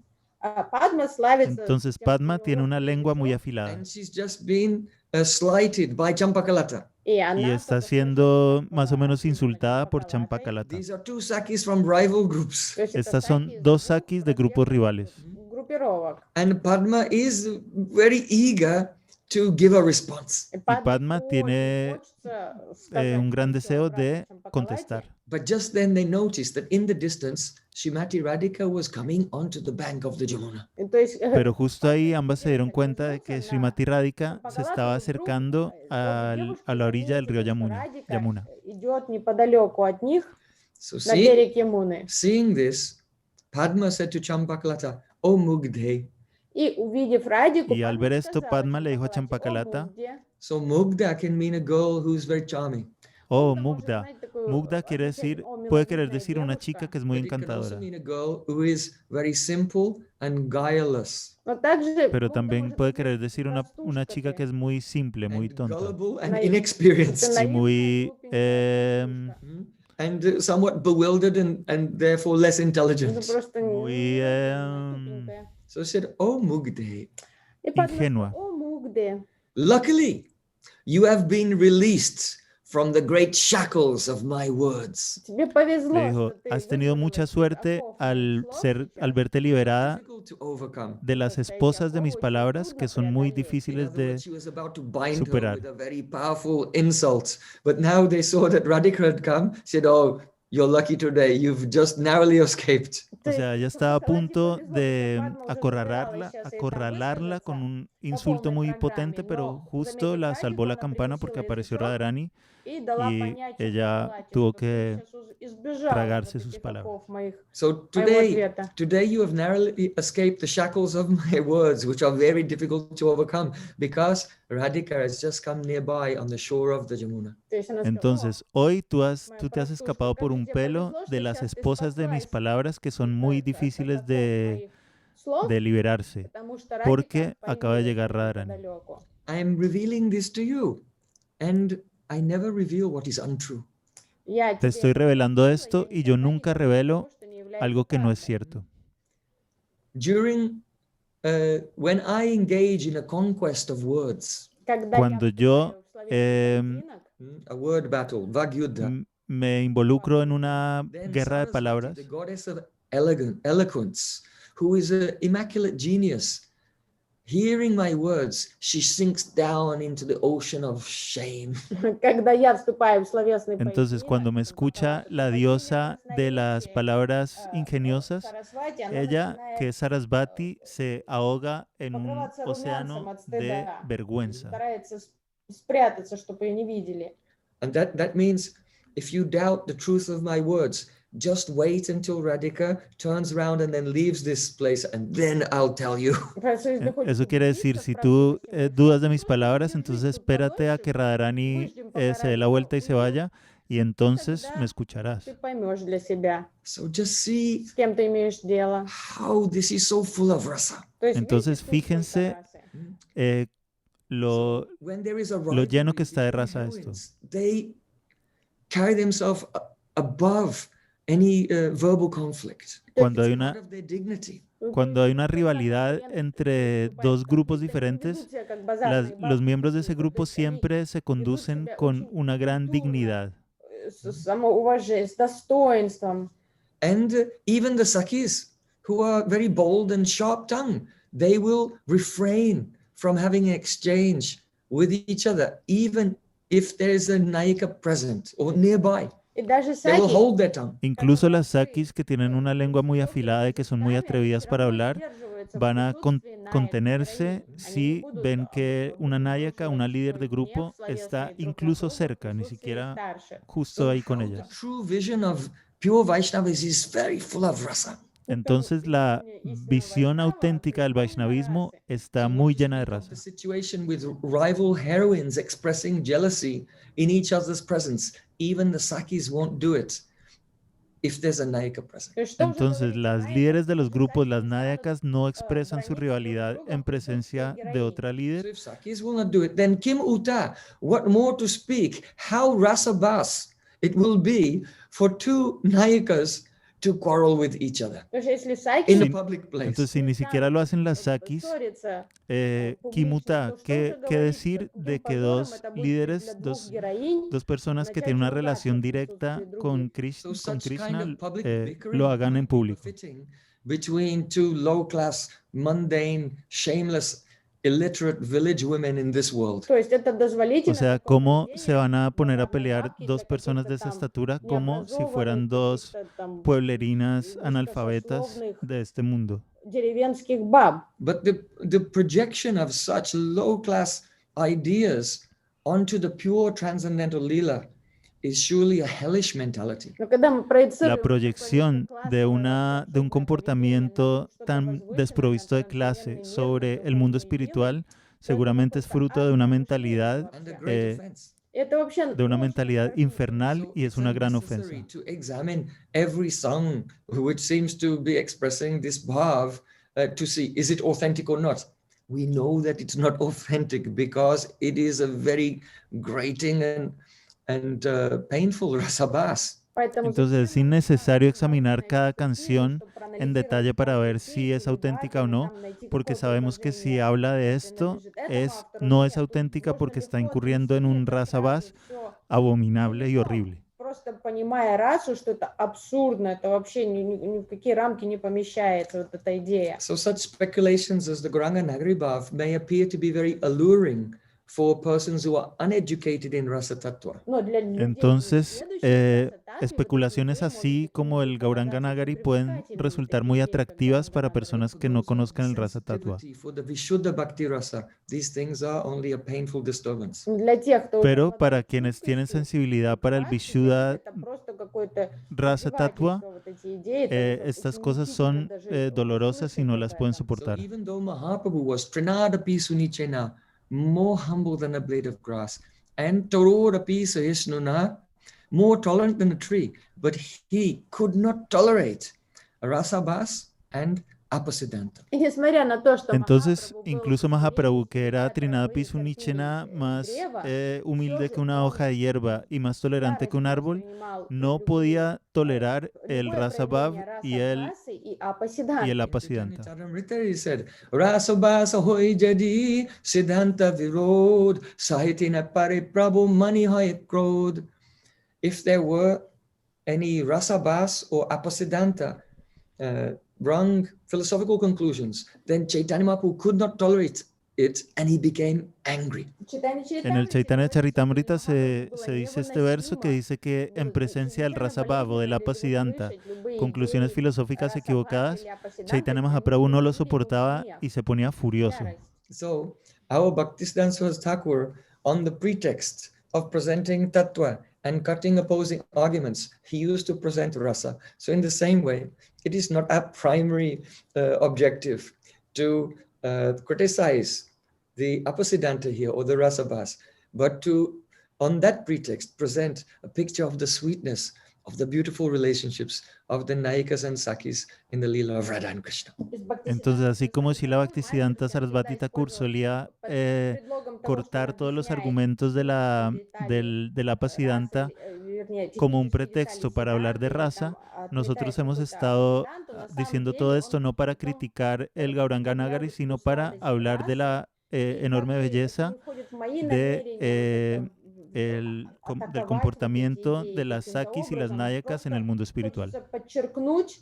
Entonces Padma tiene una lengua muy afilada. And she's just been slighted by Champakalata. Y está siendo más o menos insultada por Champakalata. These are two sakis from rival groups. Estas son dos sakis de grupos rivales. And Padma is very eager to give a response. Y Padma tiene un gran deseo de contestar. But just then they noticed that in the distance, Shrimati Radhika was coming onto the bank of the Jamuna. Pero justo ahí ambas se dieron cuenta de que Srimati Radhika se estaba acercando a la orilla del río Yamuna. Идет неподалеку от них, So на берег Ямуны. seeing this, Padma said to Champakalata, "O Mugdhe." И увидев Радику, Y al ver esto, Padma le dijo a Champakalata, So Mugdha can mean a girl who's very charming. oh, Mugdha. Mugdha quiere decir, puede querer decir una chica que es muy But it can also encantadora. mean a girl who is very simple and guileless. Pero también puede querer decir una chica que es muy simple, muy And tonta. gullible and inexperienced. Y muy And somewhat bewildered and therefore less intelligent. muy So he said, "Oh Mugdhe, ingenua. luckily you have been released from the great shackles of my words." Le dijo, has tenido mucha suerte al verte liberada Difficult to overcome. de las esposas de mis palabras, que son muy In difíciles other words, de she was about to bind her superar. with a very powerful insult. But now they saw that Radhika had come, said, "Oh, you're lucky today. You've just narrowly escaped." O sea, ella estaba a punto de acorralarla con un insulto muy potente, pero justo la salvó la campana porque apareció Radharani y ella tuvo que tragarse sus palabras. So today you have narrowly escaped the shackles of my words, which are very difficult to overcome, because Radhika has just come nearby on the shore of the Jamuna. Entonces, hoy tú te has escapado por un pelo de las esposas de mis palabras que son muy difíciles de liberarse, porque acaba de llegar Radharani. I am revealing this to you, and I never reveal what is untrue. Te estoy revelando esto y yo nunca revelo algo que no es cierto. When I engage in a conquest of words, Cuando yo a word battle, Vagyuddha, me involucro en una then guerra de Saraswati, palabras, the goddess of eloquence, who is an immaculate genius, hearing my words, she sinks down into the ocean of shame. entonces cuando me escucha la diosa de las palabras ingeniosas, ella, que es Sarasvati, se ahoga en un océano de vergüenza. And that means if you doubt the truth of my words, just wait until Radhika turns around and then leaves this place, and then I'll tell you. Eso quiere decir, si tú dudas de mis palabras, entonces espérate a que Radharani se dé la vuelta y se vaya, y entonces me escucharás. So just see how this is so full of rasa. Entonces fíjense lo When there is a lleno que rivalry está de between raza esto. heroines, they carry themselves above any verbal conflict. Cuando It's hay part una of their dignity. Cuando hay una rivalidad entre dos grupos diferentes, los miembros de ese grupo siempre se conducen con una gran dignidad. And even the Sakis, who are very bold and sharp-tongued, they will refrain from having an exchange with each other, even if there is a Nayika present or nearby. They will hold their tongue. Incluso las Sakis, que tienen una lengua muy afilada y que son muy atrevidas para hablar, van a contenerse si ven que una Nayaka, una líder de grupo, está incluso cerca, ni siquiera justo ahí con ellas. The true vision of pure Vaishnavas is very full of rasa. Entonces la visión auténtica del Vaishnavismo está muy llena de raza. The situation with rival heroines expressing jealousy in each other's presence, even the Sakis won't do it if there's a Nayaka present. Entonces las líderes de los grupos, las Nayakas, no expresan su rivalidad en presencia de otra So líder. if Sakis will not do it, then Kim Uta, what more to speak? How rasabas it will be for two Nayakas to quarrel with each other in a public place. Entonces, si ni siquiera lo hacen las Sakis, Kimuta, ¿qué decir de que dos líderes, dos personas que tienen una relación directa con So Krishna, such kind of public bickering lo hagan en público? fitting between two low-class, mundane, shameless illiterate village women in this world. То есть это O дозволительно sea, такое ¿cómo se поведение van a poner a глобальной pelear бабки dos для personas каких-то de esa там estatura como si fueran необразованных, dos каких-то там pueblerinas analfabetas низкосословных de este mundo? деревенских баб. But the projection of such low-class ideas onto the pure transcendental lila is surely a hellish mentality. Но когда мы La проецируем такое proyección de un низкоклассовое, абсурдное поведение на comportamiento что-то tan возвышенное, desprovisto на de clase трансцендентный мир, sobre на el mundo духовный мир, espiritual то это seguramente es просто fruto de адское una мышление mentalidad, And a вообще. great eh, offense. Это вообще de una очень mentalidad страшный грех. infernal So y es it's una gran unnecessary ofensa. to examine every song which seems to be expressing this bhav to see is it authentic or not. We know that it's not authentic because it is a very grating and painful rasabas. Поэтому Entonces es зачем нам innecesario изучать examinar важные cada эти стихи, canción чтобы en проанализировать detalle para каждый ver si стих es или баб, auténtica o или no, там найти porque какое sabemos que si предложение habla de esto, принадлежит этому автору. no es Нет, тут auténtica можно porque está легко incurriendo en отнести un это сразу rasabás все abominable y целиком, horrible. просто понимая расу, что это абсурдно, это вообще ни в какие рамки не помещается вот эта идея. So such speculations as the Guranga Nagari Bhav may appear to be very alluring for persons who are uneducated in rasa tattva. Но для людей, не Entonces, следующих в раса таттве, вот этих especulaciones идей может así como el Gauranga показаться Nagari pueden привлекательными, resultar такие muy идеи, как atractivas para Гауранганагара. personas For que no those who have conozcan el Rasa Tattva. sensitivity for the Vishuddha Bhakti Rasa, these things are only a painful disturbance. Для тех, кто Pero очень para обладает quienes tienen чуткостью sensibilidad к para el бхакти, для них Vishuddha это просто какое-то Rasa Tattva, издевательство, вот эти идеи, это estas очень cosas мучительно son даже dolorosas y слышать no об las pueden этом. So soportar. even though Mahaprabhu was Trinadapi Sunichena, more humble than a blade of grass, and Torodapi Sahishnuna, more tolerant than a tree, but he could not tolerate Rasabas and Apasiddhanta. И несмотря на то, что Entonces, Махапрабху был incluso Mahaprabhu, que era как Trinadapi верхний Sunichena, más древа, humilde всё que же una он hoja de hierba y más tolerante que un яростно árbol, воспринимал no любые, podía tolerar el любое Rasa Bhav проявление y el раса-бхасы и el апасиданты. Apasidanta. Chaitanya he said, Rasabasa hoy jadi Siddhanta virod Sahitina pariprabhu mani hoy krodh. If there were any Rasabas or Apasiddhanta wrong philosophical conclusions, then Chaitanya Mahaprabhu could not tolerate it and he became angry. En el Chaitanya Charitamrita se dice este verso que dice que en presencia del Rasa Bhav o del Apasidanta, conclusiones filosóficas equivocadas, Chaitanya Mahaprabhu no lo soportaba y se ponía furioso. So our Bhaktisiddhanta Thakur, on the pretext of presenting tattva and cutting opposing arguments, he used to present rasa. So in the same way, it is not a primary objective to criticize the Apasiddhanta here or the rasabhas, but to, on that pretext, present a picture of the sweetness of the beautiful relationships of the Nayikas and Sakis in the Leela of Radha and Krishna. Entonces, así como si la Bhaktisiddhanta Sarasvati Thakur solía cortar todos los argumentos de del Apasidanta como un pretexto para hablar de raza, nosotros hemos estado diciendo todo esto no para criticar el Gauranga Nagari, sino para hablar de la enorme belleza del comportamiento de las Sakis y las Nayakas en el mundo espiritual. Подчеркнуть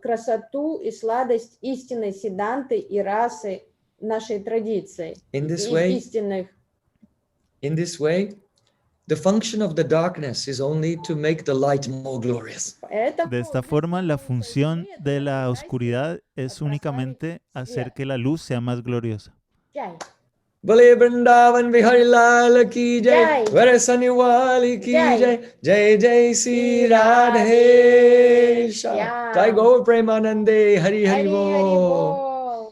красоту и сладость истинной сиданты и расы нашей традиции. In this way, the function of the darkness is only to make the light more glorious. De esta forma, la función de la oscuridad es únicamente hacer que la luz sea más gloriosa. Bale Vrindavan Bihari Lal ki jai, Varasani Wali ki jai, Jai Jai Sri Radhe Shyam. Jai Gaur Premanande Hari Hari Bol.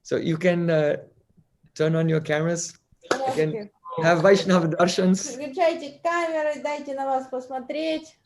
So you can turn on your cameras. You can have Vaishnava darshans. Включайте камеры, дайте на вас посмотреть.